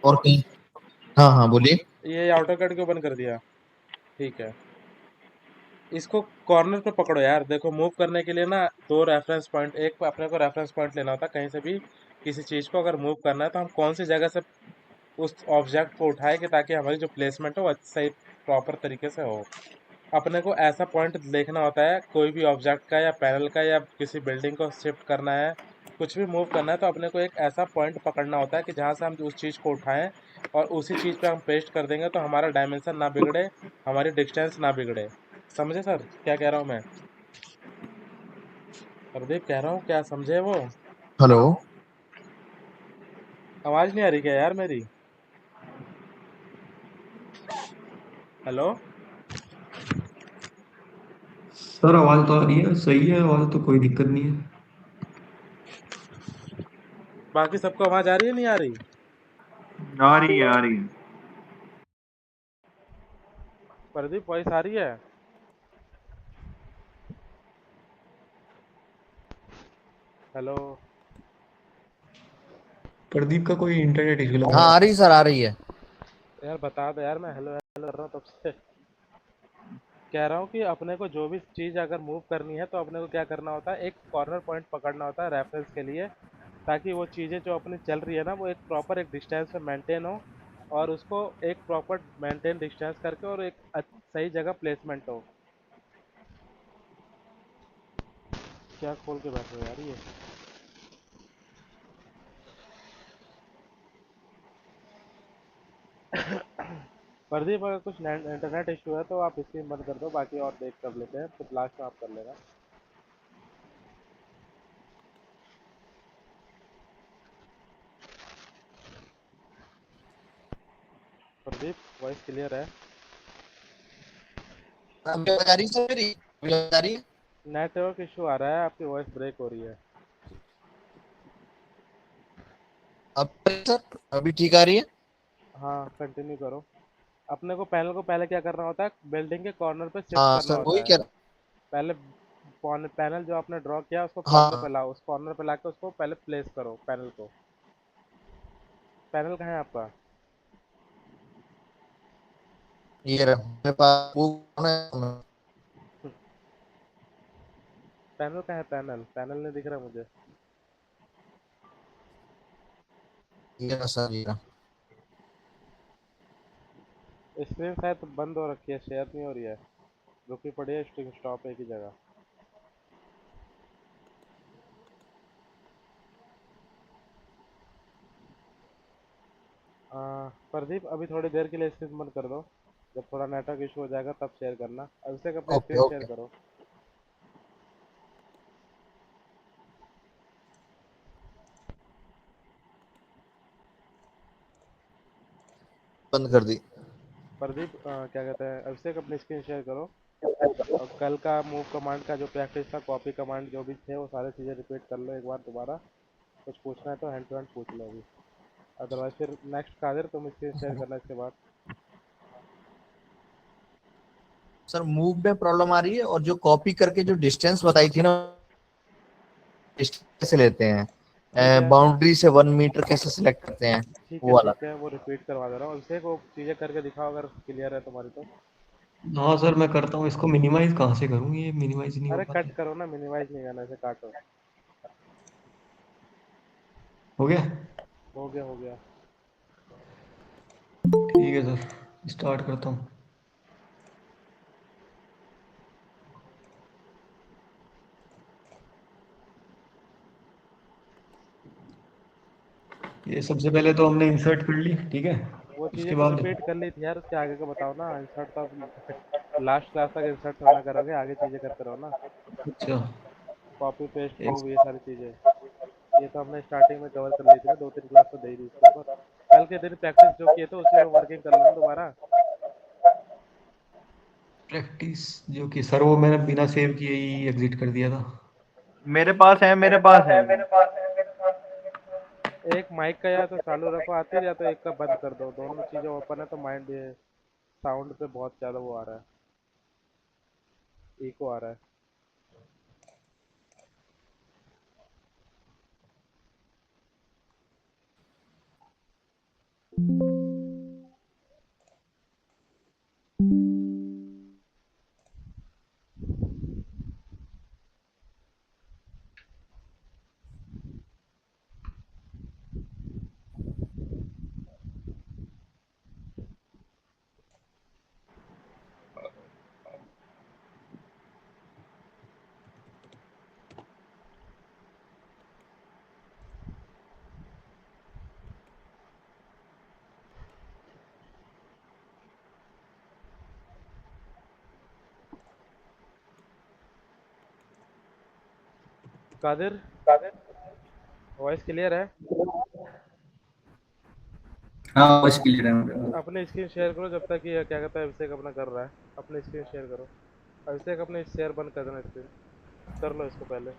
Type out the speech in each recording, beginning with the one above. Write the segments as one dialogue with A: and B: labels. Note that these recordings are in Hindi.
A: और कहीं। हाँ हाँ बोलिए।
B: ये AutoCAD क्यों बंद कर दिया? ठीक है, इसको कॉर्नर पे पकड़ो यार। देखो मूव करने के लिए ना दो रेफरेंस पॉइंट, एक अपने को रेफरेंस पॉइंट लेना होता है कहीं से भी किसी चीज को अगर मूव करना है तो हम कौन सी जगह से उस ऑब्जेक्ट को उठाए कि ताकि हमारी जो प्लेसमेंट हो वो सही प्रॉपर तरीके से हो। अपने को ऐसा पॉइंट देखना होता है कोई भी ऑब्जेक्ट का या पैनल का या किसी बिल्डिंग को शिफ्ट करना है, कुछ भी मूव करना है तो अपने को एक ऐसा पॉइंट पकड़ना होता है कि जहाँ से हम उस चीज़ को उठाएं और उसी चीज़ पे हम पेस्ट कर देंगे तो हमारा डायमेंशन ना बिगड़े, हमारी डिस्टेंस ना बिगड़े। समझे सर क्या कह रहा हूँ मैं? प्रदीप कह रहा हूँ, क्या समझे वो?
A: हेलो।
B: आवाज़ नहीं आ रही क्या यार मेरी? हेलो।
C: सर आवाज तो आ रही है, सही है आवाज, तो कोई दिक्कत नहीं है।
B: बाकी सबको आवाज़ आ रही है नहीं आ रही?
D: आ रही है, आ रही है।
B: प्रदीप वॉइस आ रही है? हेलो।
C: प्रदीप का कोई इंटरनेट इशू लग
A: हाँ
C: रहा
A: आ
C: है।
A: रही सर, आ रही है।
B: यार बता दो यार, मैं हेलो हेलो कर रहा हूँ तब से। कह रहा हूँ कि अपने को जो भी चीज़ अगर मूव करनी है तो अपने को क्या करना होता है, एक कॉर्नर पॉइंट पकड़ना होता है रेफरेंस के लिए, ताकि वो चीज़ें जो अपनी चल रही है ना वो एक प्रॉपर एक डिस्टेंस में मेंटेन हो और उसको एक प्रॉपर मेंटेन डिस्टेंस करके और एक सही जगह प्लेसमेंट हो। क्या खोल के बैठे हो यार ये? प्रदीप अगर कुछ इंटरनेट इशू है तो आप स्क्रीन बंद कर दो, बाकी और देख कर लेते हैं, फिर लास्ट में आप कर लेना। प्रदीप वॉइस क्लियर है?
A: अभी आवाज आ रही है सर मेरी? अभी आवाज आ रही है?
B: नेटवर्क इशू आ रहा है, आपकी वॉइस ब्रेक हो रही है।
A: अब सर अभी ठीक आ रही है?
B: हाँ कंटिन्यू करो। अपने को पैनल को पहले क्या करना होता है, बिल्डिंग के कॉर्नर पे शिफ्ट
A: हाँ
B: करना
A: सर
B: होता
A: वही
B: है।
A: कह
B: पहले पैनल जो आपने ड्रॉ किया उसको
A: रहा।
B: कॉर्नर पे
A: हाँ
B: लाओ, उस कॉर्नर पे लाके उसको पहले प्लेस करो पैनल को। पैनल कहाँ है आपका?
A: ये रहा मेरे पास वो है।
B: पैनल कहाँ है? पैनल पैनल नहीं दिख रहा मुझे।
A: ये रहा सर, ये रहा।
B: स्क्रीन शायद बंद हो रखी है, शेयर नहीं हो रही है, रुकी पड़ी है स्ट्रिंग स्टॉप एक ही जगह। प्रदीप अभी थोड़ी देर के लिए स्क्रीन बंद कर दो, जब थोड़ा नेटवर्क इशू हो जाएगा तब शेयर करना। अभिषेक अपनी
A: ओके
B: स्क्रीन शेयर
A: ओके।
B: करो।
A: बंद कर दी।
B: प्रदीप क्या कहते हैं, अभिषेक अपनी स्क्रीन शेयर करो। और कल का मूव कमांड का जो प्रैक्टिस था, कॉपी कमांड जो भी थे वो सारे चीज़ें रिपीट कर लो एक बार दोबारा। कुछ पूछना है तो हैंड टू हैंड पूछ लो अभी, अदरवाइज फिर नेक्स्ट कादिर तुम स्क्रीन शेयर करना इसके बाद।
A: सर मूव में प्रॉब्लम आ रही है, और जो कॉपी करके जो डिस्टेंस बताई थी ना, डिस्टेंस कैसे लेते
B: ठीक
A: हैं,
B: है।
A: बाउंड्री से 1 मीटर कैसे सिलेक्ट करते हैं,
B: ठीक है
A: वो वाला।
B: ठीक है, वो रिपीट करवा दे रहा हूँ। अभिषेक वो चीज़ें करके दिखाओ अगर क्लियर है तुम्हारी तो।
C: हाँ सर मैं करता हूँ, इसको मिनिमाइज कहाँ से करूँ, ये मिनिमाइज नहीं हो
B: अरे
C: पाता
B: कट
C: है।
B: करो ना, मिनिमाइज नहीं करना, इसे काटो।
C: हो गया।
B: हो गया हो गया।
C: ठीक है सर, स्टार्ट करता हूँ। ये सबसे पहले तो हमने इंसर्ट कर ली, ठीक है।
B: वो चीज़ें
C: उसके
B: तो
C: बाद
B: रिपीट कर ली थी यार, उसके आगे का बताओ ना। इंसर्ट तो लास्ट क्लास तक इंसर्ट थोड़ा ना करोगे, आगे चीज़ें करते रहो ना।
C: अच्छा
B: कॉपी पेस्ट
C: एक
B: मूव ये सारी चीज़ें, ये तो हमने स्टार्टिंग में कवर कर ली थी ना, 2-3 क्लास तो दे ही दी इसके ऊपर। कल के दिन प्रैक्टिस जो किए थे उसी में वर्किंग कर लो ना दोबारा।
C: प्रैक्टिस जो कि सर वो मैंने बिना सेव किए ही एग्जिट कर दिया था।
D: मेरे पास है, मेरे पास है।
B: एक माइक का या तो चालू रखो आती है, या तो एक का बंद कर दो, दोनों चीज़ें ओपन है तो माइंड साउंड पे बहुत ज़्यादा वो आ रहा है, इको आ रहा है। कादिर वॉइस क्लियर है?
E: हाँ बस क्लियर है मेरे को।
B: अपने स्क्रीन शेयर करो जब तक ये क्या कहता है अभिषेक अपना कर रहा है। अपने स्क्रीन शेयर करो। अभिषेक अपने शेयर बंद कर देना स्क्रीन। कर लो इसको पहले।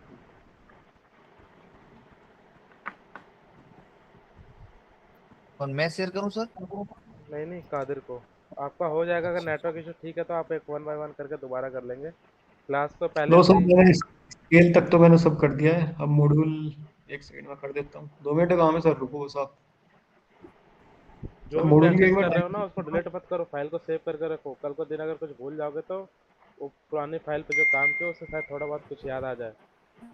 A: और मैं शेयर करूं सर?
B: नहीं नहीं कादिर को। आपका हो जाएगा अगर नेटवर्क इशू ठीक है तो आप एक 1 बाय 1 करके दोबारा कर लेंगे। क्लास तो पहले
C: लो
B: से
C: सर,
B: ही
C: मैंने स्केल तक तो मैंने सब कर दिया है। अब मॉड्यूल एक सेकंड में कर देता हूँ, 2 मिनट का काम है सर, रुको बस आप।
B: जो
C: सर
B: भी
C: मॉड्यूल की
B: प्रैक्टिस
C: एक बार
B: कर रहे हो ना उसको
C: टाइम।
B: डिलीट मत करो, फाइल को सेव करके रखो। कल को दिन अगर कुछ भूल जाओगे तो वो पुरानी फाइल पे जो काम किया उससे शायद थोड़ा बहुत कुछ याद आ जाए।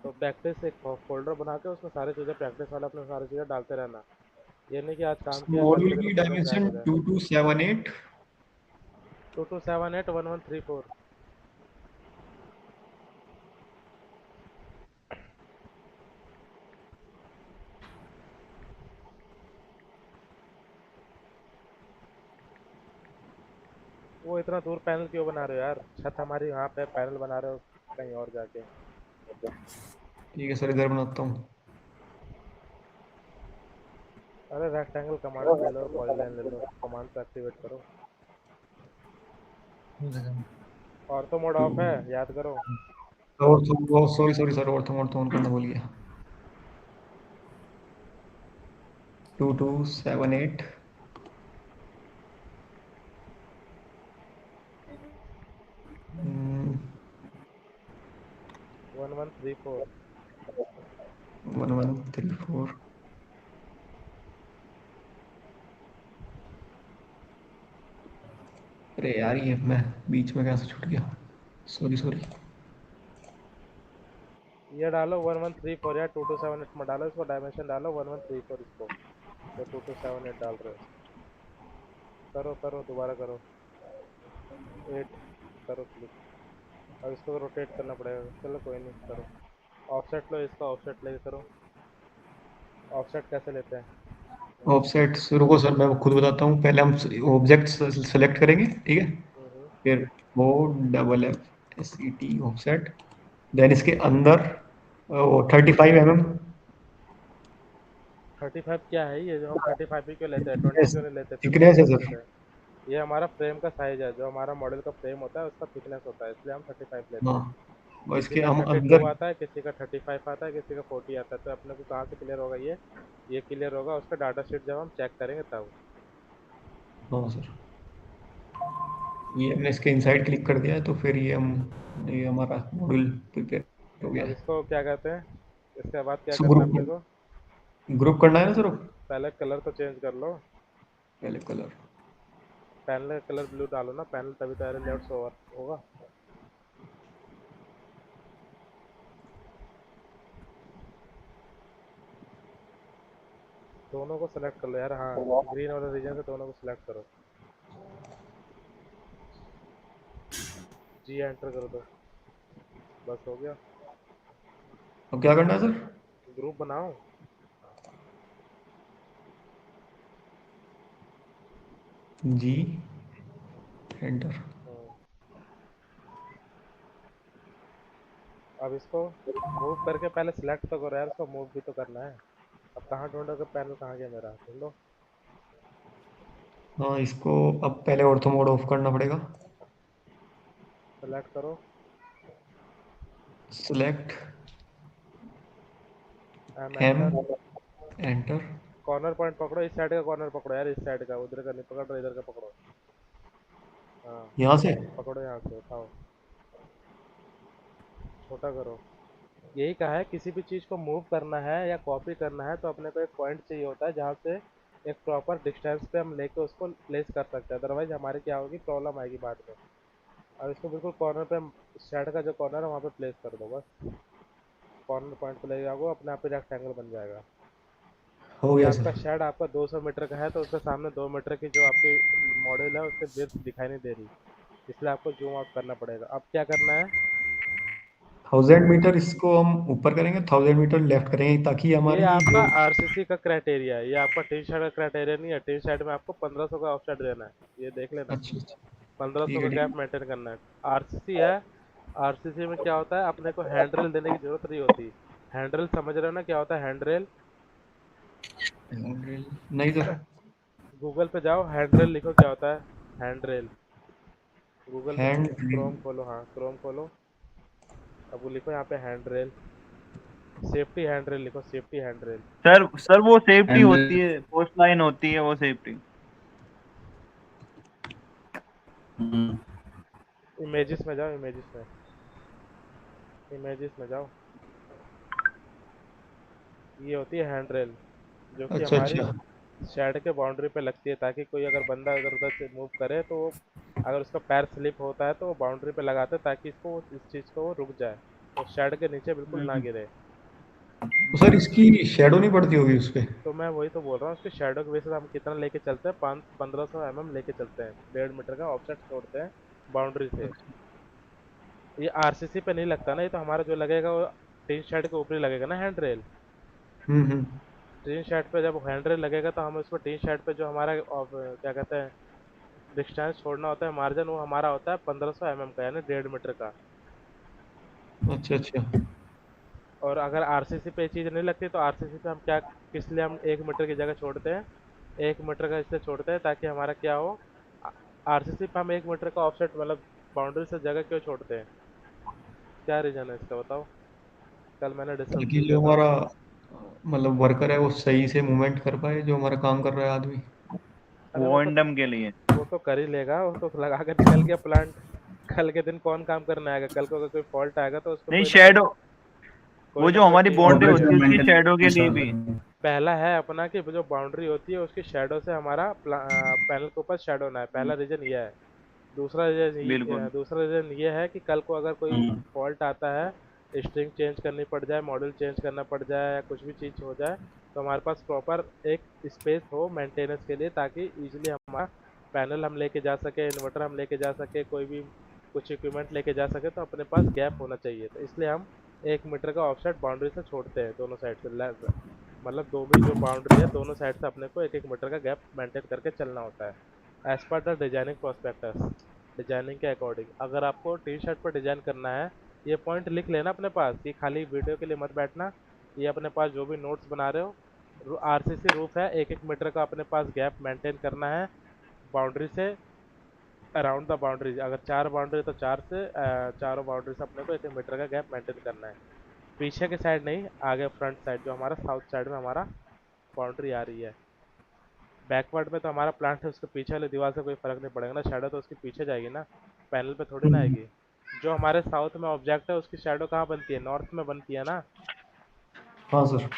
B: तो प्रैक्टिस एक फोल्डर बना के उसमें सारी चीज़ें प्रैक्टिस वाला अपने सारी चीज़ें डालते रहना। ये नहीं कि आज काम किया कल
C: मॉड्यूल
B: के दिन
C: की
B: पूरा क्रैश
C: डायमेंशन
B: हो जाए।
C: 2278।
B: 2278 1134। वो इतना दूर पैनल क्यों बना रहे हो यार? छत हमारी यहाँ पे, पैनल बना रहे हो कहीं और जाके।
C: ठीक है सर, इधर बनाता हूँ।
B: अरे रेक्टेंगल कमांड ले लो, पॉलीलाइन ले लो, कमांड से एक्टिवेट करो। और तो मोड ऑफ है, याद करो।
C: और तो सॉरी सॉरी सर, और तो ऑन करना भूल गया। 2278।
B: 1134।
C: 1134। अरे यार, ये मैं बीच में कैसे छूट गया, सॉरी सॉरी।
B: ये डालो 1134 या 2278 में डालो इसको, डायमेंशन डालो 1134 इसको। तो 2278 डाल रहे हो। करो करो दोबारा करो। 8 करो क्लिक। अब इसको रोटेट करना पड़ेगा, चलो कोई नहीं करो। ऑफसेट लो, इसका ऑफसेट लेके करो। ऑफसेट कैसे लेते हैं?
C: ऑफसेट, रुको सर मैं खुद बताता हूँ। पहले हम ऑब्जेक्ट सेलेक्ट करेंगे, ठीक है।
B: हम्म।
C: फिर वो FFSET ऑफसेट, देन इसके अंदर वो 35 mm
B: 35 क्या है ये? जो हम 35 ही क्यों लेते हैं, 20 क्यों नहीं लेते, 15
C: थिकनेस है
B: क्यों नहीं
C: सर।
B: लेते? ये हमारा फ्रेम का साइज है, जो हमारा मॉडल का फ्रेम होता है उसका थिकनेस होता है, इसलिए हम 35 लेते
C: हाँ,
B: हैं।
C: और
B: किसी
C: इसके
B: का
C: हम
B: 32
C: अंदर।
B: आता है, किसी का 35 आता है, किसी का 40 आता है। तो अपने को कहाँ से क्लियर होगा ये क्लियर होगा उसका डाटा शीट जब हम चेक करेंगे तब।
C: हाँ सर, ये हमने इसके इनसाइड क्लिक कर दिया है, तो फिर ये हमारा मॉड्यूल प्रिपेयर हो गया
B: अब
C: है।
B: इसको क्या कहते हैं, इसके बाद क्या
C: सो
B: करना है अपने
C: ग्रुप
B: को?
C: ग्रुप करना है ना सर।
B: पहले कलर तो चेंज कर लो।
C: पहले कलर।
B: पैनल का कलर ब्लू डालो ना, पैनल तभी तो एरो लेआउट होगा। दोनों को सिलेक्ट कर लो यार, हाँ ग्रीन वाले रीजन से दोनों को सिलेक्ट करो। जी एंटर कर दो, बस हो गया।
C: अब क्या करना है सर?
B: ग्रुप बनाओ।
C: जी एंटर।
B: हम्म। अब इसको मूव करके पहले सिलेक्ट तो करो यार, इसको मूव भी तो करना है। अब कहाँ ढूंढोगे पैनल, कहाँ गया मेरा, ढूंढो।
C: हाँ, इसको अब पहले ऑर्थो मोड ऑफ करना पड़ेगा।
B: सेलेक्ट करो।
C: Select
B: M
C: M
B: enter.
C: Enter.
B: Corner point पकड़ो, इस साइड का कॉर्नर पकड़ो यार, इस साइड का, उधर का नहीं पकड़ रहे, इधर का पकड़ो। हाँ
C: यहाँ से।
B: पकड़ो, यहाँ से उठाओ, छोटा करो। यही कहा है, किसी भी चीज़ को मूव करना है या कॉपी करना है तो अपने को एक पॉइंट चाहिए होता है जहाँ से एक प्रॉपर डिस्टेंस पे हम लेके उसको प्लेस कर सकते हैं, अदरवाइज हमारी क्या होगी, प्रॉब्लम आएगी बाद में। अब इसको बिल्कुल कॉर्नर पे, साइड का जो कॉर्नर है वहाँ पे प्लेस कर दो बस। कॉर्नर पॉइंट पे ले जाओगे, अपने आप ही रेक्टेंगल बन जाएगा।
C: हो
B: ये
C: गया
B: आपका
C: सर।
B: शेड आपका 200 मीटर का है तो उसके सामने 2 मीटर की जो आपकी मॉडल है उसके विड्थ दिखाई नहीं दे रही, इसलिए आपको जूम आउट करना पड़ेगा। अब क्या करना है,
C: 1000 मीटर इसको हम ऊपर करेंगे, 1000 मीटर लेफ्ट करेंगे, ताकि
B: ये
C: हमारी
B: आपका
C: जो।
B: आरसीसी का क्राइटेरिया है, ये आपका टीन शेड का क्राइटेरिया नहीं है। टीन शेड में आपको 1500 का ऑफसेट देना है, ये देख लेना।
C: अच्छा अच्छा,
B: 1500
C: ठीक
B: का
C: है ठीक
B: गैप
C: है।
B: मेंटेन करना है। आरसीसी है, आरसीसी में क्या होता है, अपने को हैंड रेल देने की जरूरत नहीं होती। हैंडरेल समझ रहे हो ना क्या होता है हैंडरेल?
C: नहीं सर।
B: गूगल पे जाओ, हैंडरेल लिखो क्या होता है। हैंडरेल गूगल पे
C: हैंड
B: क्रोम खोलो, हाँ क्रोम खोलो। अब वो लिखो यहाँ पे हैंडरेल, सेफ्टी हैंडरेल लिखो, सेफ्टी हैंडरेल।
D: सर सर वो सेफ्टी
E: And
D: होती है, पोस्ट लाइन होती है वो सेफ्टी।
E: mm,
B: इमेजेस में जाओ, इमेजेस में, इमेजेस में जाओ। ये होती है हैंडरेल, जो कि
C: अच्छा
B: हमारी
C: अच्छा।
B: शेड के बाउंड्री पे लगती है, ताकि कोई अगर बंदा इधर उधर से मूव करे तो अगर उसका पैर स्लिप होता है तो वो बाउंड्री पे लगाते हैं, ताकि इसको इस चीज़ को वो रुक जाए, तो शेड के नीचे बिल्कुल ना गिरे।
C: तो सर इसकी शेडो नहीं पड़ती होगी उस पे?
B: तो मैं वही तो बोल रहा हूँ, उसके शेडो के बेसिस हम कितना लेके चलते हैं, 1500 लेके चलते हैं, 1.5 मीटर का ऑफसेट छोड़ते हैं बाउंड्री से। ये आरसीसी पे नहीं लगता ना, ये तो हमारा जो लगेगा वो टीन शेड के ऊपर ही लगेगा ना हैंड रेल।
C: हम्म।
B: टीन शेड पे जब हैंड रेल लगेगा तो हम उसको टीन शेड पे जो हमारा क्या कहते हैं डिस्टेंस छोड़ना होता है, मार्जिन, वो हमारा होता है 1500 का, यानी 1.5 मीटर का।
C: अच्छा अच्छा।
B: और अगर आरसीसी पे ये चीज़ नहीं लगती तो आरसीसी पे हम क्या, किस लिए हम 1 मीटर की जगह छोड़ते हैं, 1 मीटर का इसलिए छोड़ते हैं ताकि हमारा क्या हो, आरसीसी पे हम 1 मीटर का ऑफसेट मतलब बाउंड्री से जगह क्यों छोड़ते हैं, क्या रीजन है इसका बताओ। कल मैंने डिस्कस
C: ताकि
B: भी किया
C: जो
B: था।
C: हमारा मतलब वर्कर है वो सही से मूवमेंट कर पाए, जो हमारा काम कर रहा है आदमी।
B: अरे
D: वो एंडम के लिए।
B: वो तो कर ही लेगा, वो तो लगा कर निकल गया प्लांट। कल के दिन कौन काम करने आएगा, कल को अगर कोई फॉल्ट आएगा तो उसको
D: नहीं,
B: कोई ना कोई,
D: शेडो,
B: कोई
D: वो
B: ना
D: जो
B: कोई
D: हमारी
B: टीम
D: बाउंड्री
B: वाला।
D: होती
E: ऑपरेशन
D: है उसकी शेडो के
E: मेंटेन
D: लिए भी।
B: पहला है अपना कि जो बाउंड्री होती है उसकी शेडो से हमारा पैनल के ऊपर शेडो ना है, पहला रीजन ये है।
D: बिल्कुल।
B: दूसरा रीजन ये है कि कल को अगर कोई फॉल्ट आता है, स्ट्रिंग चेंज करनी पड़ जाए, मॉडल चेंज करना पड़ जाए, या कुछ भी चीज़ हो जाए, तो हमारे पास प्रॉपर एक स्पेस हो मेंटेनेंस के लिए, ताकि इजीली हमारा पैनल हम लेके जा सके, इन्वर्टर हम लेके जा सके, कोई भी कुछ इक्विपमेंट लेके जा सके, तो अपने पास गैप होना चाहिए। तो इसलिए हम 1 मीटर का ऑफसेट बाउंड्री से छोड़ते हैं दोनों साइड से, मतलब दो भी जो बाउंड्री है दोनों साइड से अपने को 1-1 मीटर का गैप मेंटेन करके चलना होता है, as per the designing prospectus. Designing के अकॉर्डिंग अगर आपको टी शर्ट पर डिजाइन करना है, ये पॉइंट लिख लेना अपने पास, ये खाली वीडियो के लिए मत बैठना, ये अपने पास जो भी नोट्स बना रहे हो, आरसीसी रूफ है, 1-1 मीटर का अपने पास गैप मेंटेन करना है बाउंड्री से, अराउंड द बाउंड्री। अगर 4 बाउंड्री तो चारों बाउंड्री से अपने को 1-1 मीटर का गैप मेंटेन करना है, पीछे के साइड नहीं, आगे फ्रंट साइड, जो हमारा साउथ साइड में हमारा बाउंड्री आ रही है। बैकवर्ड में तो हमारा प्लांट है, उसके पीछे वाली दीवार से कोई फर्क नहीं पड़ेगा ना, शैडो तो उसके पीछे जाएगी ना, पैनल पे थोड़ी ना आएगी। जो हमारे साउथ में ऑब्जेक्ट है उसकी शैडो कहाँ बनती है, नॉर्थ में बनती है ना।
C: हाँ सर।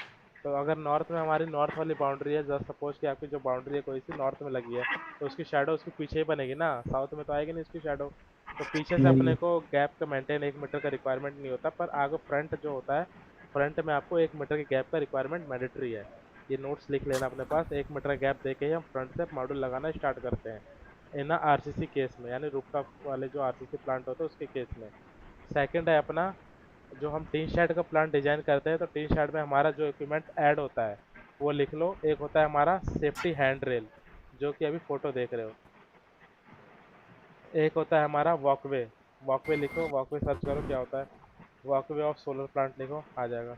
B: तो अगर नॉर्थ में हमारी नॉर्थ वाली बाउंड्री है, जस्ट सपोज कि आपकी जो बाउंड्री है कोई सी नॉर्थ में लगी है, तो उसकी शैडो उसके पीछे ही बनेगी ना, साउथ में तो आएगी नहीं उसकी शैडो। तो पीछे से
C: नहीं।
B: अपने को गैप का मेंटेन 1 मीटर का रिक्वायरमेंट नहीं होता, पर आगे फ्रंट जो होता है, फ्रंट में आपको 1 मीटर के गैप का रिक्वायरमेंट मैंडेटरी है। ये नोट्स लिख लेना अपने पास, 1 मीटर का गैप दे के ही हम फ्रंट से मॉड्यूल लगाना स्टार्ट करते हैं, इन आरसीसी केस में, यानी रूफटॉप वाले जो आरसीसी प्लांट होते हैं उसके केस में। सेकंड है अपना, जो हम टीन शेड का प्लान डिजाइन करते हैं, तो टीन शेड में हमारा जो इक्विपमेंट ऐड होता है वो लिख लो। एक होता है हमारा सेफ्टी हैंड रेल, जो कि अभी फोटो देख रहे हो। एक होता है हमारा वॉकवे, वॉकवे लिखो, वॉकवे सर्च करो क्या होता है, वॉकवे ऑफ सोलर प्लांट लिखो, आ जाएगा।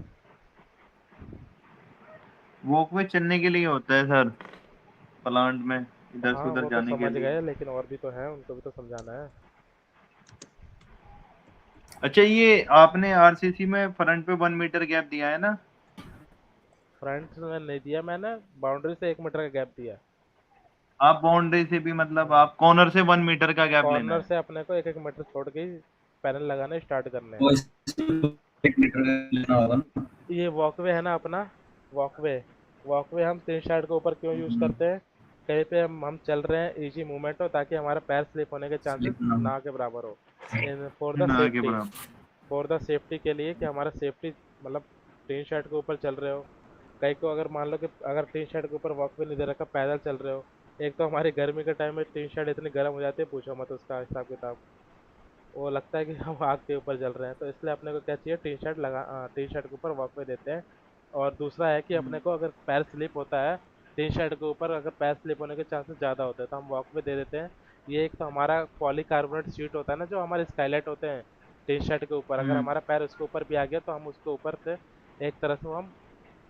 D: वॉकवे चलने के लिए होता है सर, प्लांट में इधर से
B: हाँ
D: उधर
B: वो तो
D: जाने के
B: समझ
D: लिए।
B: गए, लेकिन और भी तो है, उनको भी तो समझाना है।
D: अच्छा, ये आपने आरसीसी में फ्रंट पे 1 मीटर गैप दिया है ना?
B: फ्रंट में नहीं दिया मैंने, बाउंड्री से 1 मीटर का गैप दिया।
D: आप बाउंड्री से भी मतलब आप कॉर्नर से 1 मीटर का गैप लेना
B: कॉर्नर
D: है।
B: से अपने को 1-1 मीटर छोड़ के ही पैनल लगाने स्टार्ट करने हैं।
E: वो इसमें 1 मीटर का लेना होगा ना।
B: ये वॉकवे है ना अपना, वॉकवे, वॉकवे हम तीन साइड के ऊपर क्यों यूज़ करते हैं, कहीं पे हम चल रहे हैं, इजी मूवमेंट हो, ताकि हमारा पैर स्लिप होने के चांसेस
E: स्लिप ना हो।
B: ना के बराबर हो, इन फॉर द
D: ना आगे
B: सेफ्टी,
D: बराबर।
B: फॉर द सेफ्टी के लिए, कि हमारा सेफ्टी मतलब टीन शेड के ऊपर चल रहे हो, कहीं को अगर मान लो कि अगर टीन शेड के ऊपर वॉकवे नहीं दे रखा, पैदल चल रहे हो, एक तो हमारी गर्मी के टाइम में टीन शेड इतनी गर्म हो जाती है, पूछो मत उसका हिसाब किताब, वो लगता है कि हम आग के ऊपर जल रहे हैं। तो इसलिए अपने को क्या चाहिए, टी शर्ट के ऊपर वॉकवे देते हैं। और दूसरा है कि अपने को अगर पैर स्लिप होता है, टी शर्ट के ऊपर अगर पैर स्लिप होने के चांसेस ज़्यादा होते हैं, तो हम वॉकवे दे देते हैं। ये एक तो हमारा पॉलीकार्बोनेट शीट होता है ना, जो हमारे स्काईलाइट होते हैं टी शर्ट के ऊपर, अगर
D: हम्म।
B: हमारा पैर उसके ऊपर भी आ गया तो हम उसके ऊपर से एक तरह से वो हम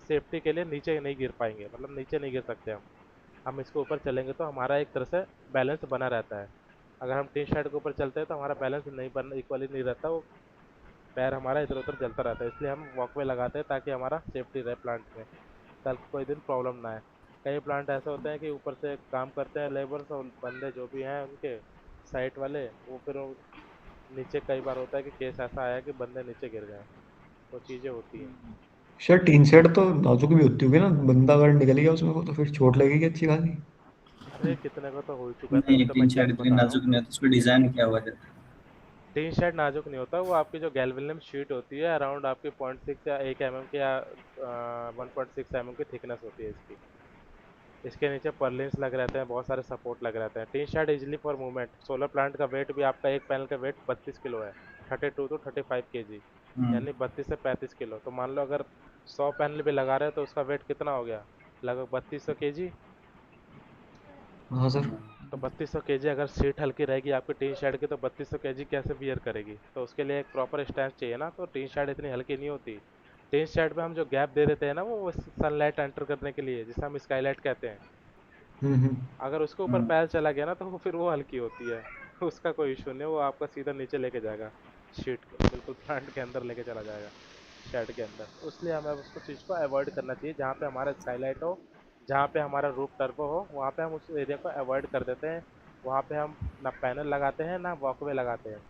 B: सेफ्टी के लिए नीचे नहीं गिर पाएंगे, मतलब नीचे नहीं गिर सकते हम इसके ऊपर चलेंगे तो हमारा एक तरह से बैलेंस बना रहता है। अगर हम टीन शेड के ऊपर चलते हैं तो हमारा बैलेंस नहीं बन इक्वली नहीं रहता, वो पैर हमारा इधर उधर चलता रहता है। इसलिए हम वॉकवे लगाते हैं ताकि हमारा सेफ्टी रहे प्लांट में, कल को कोई दिन प्रॉब्लम ना आए। कई प्लांट ऐसे होते हैं कि ऊपर से काम करते हैं लेबर्स और बंदे जो भी हैं उनके साइट वाले, वो फिर वो नीचे कई बार होता है कि केस ऐसा आया कि बंदे नीचे गिर गए, तो चीज़ें होती हैं।
C: सर टीन शेड तो नाजुक भी होती होगी ना, बंदा अगर निकल गया उसमें को तो फिर चोट लगेगी अच्छी खासी।
B: अरे कितने को तो हो ही चुका है, तभी
E: नहीं,
B: तो मैं
E: टीन
B: क्या
E: शेड इतनी
B: बता रहा हूँ।
E: नाजुक नहीं होती, उसको डिजाइन किया हुआ रहता है।
B: टीन शेड नाजुक नहीं होता, वो आपकी जो गैल्वेनियम शीट होती है अराउंड आपकी 0.6 या 1 mm की या 1.6 mm की थिकनेस होती है इसकी। इसके नीचे पर्लिन्स लग रहते हैं, बहुत सारे सपोर्ट लग रहते हैं। Tin shed easily for movement. Solar plant का वेट भी आपका एक पैनल का वेट 32 किलो है, 32 to 35 kg,
E: हम्म।
B: यानी 32 से 35 किलो। तो मान लो अगर 100 पैनल भी लगा रहे हैं तो उसका वेट कितना हो गया, लगभग 3200 kg।
C: हाँ सर।
B: तो 3200 kg अगर सीट हल्की रहेगी आपकी टीन शेड की तो 3200 kg कैसे बियर करेगी, तो उसके लिए एक प्रॉपर स्टैंड चाहिए ना। तो टीन शेड इतनी हल्की नहीं होती। टीन शेड में हम जो गैप दे देते हैं ना, वो सनलाइट एंटर करने के लिए, जिसे हम स्काईलाइट कहते हैं।
C: हम्म।
B: अगर उसके ऊपर पैर चला गया ना तो वो फिर वो हल्की होती है। उसका कोई इशू नहीं है, वो आपका सीधा नीचे लेके जाएगा, शीट को बिल्कुल प्लांट के अंदर लेके चला जाएगा, शेड के अंदर। इसलिए हमें उसको चीज़ को अवॉइड करना चाहिए। जहाँ पे हमारा स्काईलाइट हो, जहाँ पे हमारा रूफ टर्बो हो, वहाँ पे हम उस एरिया को अवॉइड कर देते हैं। वहाँ पे हम ना पैनल लगाते हैं ना वॉकवे लगाते हैं।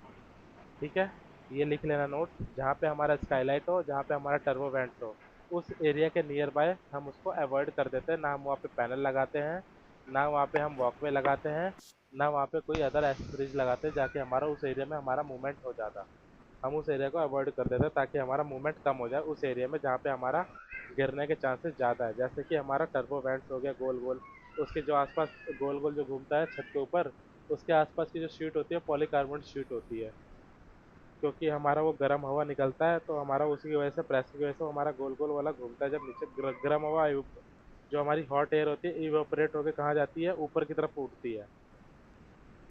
B: ठीक है, ये लिख लेना नोट। जहाँ पे हमारा स्काईलाइट हो, जहाँ पे हमारा टर्बो वेंट्स हो, उस एरिया के नियर बाय हम उसको अवॉइड कर देते हैं। ना हम वहाँ पे पैनल लगाते हैं, ना वहाँ पे हम वॉकवे लगाते हैं, ना वहाँ पे कोई अदर एक्सेसरीज लगाते हैं जाके हमारा उस एरिया में हमारा मूवमेंट हो जाता। हम उस एरिया को अवॉइड कर देते हैं ताकि हमारा मूवमेंट कम हो जाए उस एरिया में जहाँ पे हमारा गिरने के चांसेस ज़्यादा है। जैसे कि हमारा टर्बो वेंट्स हो गया गोल गोल, उसके जो आसपास गोल गोल जो घूमता है छत के ऊपर, उसके आसपास की जो शीट होती है पॉलीकार्बोनेट शीट होती है। क्योंकि हमारा वो गर्म हवा निकलता है तो हमारा उसी की वजह से, प्रेशर की वजह से वो हमारा गोल गोल वाला घूमता है। जब नीचे गर्म हवा जो हमारी हॉट एयर होती है इवेपोरेट होकर कहाँ जाती है, ऊपर की तरफ उठती है।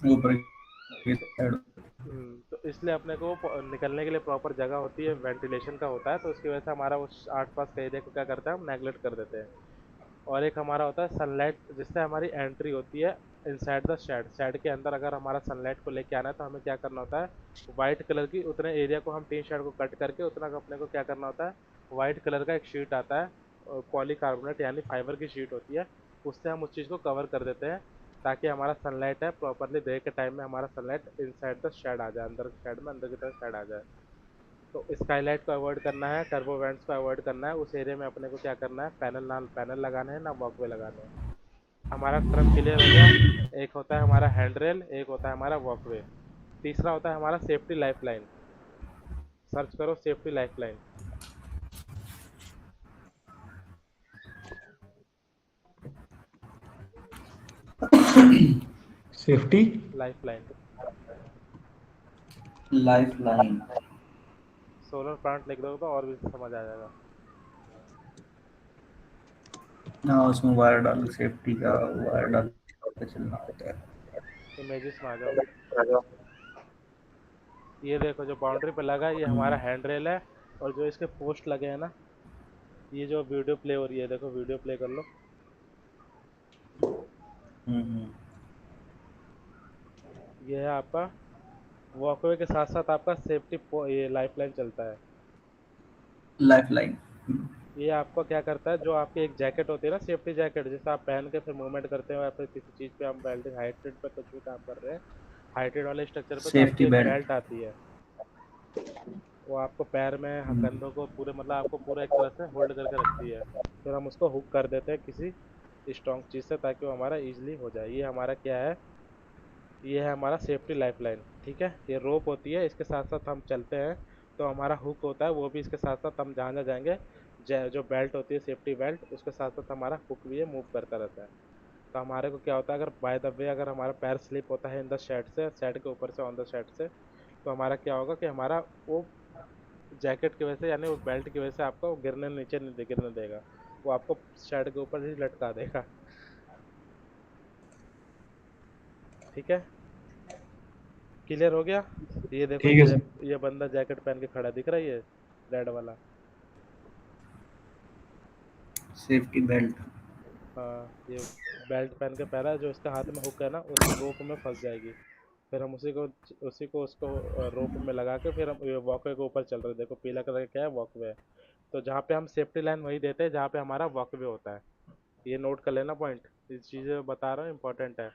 E: ऊपर की
B: तो
E: साइड।
B: तो इसलिए अपने को निकलने के लिए प्रॉपर जगह होती है, वेंटिलेशन का होता है। तो उसकी वजह से हमारा उस आस पास का एरिया को क्या करता है, हम नेगलेक्ट कर देते हैं। और एक हमारा होता है सनलाइट, जिससे हमारी एंट्री होती है इनसाइड द शेड। शेड के अंदर अगर हमारा सनलाइट को लेके आना है तो हमें क्या करना होता है, वाइट कलर की उतने एरिया को हम टीन शेड को कट करके उतना का अपने को क्या करना होता है, वाइट कलर का एक शीट आता है, पॉलीकार्बोनेट यानी फाइबर की शीट होती है, उससे हम उस चीज़ को कवर कर देते हैं ताकि हमारा सनलाइट है प्रॉपरली डे के टाइम में हमारा सनलाइट इनसाइड द शेड आ जाए, अंदर शेड में अंदर की तरफ शेड आ जाए। तो स्काईलाइट को अवॉइड करना है, टर्बो वेंट्स को अवॉइड करना है। उस एरिया में अपने को क्या करना है, पैनल ना पैनल लगाने हैं ना वॉकवे लगाने हैं। हमारा टर्म क्लियर हो गया। एक होता है हमारा हैंड रेल, एक होता है हमारा वॉकवे, तीसरा होता है हमारा सेफ्टी लाइफलाइन। सर्च करो safety lifeline.
C: Safety.
B: Lifeline.
E: Life line.
B: Solar plant लिख दो तो और भी समझ आ जाएगा।
E: हाँ, उसमें वायर डाल, सेफ्टी का वायर डाल के चलना होता है।
B: इमेजेस में आ जाओ। ये देखो जो बाउंड्री पे लगा है ये हमारा
E: हम्म।
B: हैंड रेल है। और जो इसके पोस्ट लगे हैं ना, ये जो वीडियो प्ले हो रही है, देखो वीडियो प्ले कर लो।
E: हम्म।
B: ये है आपका वॉकवे के साथ साथ आपका सेफ्टी ये लाइफलाइन चलता है।
E: Life line.
B: ये आपको क्या करता है, जो आपकी एक जैकेट होती है ना, सेफ्टी जैकेट, जिसे आप पहन के फिर मूवमेंट करते हो या फिर किसी चीज़ पे हम वेल्डिंग हाइटेड पे कुछ भी काम कर रहे हैं, हाइटेड वाले स्ट्रक्चर पे, तो आपकी
E: सेफ्टी
B: एक
E: बेल्ट।
B: बेल्ट आती है। वो आपको पैर में कंधों को पूरे, मतलब आपको पूरा एक तरह से होल्ड करके रखती है। फिर हम उसको हुक कर देते हैं किसी स्ट्रॉन्ग चीज़ से ताकि वो हमारा इजीली हो जाए। ये हमारा क्या है, ये है हमारा सेफ्टी लाइफलाइन। ठीक है, ये रोप होती है, इसके साथ साथ हम चलते हैं तो हमारा हुक होता है, वो भी इसके साथ साथ हम जहाँ जहाँ जाएंगे, जो बेल्ट होती है सेफ्टी बेल्ट, उसके साथ साथ हमारा हुक भी है, मूव करता रहता है। तो हमारे को क्या होता है, अगर बाय द वे अगर हमारा पैर स्लिप होता है इन द शेड से, शेड के ऊपर से ऑन द शेड से, तो हमारा क्या होगा कि हमारा वो जैकेट की वजह से यानी वो बेल्ट की वजह से आपको गिरने नीचे नहीं गिरने देगा, वो आपको शेड के ऊपर ही लटका देगा। ठीक है, क्लियर हो गया। ये देखो
C: ठीक है सर।
B: ये बंदा जैकेट पहन के खड़ा दिख रहा है, ये रेड वाला।
E: Safety belt.
B: हाँ, ये बेल्ट पहन के पहना है, जो इसका हाथ में हुक है ना उस रोप में फंस जाएगी। फिर हम उसी को उसको रोप में लगा के फिर हम वॉकवे के ऊपर चल रहे हैं। देखो पीला कलर का क्या है, वॉकवे है। तो जहाँ पे हम सेफ्टी लाइन वही देते हैं जहाँ पे हमारा वॉकवे होता है। ये नोट कर लेना पॉइंट, इस चीज़ें बता रहा हूँ इंपॉर्टेंट है।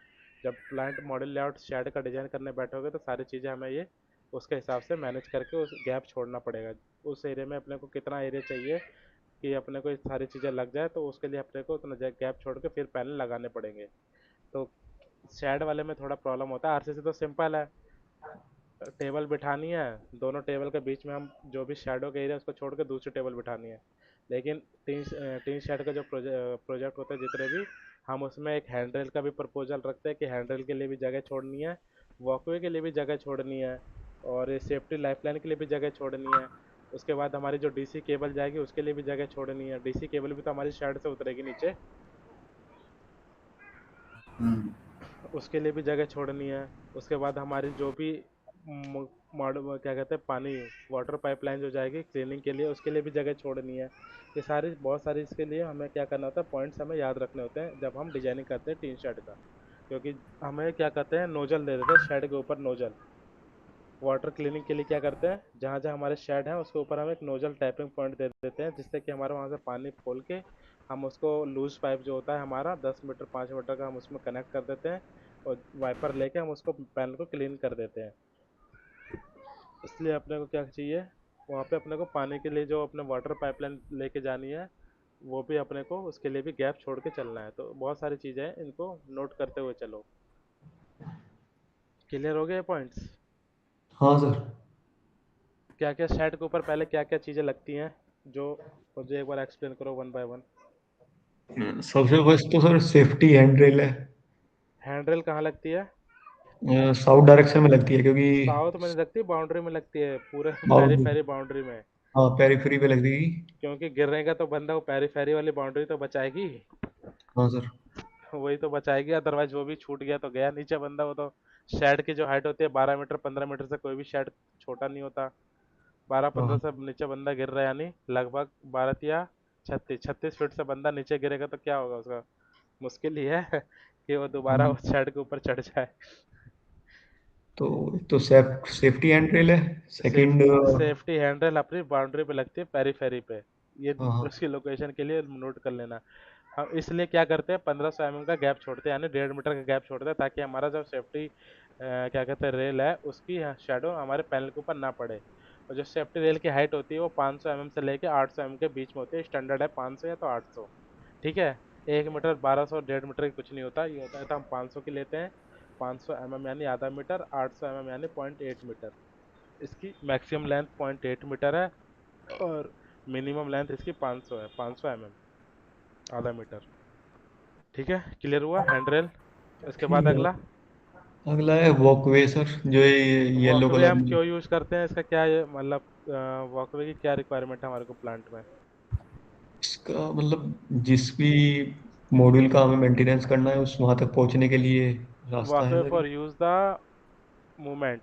B: जब प्लांट मॉडल लेआउट शेड का डिजाइन करने बैठोगे तो सारी चीज़ें हमें ये उसके हिसाब से मैनेज करके उस गैप छोड़ना पड़ेगा। उस एरिया में अपने को कितना एरिया चाहिए कि अपने को ये सारी चीज़ें लग जाए, तो उसके लिए अपने को उतना गैप छोड़ के फिर पैनल लगाने पड़ेंगे। तो शेड वाले में थोड़ा प्रॉब्लम होता है। आरसीसी तो सिंपल है, टेबल बिठानी है, दोनों टेबल के बीच में हम जो भी शेडो का एरिया उसको छोड़ के दूसरी टेबल बिठानी है। लेकिन टीन शेड का जो प्रोजेक्ट होता है जितने भी, हम उसमें एक हैंड रेल का भी प्रपोजल रखते हैं कि हैंड रेल के लिए भी जगह छोड़नी है, वॉकवे के लिए भी जगह छोड़नी है, और ये सेफ्टी लाइफलाइन के लिए भी जगह छोड़नी है। उसके बाद हमारी जो डीसी केबल जाएगी उसके लिए भी जगह छोड़नी है। डीसी केबल भी तो हमारी शेड से उतरेगी नीचे,
E: हम्म।
B: उसके लिए भी जगह छोड़नी है। उसके बाद हमारी जो भी मॉडल क्या कहते हैं पानी वाटर पाइपलाइन जो जाएगी क्लीनिंग के लिए, उसके लिए भी जगह छोड़नी है। ये सारी बहुत सारी इसके लिए हमें क्या करना होता है, पॉइंट्स हमें याद रखने होते हैं जब हम डिजाइनिंग करते हैं टीन शेड का। क्योंकि हमें क्या कहते हैं नोजल दे देते हैं शेड के ऊपर, नोजल वाटर क्लीनिंग के लिए क्या करते हैं, जहाँ जहाँ हमारे शेड है उसके ऊपर हम एक नोजल टैपिंग पॉइंट दे देते हैं, जिससे कि हमारे वहाँ से पानी खोल के हम उसको लूज पाइप जो होता है हमारा 10 मीटर 5 मीटर का, हम उसमें कनेक्ट कर देते हैं और वाइपर लेके हम उसको पैनल को क्लीन कर देते हैं। इसलिए अपने को क्या चाहिए, वहाँ पे अपने को पानी के लिए जो अपने वाटर पाइपलाइन लेके जानी है वो भी अपने को उसके लिए भी गैप छोड़ के चलना है। तो बहुत सारी चीज़ें हैं, इनको नोट करते हुए चलो। क्लियर हो गए पॉइंट्स?
C: हाँ सर।
B: क्या क्या शेड के ऊपर पहले क्या क्या चीज़ें लगती हैं, जो मुझे एक बार एक्सप्लेन करो वन बाय वन।
C: सबसे फर्स्ट तो सर सेफ्टी हैंड रेल है।
B: हैंड रेल कहाँ लगती है?
C: साउथ डायरेक्शन में लगती है क्योंकि
B: साउथ में नहीं लगती, बाउंड्री में लगती है, पूरे पेरी
C: बाउंड्री,
B: फेरी बाउंड्री में।
C: हाँ पेरीफेरी पे लगती है।
B: क्योंकि गिरेगा तो बंदा वो पेरी फेरी वाली बाउंड्री तो बचाएगी।
C: हाँ सर।
B: वही तो बचाएगी, अदरवाइज वो भी छूट गया तो गया नीचे बंदा। वो तो शेड की जो हाइट होती है 12 मीटर 15 मीटर से, कोई भी शेड छोटा नहीं होता। 12 15
C: हाँ
B: से नीचे बंदा गिर रहा है, यानी लगभग 12 या 36 फीट से बंदा नीचे गिरेगा तो क्या होगा उसका, मुश्किल ही है कि वो दोबारा
C: हाँ।
B: उस शेड के ऊपर चढ़ जाए।
C: तो एक तो सेफ्टी हैंड रेल है। सेकंड।
B: सेफ्टी हैंडल अपनी बाउंड्री पे लगती है, पेरी फेरी पे। ये
C: हाँ हाँ।
B: उसकी लोकेशन के लिए नोट कर लेना। हम इसलिए क्या करते हैं 1500 mm का गैप छोड़ते हैं, यानी 1.5 मीटर का गैप छोड़ते हैं, ताकि हमारा जो सेफ्टी क्या कहते हैं रेल है उसकी शेडो हमारे पैनल के ऊपर ना पड़े। और जो सेफ्टी रेल की हाइट होती है वो 500 mm से लेके 800 mm के बीच में होती है। स्टैंडर्ड है 500 या तो 800, ठीक है। 1 मीटर 1200 1.5 मीटर की कुछ नहीं होता, ये होता है तो हम 500 की लेते हैं। 500 mm यानी आधा मीटर, 800 mm यानी 0.8 मीटर। इसकी मैक्सिमम लेंथ 0.8 मीटर है और मिनिमम लेंथ इसकी 500 है, 500 mm, आधा मीटर। ठीक है, क्लियर हुआ हैंड रेल? इसके बाद
C: ठीक है।
B: अगला,
C: अगला है वॉकवे सर, जो ये येलो
B: वॉकवे
C: कलर
B: हम
C: में।
B: क्यों यूज़ करते हैं, इसका क्या ये मतलब वॉकवे की क्या रिक्वायरमेंट है हमारे को प्लांट में?
C: इसका मतलब जिस भी मॉड्यूल का हमें मेंटेनेंस करना है उस वहां तक पहुंचने के लिए रास्ता है
B: वॉकवे
C: सर ये।
B: फॉर यूज़ द मूवमेंट,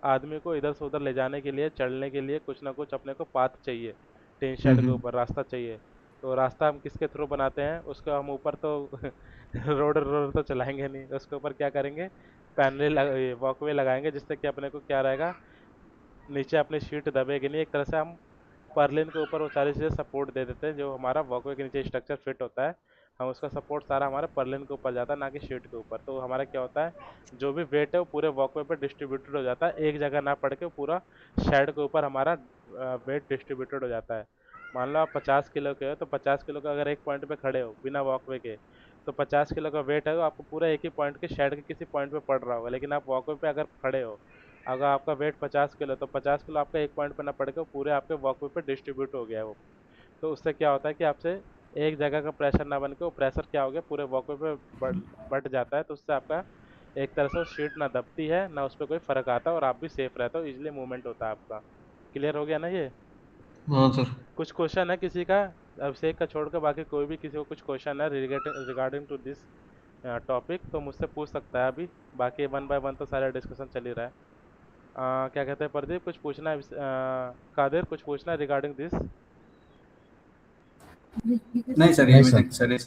B: आदमी को इधर से उधर ले जाने के लिए, चलने के लिए कुछ ना कुछ अपने को पाथ चाहिए। टीन शेड के
C: हम्म।
B: ऊपर रास्ता चाहिए। तो रास्ता हम किसके थ्रू बनाते हैं, उसका हम ऊपर तो रोड रोड तो चलाएंगे नहीं, उसके ऊपर क्या करेंगे, पैनल वॉकवे लगाएंगे, जिससे कि अपने को क्या रहेगा, नीचे अपनी शीट दबेगी नहीं। एक तरह से हम पर्लिन के ऊपर वो सारी चीज़ें सपोर्ट दे देते हैं, जो हमारा वॉकवे के नीचे स्ट्रक्चर फिट होता है, हम उसका सपोर्ट सारा हमारे पर्लिन के ऊपर जाता है, ना कि शीट के ऊपर। तो हमारा क्या होता है, जो भी वेट है वो पूरे वॉकवे पे डिस्ट्रीब्यूटेड हो जाता है, एक जगह ना पड़ के पूरा शेड के ऊपर हमारा वेट डिस्ट्रीब्यूटेड हो जाता है। मान लो आप 50 किलो के हो, तो 50 किलो का अगर एक पॉइंट पे खड़े हो बिना वॉकवे के, तो 50 किलो का वेट है तो आपको पूरा एक ही पॉइंट के शेड के किसी पॉइंट पे पड़ रहा होगा। लेकिन आप वॉकवे पे अगर खड़े हो, अगर आपका वेट 50 किलो, तो 50 किलो आपका एक पॉइंट पे ना पड़ के पूरे आपके वॉकवे पे डिस्ट्रीब्यूट हो गया है वो। तो उससे क्या होता है कि आपसे एक जगह का प्रेशर ना बन के वो प्रेशर क्या हो गया, पूरे वॉकवे पे बढ़ जाता है। तो उससे आपका एक तरह से वो शीट ना दबती है, ना उस पर कोई फर्क आता है, और आप भी सेफ रहते हो, इजिली मूवमेंट होता है आपका। क्लियर हो गया ना ये?
C: हाँ सर।
B: कुछ क्वेश्चन है किसी का? अभिषेक का छोड़ के बाकी कोई भी किसी को कुछ क्वेश्चन है रिगार्डिंग टू दिस टॉपिक, तो मुझसे पूछ सकता है अभी। बाकी वन बाय वन तो सारा डिस्कशन चल ही रहा है। क्या कहते हैं प्रदीप, कुछ पूछना है? कादिर कुछ पूछना है रिगार्डिंग दिस?
E: नहीं सर, ये
A: नहीं
E: अभी
A: सर।
E: तक सर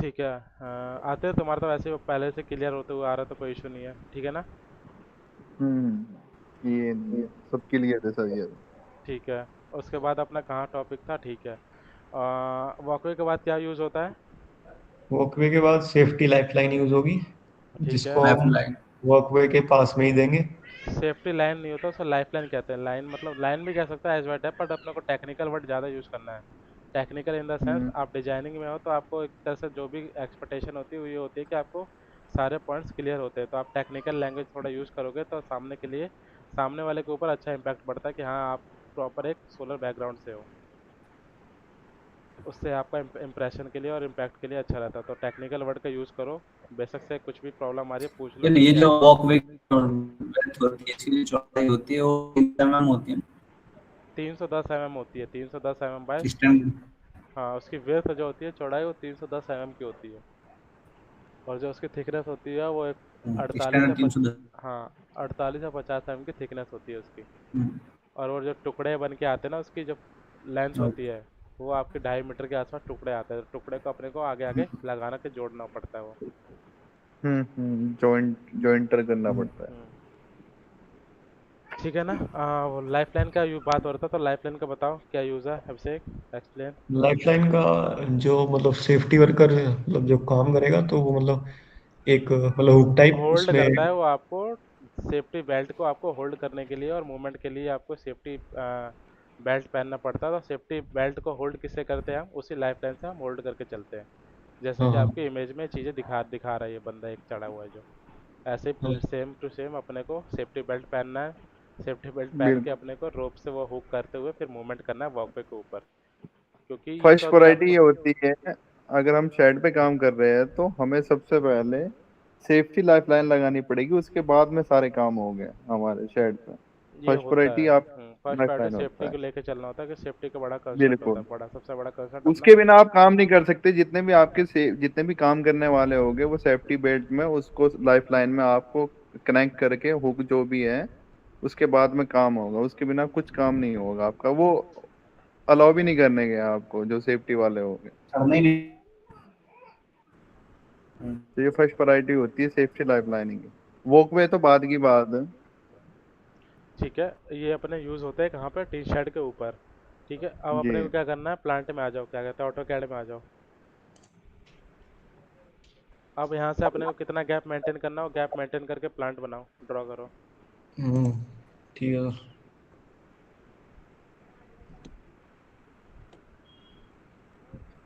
B: ठीक है। आते हैं, तुम्हारा तो वैसे ही पहले से क्लियर होते हुए आ रहा, तो कोई इशू नहीं है, ठीक है ना?
F: ये नहीं है, सब क्लियर है सर ये।
B: ठीक है। उसके बाद अपना कहाँ टॉपिक था, ठीक है। वॉकवे के बाद क्या यूज़ होता है?
C: वॉकवे के बाद सेफ्टी लाइफलाइन यूज होगी,
B: ठीक है।
C: जिसको
E: लाइफ
C: हम
E: लाइन।
C: वॉकवे के पास में ही देंगे।
B: सेफ्टी लाइन नहीं होता, उसे लाइफ लाइन कहते हैं। लाइन मतलब लाइन भी कह सकता है एज वर्ड है, बट अपने को टेक्निकल वर्ड ज़्यादा यूज़ करना है। टेक्निकल इन द सेंस,
F: हम्म
B: आप डिजाइनिंग में हो तो आपको एक तरह से जो भी एक्सपेक्टेशन होती है वो ये होती है कि आपको सारे पॉइंट्स क्लियर होते हैं, तो आप टेक्निकल लैंग्वेज थोड़ा यूज़ करोगे तो सामने के लिए, सामने वाले के ऊपर अच्छा इम्पैक्ट पड़ता है कि हाँ आप प्रॉपर एक सोलर बैकग्राउंड से हो। उससे आपका इम्प्रेशन के लिए और इम्पैक्ट के लिए अच्छा रहता है। तो टेक्निकल वर्ड का यूज़ करो। बेशक से कुछ भी प्रॉब्लम आ रही है पूछ लो,
E: ये
B: नहीं
E: जो
B: आती।
E: वॉकवे लेंथ होती है, इसकी जो चौड़ाई होती है वो कितना mm होती है?
B: 310 mm होती है, 310 mm बाय।
E: स्टैंड
B: हाँ, उसकी विड्थ जो होती है, चौड़ाई, वो 310 mm की होती है। और जो उसकी थिकनेस होती है वो एक 48 या
E: स्टैंड 310।
B: हाँ, 48 या 50 mm की थिकनेस होती है उसकी।
E: हम्म,
B: और वो जो टुकड़े बन के आते हैं ना, उसकी जो लेंथ होती
E: ओके।
B: है, वो आपके 2.5 मीटर के आसपास टुकड़े आते हैं। तो टुकड़े को अपने को आगे आगे लगाना के जोड़ना पड़ता है वो।
F: जॉइंटर करना पड़ता है।
B: हम्म, ठीक है ना? वो लाइफ लाइन का बात हो रहा था, तो लाइफ लाइन का बताओ क्या यूज़ है, अभिषेक, एक्सप्लेन।
C: लाइफलाइन का जो मतलब सेफ्टी वर्कर मतलब जो काम करेगा, तो वो मतलब एक मतलब हुक टाइप
B: होल्ड
C: उसमें।
B: करता है वो आपको, सेफ्टी बेल्ट को आपको होल्ड करने के लिए और मूवमेंट के लिए आपको सेफ्टी बेल्ट पहनना पड़ता है। तो सेफ्टी बेल्ट को होल्ड किससे करते हैं हम? उसी लाइफ लाइन से हम होल्ड करके चलते हैं। जैसे
C: हाँ
B: कि
C: हाँ
B: आपकी इमेज में चीज़ें दिखा दिखा रहा है ये बंदा एक चढ़ा हुआ है जो, ऐसे
C: हाँ।
B: ही सेम टू सेम अपने को सेफ्टी बेल्ट पहनना है। सेफ्टी बेल्ट पहन के
F: बिल्कुल।
B: अपने को रोप से वो हुक करते हुए फिर मूवमेंट करना है वॉकवे के ऊपर। क्योंकि ये तो
F: फर्स्ट
B: अभी
F: वैरायटी
B: आपको।
F: ये होती है, अगर हम शेड पे काम कर रहे हैं तो हमें सबसे पहले सेफ्टी लाइफलाइन लगानी पड़ेगी, उसके बाद में सारे काम हो गए हमारे शेड पे।
B: ये
F: फर्स्ट
B: होता
F: वैरायटी
B: है।
F: आप
B: फर्स्ट प्रायोरिटी
F: लाइफलाइन होता
B: सेफ्टी
F: है।
B: को लेके चलना होता है कि सेफ्टी का बड़ा कंसर्न होता
F: बिल्कुल।
B: है, बड़ा सबसे बड़ा कंसर्न अपना।
F: उसके बिना आप काम नहीं कर सकते, जितने भी आपके जितने भी काम करने वाले होंगे वो सेफ्टी बेल्ट में उसको लाइफलाइन में आपको कनेक्ट करके हुक जो भी है उसके बाद में काम होगा, उसके बिना कुछ काम नहीं होगा आपका। वो अलाउ भी नहीं करने गए आपको जो सेफ्टी वाले होंगे।
E: चढ़ने नहीं।
F: तो ये फर्स्ट प्रायोरिटी होती है सेफ्टी लाइफलाइनिंग की। वॉकवे तो बाद की बात है।
B: ठीक है, ये अपने यूज़ होते हैं कहाँ पे? टी शर्ट के ऊपर। ठीक है, अब
F: जी।
B: अपने को क्या करना है, प्लांट में आ जाओ, क्या कहते हैं, ऑटो कैड में आ जाओ। अब यहाँ से अपने को कितना गैप मेंटेन करना हो, गैप मेंटेन करके प्लांट बनाओ, ड्रॉ करो।
C: हम्म, ठीक है सर।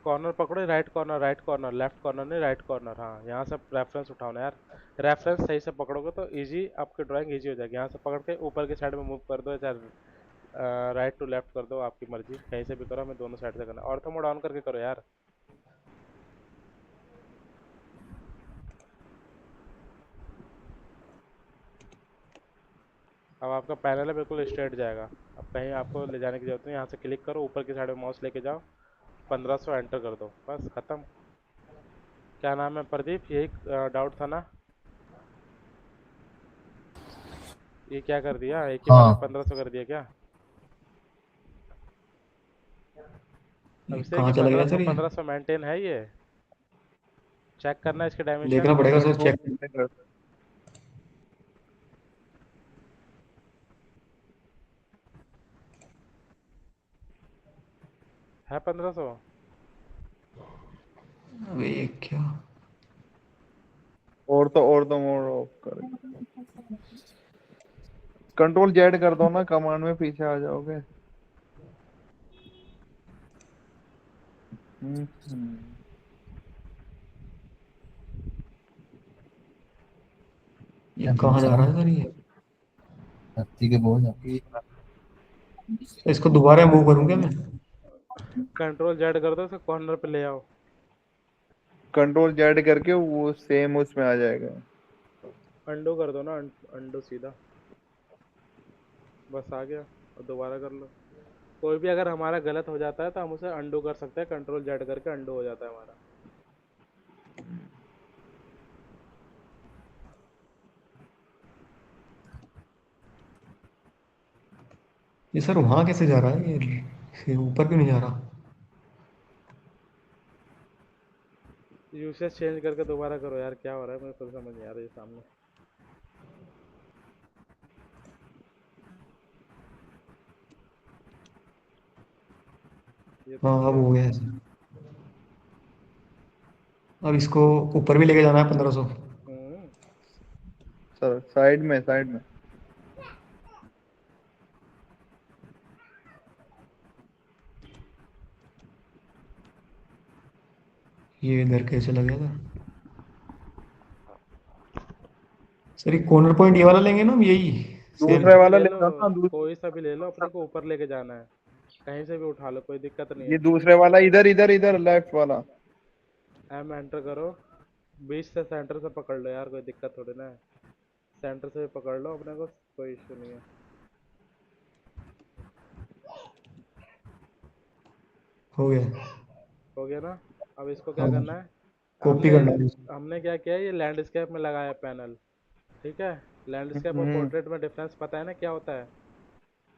B: कॉर्नर पकड़ो, right corner, right corner, left corner नहीं, राइट कॉर्नर। हाँ, यहाँ से रेफरेंस उठाओ ना यार। रेफरेंस सही से पकड़ोगे तो इजी, आपकी ड्राइंग इजी हो जाएगी। यहाँ से पकड़ के ऊपर की साइड में मूव कर दो, चाहे राइट टू लेफ्ट कर दो, आपकी मर्जी, कहीं से भी करो, हमें दोनों साइड से करना है। ऑर्थो मोड ऑन करके करो यार। अब आपका पैनल है बिल्कुल स्ट्रेट जाएगा। अब कहीं आपको ले जाने की जरूरत नहीं, यहाँ से क्लिक करो, ऊपर की साइड में माउस लेके जाओ, 1500 एंटर कर दो, बस खत्म। क्या नाम है, प्रदीप, यही डाउट था ना? ये क्या कर दिया, एक ही बार में
A: हाँ
B: 1500 कर दिया क्या?
C: ये
B: अभिषेक, ये
C: कहाँ चला गया सर ये?
B: 1500 मेंटेन है ये? चेक करना है इसके
C: देखना
B: डायमेंशन।
C: पड़ेगा सर,
F: कंट्रोल
C: चेक।
B: है 1500?
C: अबे ये क्या?
F: और तो मोड ऑफ कर, कंट्रोल जेड कर दो ना, कमांड में पीछे आ जाओगे। हम्म।
C: ये कहाँ जा रहा है सर ये?
A: धरती के बोझ।
C: इसको दोबारा मूव करूँ क्या मैं?
B: कंट्रोल जेड कर दो, इसे कॉर्नर पे ले आओ।
F: कंट्रोल जेड करके वो सेम उसमें आ जाएगा।
B: अंडो कर दो ना, अंडो सीधा, बस आ गया। और दोबारा कर लो। कोई भी अगर हमारा गलत हो जाता है तो हम उसे अंडो कर सकते हैं, कंट्रोल जेड करके अंडो हो जाता है हमारा।
C: ये सर वहाँ कैसे जा रहा है ये ऊपर क्यों नहीं जा रहा?
B: प्रीवियस चेंज करके दोबारा करो यार, क्या हो रहा है मुझे खुद समझ नहीं आ रहा है सामने। ये तो
C: हाँ
B: हो
C: अब
B: गया।
C: हो गया है सर। अब इसको ऊपर भी लेके जाना है 1500।
B: हम्म,
F: सर साइड में साइड में।
C: ये इधर कैसे लग गया था सर? ये कॉर्नर पॉइंट ये वाला लेंगे ना हम, यही सेम।
F: दूसरे
B: कोई भी
F: वाला
B: ले
F: ले
B: लो,
F: लो ना
B: कोई सा भी ले लो, अपने को ऊपर लेके जाना है, कहीं से भी उठा लो, कोई दिक्कत नहीं
F: ये
B: है।
F: दूसरे वाला इधर इधर इधर लेफ्ट वाला।
B: एम एंटर करो, बीच से सेंटर से पकड़ लो यार, कोई दिक्कत थोड़ी ना है, सेंटर से भी पकड़ लो अपने को, कोई इशू नहीं है।
C: हो गया।
B: हो गया ना? अब इसको क्या
C: हाँ
B: करना है,
C: कॉपी
B: हमने
C: करना है इसको।
B: हमने क्या किया है, ये लैंडस्केप में लगाया पैनल, ठीक है। लैंडस्केप और
F: हम्म
B: पोर्ट्रेट में डिफरेंस पता है ना क्या होता है?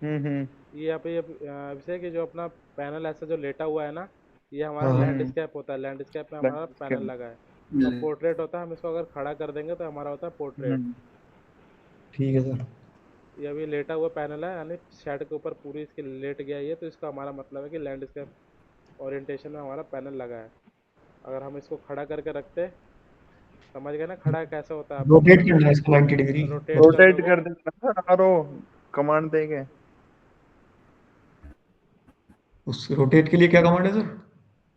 F: हम्म।
B: ये यहाँ पे ये अभिषेक, कि जो अपना पैनल ऐसा जो लेटा हुआ है ना, ये हमारा
C: हाँ हाँ
B: लैंडस्केप होता है, लैंडस्केप में हमारा पैनल लगा है। और पोर्ट्रेट होता है, हम इसको अगर खड़ा कर देंगे तो हमारा होता है पोर्ट्रेट।
C: ठीक है सर।
B: ये अभी लेटा हुआ पैनल है, यानी शेड के ऊपर पूरी इसकी लेट गया ये, तो इसका हमारा मतलब है कि लैंडस्केप ओरिएंटेशन में हमारा पैनल लगा है। अगर हम इसको खड़ा करके रखते, समझ गए ना खड़ा कैसे होता है आपको पता
C: रोटेट
B: लग।
C: करना है इसको 90 डिग्री।
B: रोटेट कर
F: रोटेट
B: दोगे,
F: कर देना सर, आरो कमांड देंगे।
C: उस रोटेट के लिए क्या कमांड है सर?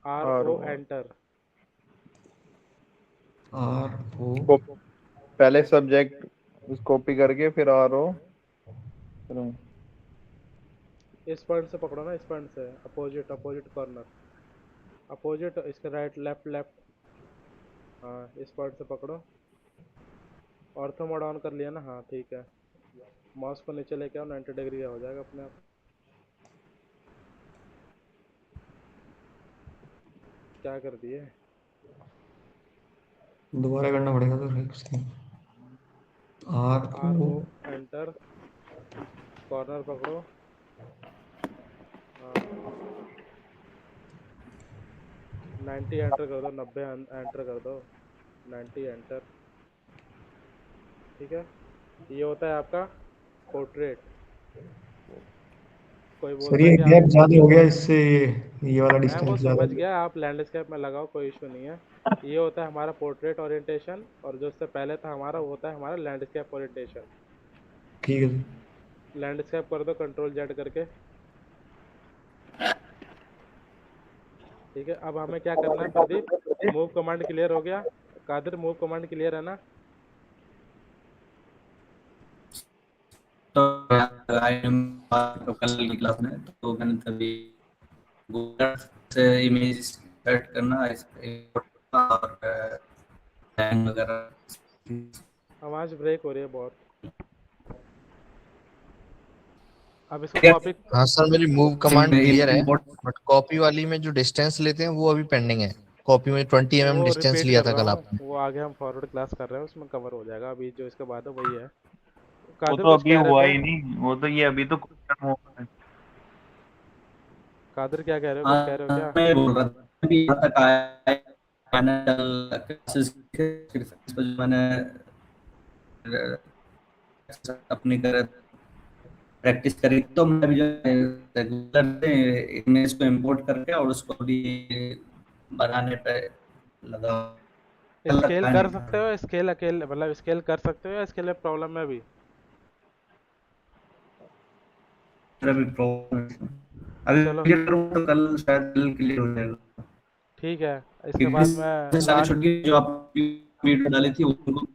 B: आर ओ
F: आरो
B: एंटर।
C: R O.
F: को पहले सब्जेक्ट कॉपी करके फिर आरो।
B: इस पॉइंट से पकड़ो ना, इस पॉइंट से, अपोजिट अपोजिट कॉर्नर, अपोजिट, इसके राइट लेफ्ट लेफ्ट, हाँ इस पॉइंट से पकड़ो। ऑर्थो मोड ऑन कर लिया ना? हाँ ठीक है। माउस को नीचे लेके आओ, 90 डिग्री का हो जाएगा अपने आप। क्या कर दिए?
C: दोबारा करना पड़ेगा सर एक second. R
B: R
C: O.
B: O enter, corner पकड़ो, हाँ 90 एंटर कर दो, 90 एंटर कर दो, 90 एंटर, ठीक है। ये होता है आपका पोर्ट्रेट। कोई
C: सर
B: बोलता है
C: ये
B: कि
C: गैप
B: आप,
C: ज्यादा हो गया इससे, ये वाला
B: मैं वो
C: डिस्टेंस ज्यादा
B: समझ
C: हो गया।
B: गया, आप लैंडस्केप में लगाओ, कोई इशू नहीं है। ये होता है हमारा पोर्ट्रेट ओरिएंटेशन, और जो उससे पहले था हमारा, वो होता है हमारा लैंडस्केप ओरिएंटेशन।
C: ठीक है सर।
B: लैंडस्केप कर दो कंट्रोल जेड करके, ठीक है। अब हमें क्या करना है प्रदीप, मूव कमांड क्लियर हो गया? कादिर मूव कमांड क्लियर है ना?
E: तो तो कल की क्लास में तो मैंने तभी गूगल से इमेज सेट करना और टैग वगैरह।
B: आवाज़ ब्रेक हो रही है बहुत। अब इसको कॉपी,
A: हाँ सर, मेरी मूव कमांड क्लियर है,
E: इंपोर्ट
A: बट कॉपी वाली में जो डिस्टेंस लेते हैं वो अभी पेंडिंग है। कॉपी में 20 mm
B: वो
A: डिस्टेंस
B: रिपीट
A: लिया
B: कर
A: था
B: रहा
A: कल
B: हूँ,
A: आपने।
B: वो आगे हम फॉरवर्ड क्लास कर रहे हैं, उसमें कवर हो जाएगा। अभी जो इसके बाद है वही है।
D: वो
B: कादिर
D: तो
B: कुछ
D: अभी
B: कह रहे
D: हुआ
B: थे?
D: ही नहीं, वो तो ये अभी तो क्वेश्चन हुआ है।
B: कादिर क्या कह रहे हो, कुछ कह रहे हो क्या?
E: मैं बोल रहा था अभी यहाँ तक आया है, मैंने क्लासेस फिर मैंने अपनी तरह प्रैक्टिस करी, तो मैं भी जो रेगुलर इमेज को इंपोर्ट करके और उसको भी बनाने पे लगा। कल
B: स्केल
E: रखा
B: कर
E: नहीं
B: सकते
E: था
B: हो, स्केल अकेले मतलब स्केल कर सकते हो, या स्केल में प्रॉब्लम है अभी?
E: मेरा भी प्रॉब्लम है।
B: चलो
E: अभी ये करूँ तो कल शायद कल क्लियर हो जाएगा,
B: ठीक है, इसके
E: क्योंकि
B: बाद मैं
E: सारी
B: लास्ट,
E: छुट्टी जो आप वीडियो डाली थी उनको।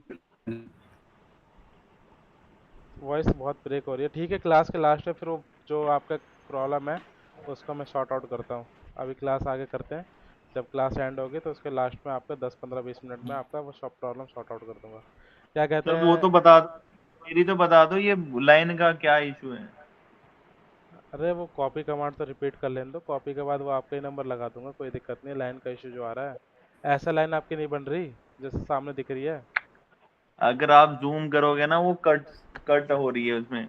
B: वॉइस बहुत ब्रेक हो रही है, ठीक है। क्लास के लास्ट में फिर वो जो आपका प्रॉब्लम है उसको मैं सॉर्ट आउट करता हूँ। अभी क्लास आगे करते हैं, जब क्लास एंड होगी तो उसके लास्ट में आपका 10-15-20 मिनट में आपका वो सब प्रॉब्लम सॉर्ट आउट कर दूंगा। क्या कहते
D: सर वो
B: हैं?
D: तो बता दो, मेरी तो बता दो ये लाइन का क्या इशू है।
B: अरे वो कॉपी कमांड तो रिपीट कर लेने दो, कॉपी के बाद वो आपका ही नंबर लगा दूंगा, कोई दिक्कत नहीं। लाइन का इशू जो आ रहा है, ऐसा लाइन आपकी नहीं बन रही जैसे सामने दिख रही है।
D: अगर आप जूम करोगे ना वो कट कट हो रही है उसमें।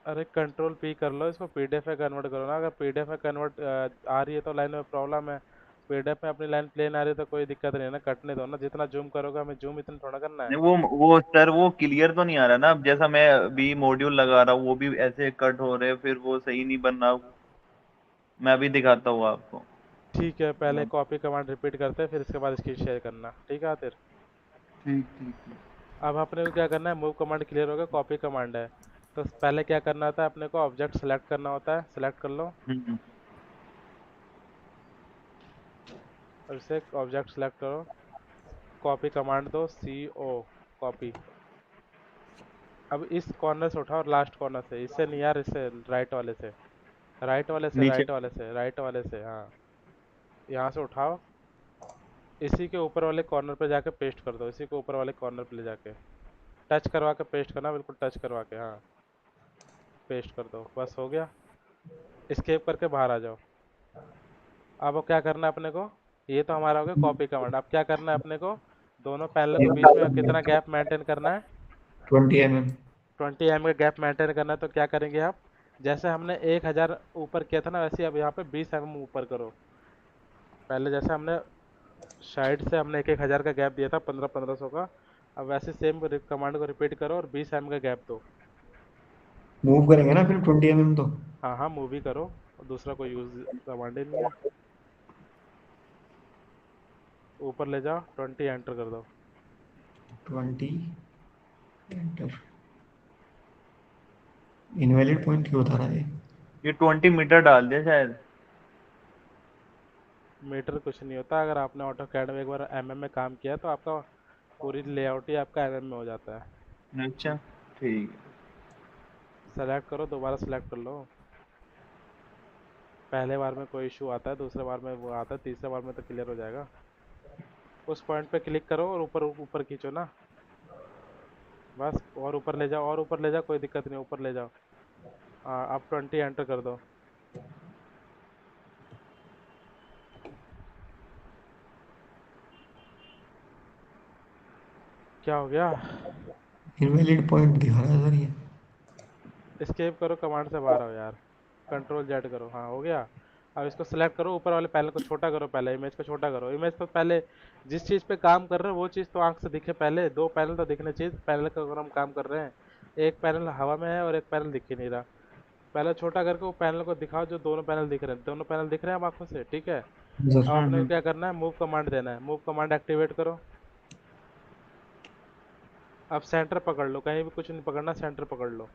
B: अरे कंट्रोल पी कर लो, इसको पीडीएफ में कन्वर्ट करो ना। अगर पीडीएफ में कन्वर्ट आ रही है तो लाइन में प्रॉब्लम है, पीडीएफ में अपनी लाइन प्लेन आ रही है तो कोई दिक्कत नहीं है ना, कटने दो ना, जितना जूम करोगे हमें जूम इतना थोड़ा करना है।
D: नहीं, वो सर वो क्लियर तो नहीं आ रहा ना। अब जैसा मैं अभी मॉड्यूल लगा रहा हूँ वो भी ऐसे कट हो रहे हैं, फिर वो सही नहीं बन रहा। मैं अभी दिखाता हूँ आपको।
B: ठीक है, पहले कॉपी कमांड रिपीट करते हैं, फिर इसके बाद स्क्रीन शेयर करना, ठीक है फिर।
F: ठीक ठीक ठीक।
B: अब अपने को क्या करना है, मूव कमांड क्लियर हो गया, कॉपी कमांड है। तो पहले क्या करना होता है अपने को, ऑब्जेक्ट सेलेक्ट करना होता है, सेलेक्ट कर लो।
D: हम्म।
B: अब इसे ऑब्जेक्ट सेलेक्ट करो, कॉपी कमांड दो, CO कॉपी। अब इस कॉर्नर से उठाओ, लास्ट कॉर्नर से, इससे नहीं यार, इससे राइट वाले से, राइट वाले से,
D: नीचे।
B: राइट वाले से, राइट वाले से, हाँ। यहाँ से उठाओ, इसी के ऊपर वाले कॉर्नर पे जाके पेस्ट कर दो, इसी के ऊपर वाले कॉर्नर पे ले जाके टच करवा के पेस्ट करना, बिल्कुल टच करवा के, हाँ पेस्ट कर दो, बस हो गया। एस्केप करके बाहर आ जाओ। अब क्या करना है अपने को, ये तो हमारा हो गया कॉपी कमांड। अब क्या करना है अपने को, दोनों पैनल के बीच में कितना गैप मेंटेन करना है,
C: 20 mm।
B: 20 mm का गैप मेंटेन करना है। तो क्या करेंगे आप, जैसे हमने 1000 ऊपर किया था ना, वैसे ही अब यहाँ पे 20 mm ऊपर करो। पहले जैसे हमने साइड से हमने 1000 का गैप दिया था, 1500 का, अब वैसे सेम कमांड को रिपीट करो और 20 mm का गैप दो।
C: मूव करेंगे ना फिर 20 mm तो।
B: हाँ हाँ, मूव ही करो, और दूसरा कोई यूज कमांड ही नहीं है। ऊपर ले जाओ, 20 एंटर कर दो।
C: 20 एंटर। इनवैलिड पॉइंट क्यों बता रहा है?
D: ये 20 मीटर डाल दिया शायद।
B: मीटर कुछ नहीं होता, अगर आपने ऑटो कैड में एक बार mm में काम किया तो आपका पूरी लेआउट ही आपका mm में हो जाता है।
D: अच्छा ठीक है।
B: सेलेक्ट करो, दोबारा सेलेक्ट कर लो। पहले बार में कोई इशू आता है, दूसरे बार में वो आता है, तीसरे बार में तो क्लियर हो जाएगा। उस पॉइंट पे क्लिक करो और ऊपर ऊपर खींचो ना, बस, और ऊपर ले जाओ, और ऊपर ले जाओ, कोई दिक्कत नहीं, ऊपर ले जाओ। हाँ, अब 20 एंटर कर दो। क्या हो गया,
C: इनवैलिड पॉइंट दिखा रहा है सर ये।
B: एस्केप करो, कमांड से बाहर आओ यार, कंट्रोल जेड करो, हाँ हो गया। अब इसको सेलेक्ट करो, ऊपर वाले पैनल को छोटा करो, पहले इमेज को छोटा करो। इमेज तो पहले जिस चीज़ पे काम कर रहे हो वो चीज़ तो आंख से दिखे, पहले दो पैनल तो दिखने चाहिए पैनल का, अगर हम काम कर रहे हैं। एक पैनल हवा में है और एक पैनल दिख ही नहीं रहा। पहले छोटा करके वो पैनल को दिखाओ जो दोनों पैनल दिख रहे हैं, दोनों पैनल दिख रहे हैं अब आंखों से, ठीक है।
C: सर
B: अब अपने को
D: हम्म।
B: क्या करना है, मूव कमांड देना है, मूव कमांड एक्टिवेट करो। अब सेंटर पकड़ लो, कहीं भी कुछ नहीं पकड़ना, सेंटर पकड़ लो,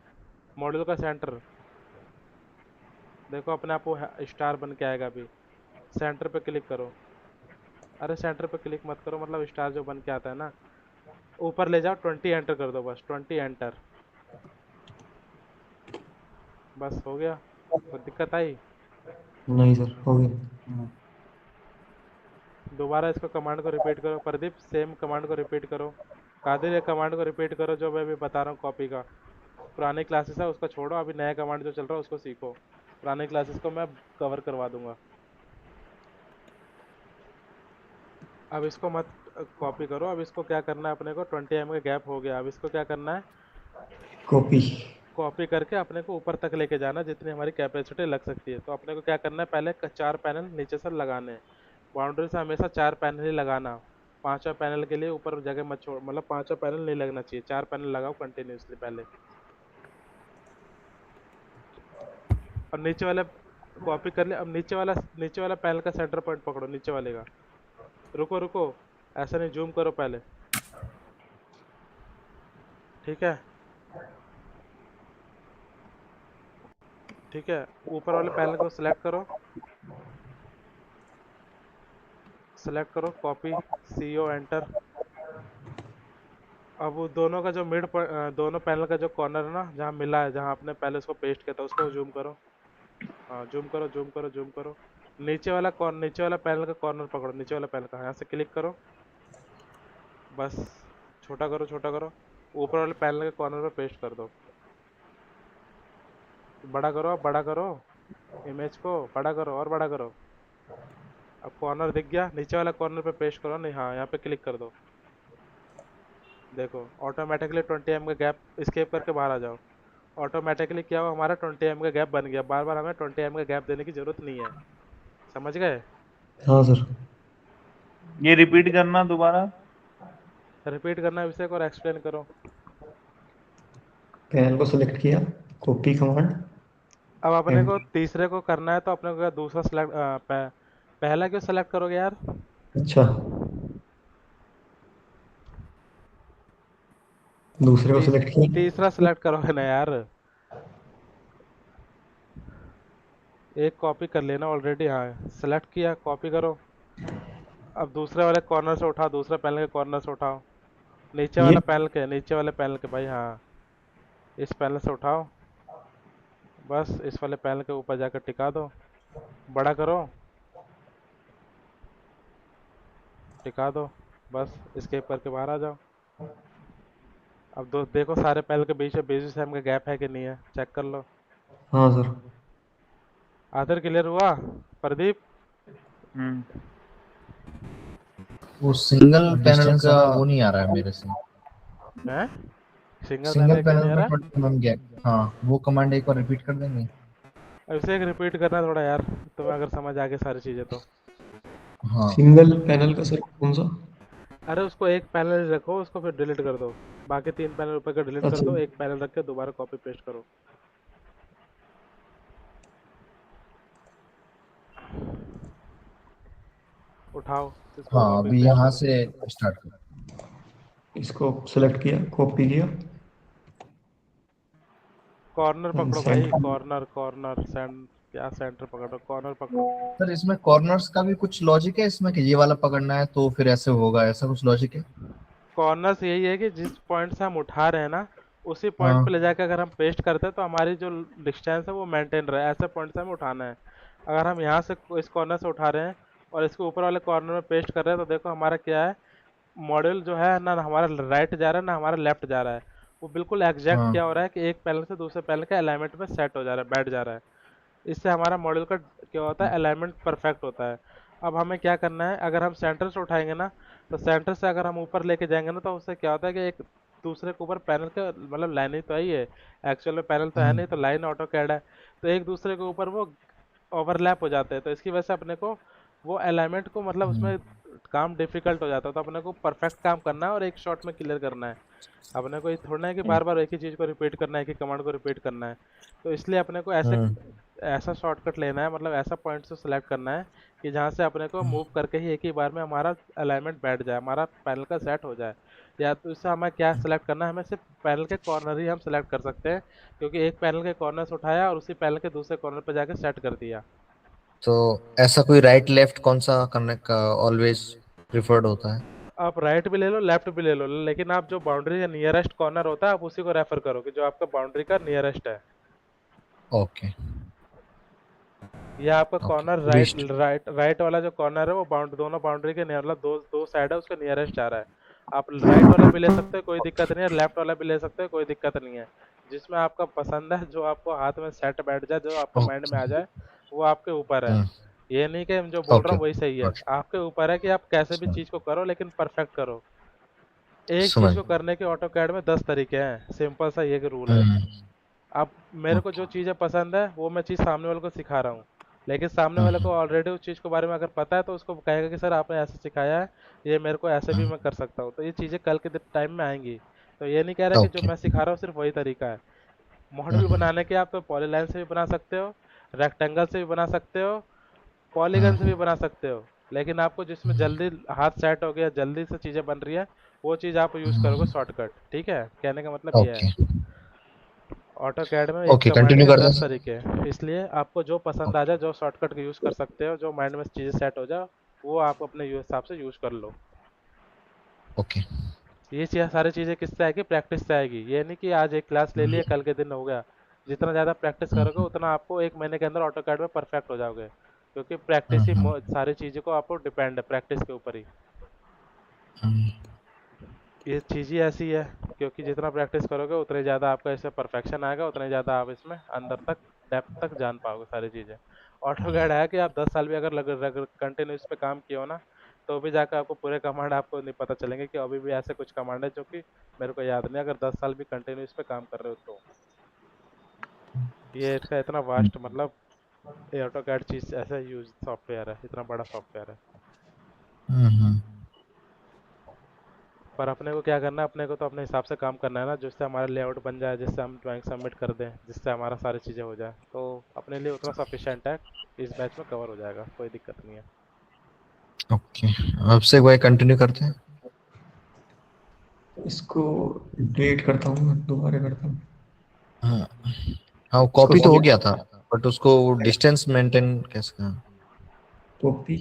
B: मॉड्यूल का सेंटर। देखो अपने आप वो स्टार बन के आएगा अभी। सेंटर पे क्लिक करो, अरे सेंटर पे क्लिक मत करो, मतलब स्टार जो बन के आता है ना। ऊपर ले जाओ, 20 एंटर कर दो, बस 20 एंटर, बस हो गया। कोई दिक्कत आई?
C: नहीं सर, हो गया।
B: दोबारा इसको कमांड को रिपीट करो, प्रदीप सेम कमांड को रिपीट करो। कादिर ये कमांड को रिपीट करो जो मैं अभी बता रहा हूँ, कॉपी का। पुराने क्लासेस है उसको छोड़ो, अभी नया कमांड जो चल रहा है उसको सीखो, पुराने क्लासेस को मैं कवर करवा दूंगा। अब इसको मत कॉपी करो, अब इसको क्या करना है अपने को, 20 mm का गैप हो गया, अब इसको क्या करना है,
C: कॉपी।
B: कॉपी करके अपने को ऊपर तक लेके जाना जितनी हमारी कैपेसिटी लग सकती है। तो अपने को क्या करना है, पहले 4 पैनल नीचे से लगाने हैं, बाउंड्री से हमेशा 4 पैनल ही लगाना। 5वां पैनल के लिए ऊपर जगह मत छोड़, मतलब 5वां पैनल नहीं लगना चाहिए, 4 पैनल लगाओ कंटिन्यूसली पहले। और नीचे वाले कॉपी कर ले। अब नीचे वाला पैनल का सेंटर पॉइंट पकड़ो, नीचे वाले का। रुको रुको, ऐसा नहीं, जूम करो पहले, ठीक है ठीक है। ऊपर वाले पैनल को सिलेक्ट करो, सेलेक्ट करो, कॉपी, CO एंटर। अब वो दोनों का जो दोनों पैनल का जो कॉर्नर है ना, जहाँ मिला है, जहाँ आपने पहले उसको पेस्ट किया था, उसको जूम करो। हाँ, जूम करो, जूम करो, जूम करो। नीचे वाला पैनल का कॉर्नर पकड़ो, नीचे वाला पैनल का, यहाँ से क्लिक करो, बस छोटा करो, छोटा करो, ऊपर वाले पैनल के कॉर्नर पे पेस्ट कर दो। बड़ा करो, अब बड़ा करो, इमेज को बड़ा करो और बड़ा करो। अब कॉर्नर दिख गया, नीचे वाला कॉर्नर पे पेस्ट करो, नहीं, हाँ यहाँ पे क्लिक कर दो। देखो ऑटोमेटिकली 20 mm का गैप, एस्केप करके बाहर आ जाओ। ऑटोमेटिकली क्या हुआ, हमारा 20 mm का गैप बन गया, बार बार हमें 20 mm का गैप देने की जरूरत नहीं है, समझ गए।
C: हाँ सर।
D: ये रिपीट करना दोबारा।
B: रिपीट करना विषय को और एक्सप्लेन करो।
C: पैनल को सिलेक्ट किया, कॉपी कमांड,
B: अब अपने को तीसरे को करना है तो अपने को दूसरा सेलेक्ट पहला क्यों सेलेक्ट करोगे यार?
C: अच्छा दूसरे को सिलेक्ट किया।
B: तीसरा सेलेक्ट करोगे ना यार। एक कॉपी कर लेना ऑलरेडी। हाँ सेलेक्ट किया, कॉपी करो। अब दूसरे वाले कॉर्नर से उठाओ, दूसरे पैनल के कॉर्नर से उठाओ। नीचे
C: ये
B: वाला पैनल के, नीचे वाले पैनल के भाई। हाँ इस पैनल से उठाओ, बस इस वाले पैनल के ऊपर जाकर टिका दो, बड़ा करो, टिका दो, बस एस्केप करके बाहर आ जाओ। अब देखो सारे पैनल के बीच में बेसिस टाइम का गैप है कि नहीं है, चेक कर लो।
C: हाँ सर।
B: आधर क्लियर हुआ प्रदीप?
A: वो सिंगल पैनल
E: Distance
A: का
E: वाला-
A: वो नहीं आ रहा है मेरे से।
B: हैं सिंगल
A: सिंगल
B: पैनल नहीं
A: पैनल
B: आ रहा?
A: में 21 गैप। हाँ वो कमांड एक बार रिपीट कर देंगे।
B: अब इसे एक रिपीट करना थोड़ा यार, तुम्हें अगर समझ आ गई सारी चीजें तो।
A: हाँ
C: सिंगल पैनल का सर कौन सा?
B: अरे उसको एक पैनल रखो, उसको फिर डिलीट कर दो, बाकी 3 पैनल ऊपर का डिलीट कर
C: अच्छा।
B: दो, एक पैनल रख के दोबारा कॉपी पेस्ट करो। उठाओ इसको,
A: हाँ
B: कॉपी
A: अभी
B: पेस्ट
A: यहाँ
B: करो।
A: से स्टार्ट करो।
C: इसको सिलेक्ट किया, कॉपी किया,
B: कॉर्नर पकड़ो भाई,
C: सेंटर।
B: कॉर्नर कॉर्नर क्या सेंटर पकड़ो, कॉर्नर पकड़ो।
A: सर इसमें कॉर्नर्स का भी कुछ लॉजिक है इसमें कि ये वाला पकड़ना है तो फिर ऐसे होगा, ऐसा कुछ लॉजिक है?
B: कॉर्नर्स यही है कि जिस पॉइंट से हम उठा रहे हैं ना, उसी पॉइंट
A: हाँ
B: पे ले जाकर अगर हम पेस्ट करते हैं तो हमारी जो डिस्टेंस है वो मेंटेन रहे, ऐसे पॉइंट से हमें उठाना है। अगर हम यहाँ से इस कॉर्नर से उठा रहे हैं और इसको ऊपर वाले कॉर्नर में पेस्ट कर रहे हैं तो देखो हमारा क्या है, मॉड्यूल जो है ना हमारा राइट जा रहा है ना हमारा लेफ्ट जा रहा है। वो बिल्कुल एग्जैक्ट क्या
A: हाँ
B: हो रहा है कि एक पैनल से दूसरे पैनल का अलाइनमेंट में सेट हो जा रहा है, बैठ जा रहा है। इससे हमारा मॉड्यूल का क्या होता है, अलाइनमेंट परफेक्ट होता है। अब हमें क्या करना है, अगर हम सेंटर से उठाएंगे ना तो सेंटर से अगर हम ऊपर लेके जाएंगे ना तो उससे क्या होता है कि एक दूसरे के ऊपर पैनल के मतलब लाइन ही तो है, ही है एक्चुअल में पैनल तो है नहीं, तो लाइन ऑटो कैड है, तो एक दूसरे के ऊपर वो ओवरलैप हो जाते हैं। तो इसकी वजह से अपने को वो अलाइनमेंट को मतलब उसमें काम डिफिकल्ट हो जाता है। तो अपने को परफेक्ट काम करना है और एक शॉट में क्लियर करना है। अपने को ये थोड़ा है कि बार बार एक ही चीज़ को रिपीट करना है, एक ही कमांड को रिपीट करना है। तो इसलिए अपने को ऐसा शॉर्टकट लेना है, मतलब ऐसा पॉइंट से सिलेक्ट करना है कि जहाँ से अपने को मूव करके ही एक ही बार में हमारा अलाइनमेंट बैठ जाए, हमारा पैनल का सेट हो जाए। या तो इससे हमें क्या सिलेक्ट करना है, हमें सिर्फ पैनल के कॉर्नर ही हम सिलेक्ट कर सकते हैं, क्योंकि एक पैनल के कॉर्नर से उठाया और उसी पैनल के दूसरे कॉर्नर पर जाके सेट कर दिया।
A: तो ऐसा कोई राइट लेफ्ट कौन सा करने का ऑलवेज प्रिफर्ड होता है?
B: आप राइट भी ले लो, लेफ्ट भी ले लो, लेकिन आप जो बाउंड्री का नियरेस्ट कॉर्नर होता है आप उसी को रेफर करो कि जो आपका बाउंड्री का नियरेस्ट है।
A: ओके
B: ये आपका कॉर्नर
A: रीस्ट।
B: राइट वाला जो कॉर्नर है वो दोनों बाउंड्री के मतलब दो साइड है उसका नियरेस्ट जा रहा है। आप राइट वाला भी ले सकते हो, कोई दिक्कत नहीं है, लेफ्ट वाला भी ले सकते हो, कोई दिक्कत नहीं है। जिसमें आपका पसंद है, जो आपको हाथ में सेट बैठ जाए, जो आपके माइंड में आ जाए, वो आपके ऊपर है। ये नहीं कि हम जो बोल रहा हूँ वही सही है, आपके ऊपर है कि आप कैसे भी चीज़ को करो लेकिन परफेक्ट करो। एक चीज़ को करने के ऑटोकैड में 10 तरीके हैं, सिंपल सा ये रूल है। अब मेरे को जो चीज़ें पसंद है वो मैं चीज़ सामने वाले को सिखा रहा हूँ, लेकिन सामने वाले को ऑलरेडी उस चीज़ के बारे में अगर पता है तो उसको कहेगा कि सर आपने ऐसे सिखाया है, ये मेरे को ऐसे भी मैं कर सकता हूँ। तो ये चीज़ें कल के टाइम में आएंगी। तो ये नहीं कह रहा कि जो मैं सिखा रहा हूँ सिर्फ वही तरीका है। मॉडल बनाने के आप तो पॉलीलाइन से भी बना सकते हो, रेक्टेंगल से भी बना सकते हो, पॉलीगन से भी बना सकते हो, लेकिन आपको जिसमें जल्दी हाथ सेट हो गया, जल्दी से चीज़ें बन रही है, वो चीज़ आप यूज़ करोगे शॉर्टकट। ठीक है, कहने का मतलब ये है। ऑटोकैड में एक कमांड के 10 तरीके हैं, इसलिए आपको जो पसंद आ जाए, जो शॉर्टकट यूज़ कर सकते हो, जो माइंड में चीज़ें सेट हो जाए, वो आप अपने हिसाब से यूज़ कर लो।
A: ओके
B: ये सारी चीज़ें किससे आएगी, प्रैक्टिस से आएगी। ये नहीं कि आज एक क्लास ले लिए कल के दिन हो गया। जितना ज़्यादा प्रैक्टिस करोगे उतना आपको 1 महीने के अंदर ऑटोकैड में परफेक्ट हो जाओगे, क्योंकि प्रैक्टिस ही सारी चीज़ों को आपको डिपेंड है प्रैक्टिस के ऊपर ही। ये चीज़ ही ऐसी है, क्योंकि जितना प्रैक्टिस करोगे उतने ज़्यादा आपका इससे परफेक्शन आएगा, उतने ज़्यादा आप इसमें अंदर तक डेप्थ तक जान पाओगे सारी चीज़ें। ऑटोकैड है कि आप 10 साल भी अगर कंटिन्यू इस पे काम किया हो ना, तो भी जाकर आपको पूरे कमांड आपको नहीं पता चलेंगे कि अभी भी ऐसे कुछ कमांड है जो कि मेरे को याद नहीं, अगर 10 साल भी कंटिन्यू इस पे काम कर रहे हो तो। ये इसका इतना वास्ट मतलब ये ऑटोकैड चीज ऐसा यूज सॉफ्टवेयर है, इतना बड़ा सॉफ्टवेयर है।
A: हम्म।
B: पर अपने को क्या करना है, अपने को तो अपने हिसाब से काम करना है ना, जिससे हमारा लेआउट बन जाए, जिससे हम ड्राइंग सबमिट कर दें, जिससे हमारा सारी चीज़ें हो जाए, तो अपने लिए उतना सफिशिएंट है, इस बैच में कवर हो जाएगा, कोई दिक्कत नहीं है।
A: ओके, अब से एक बार कंटिन्यू करते हैं।
C: इसको डिलीट करता हूँ, दोबारा करता हूँ।
A: हाँ हाँ,
C: इसको
A: कॉपी तो हो गया था,
C: select-
A: बट उसको डिस्टेंस मेंटेन कैसे?
C: कॉपी,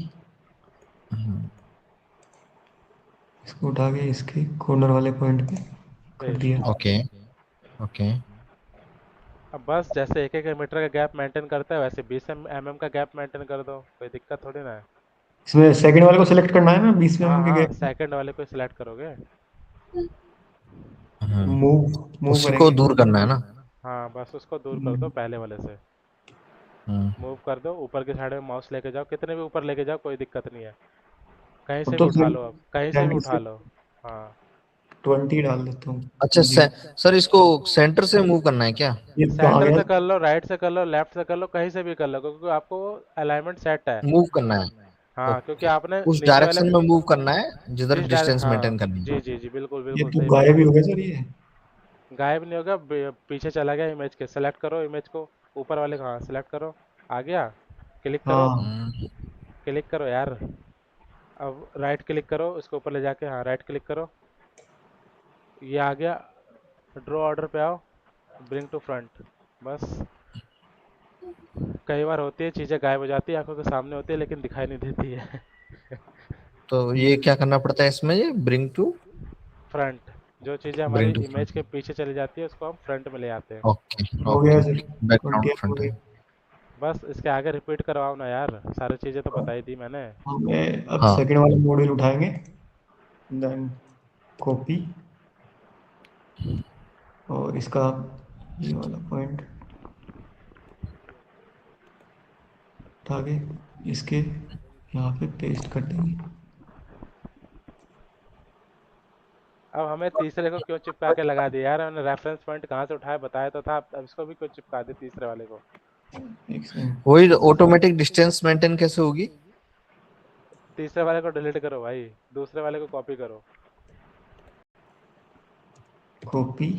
A: हम्म,
C: इसको उठा के इसके कॉर्नर वाले पॉइंट पे कर दिया।
B: पेस्ट।
A: Okay okay.
B: अब बस जैसे 1-1 मीटर का गैप मेंटेन करता है, वैसे 20 mm का गैप मेंटेन कर दो, कोई दिक्कत थोड़ी ना है।
C: इसमें सेकंड वाले को सिलेक्ट करना है ना, 20
B: हाँ
C: mm के
B: हाँ,
C: गैप।
B: सेकंड वाले को सिलेक्ट करोगे।
C: मूव मूव
A: उसी को
C: करेंगे।
A: दूर करना है ना?
B: हाँ बस उसको दूर कर दो पहले वाले से,
A: हम्म,
B: मूव कर दो, ऊपर की साइड में माउस लेके जाओ, कितने भी ऊपर लेके जाओ, कोई दिक्कत नहीं है, कहीं से भी
C: तो
B: उठा लो, अब कहीं से भी
C: 10
B: उठा
C: से
B: लो। हाँ
C: 20 डाल देता हूँ।
A: अच्छा
C: जी,
A: सर, इसको सेंटर से मूव करना है क्या?
C: ये कहाँ
B: सेंटर
C: गया?
B: से कर लो, राइट से कर लो, लेफ्ट से कर लो, कहीं से भी कर लो, क्योंकि आपको अलाइनमेंट सेट है।
A: मूव करना है?
B: हाँ क्योंकि
A: ओके,
B: आपने
A: उस
B: नीचे वाले,
A: डायरेक्शन में मूव करना है जिधर
B: जिस डायरेक्ट,
A: डिस्टेंस
B: हाँ
A: मेंटेन करनी है।
B: जी जी जी, बिल्कुल
C: ये
B: बिल्कुल
C: तो
B: सही बात
C: गायब ही
B: है।
C: हो गया सर ये।
B: गायब नहीं होगा, पीछे चला गया इमेज के, सेलेक्ट करो इमेज को, ऊपर वाले को, हाँ सेलेक्ट करो, आ गया, क्लिक करो,
C: हाँ,
A: हम्म,
B: क्लिक करो यार, अब राइट क्लिक करो उसके ऊपर ले जाके, हाँ राइट क्लिक करो, ये आ गया, ड्रॉ ऑर्डर पे आओ, ब्रिंग टू फ्रंट, बस। कई बार होती है चीज़ें गायब हो जाती है, आंखों के सामने होती है लेकिन दिखाई नहीं देती है।
A: तो ये क्या करना पड़ता है इसमें? ये ब्रिंग टू
B: फ्रंट, जो चीज़ें हमारी
A: ब्रिंग टू
B: इमेज
A: फ्रंट।
B: के पीछे चली जाती है उसको हम फ्रंट में ले आते हैं।
A: ओके
C: हो
A: ओके
C: गया सर,
A: ओके, बैकग्राउंड
C: 20 हो
A: फ्रंट है।
C: गया।
B: बस इसके आगे रिपीट करवाओ ना यार, सारी चीज़ें तो बताई दी मैंने।
C: हमें अब
A: हाँ
C: सेकंड वाला मॉड्यूल उठाएंगे, देन कॉपी, और इसका ये वाला पॉइंट उठा के इसके यहाँ पे पेस्ट कर देंगे।
B: अब हमें तीसरे को क्यों चिपका के लगा दिया यार, हमने रेफरेंस पॉइंट कहाँ से उठाया बताया तो था, अब इसको भी क्यों चिपका दे तीसरे वाले को।
C: एक सेकंड,
A: वही ऑटोमेटिक डिस्टेंस मेंटेन कैसे होगी?
B: तीसरे वाले को डिलीट करो भाई, दूसरे वाले को कॉपी करो,
C: कॉपी,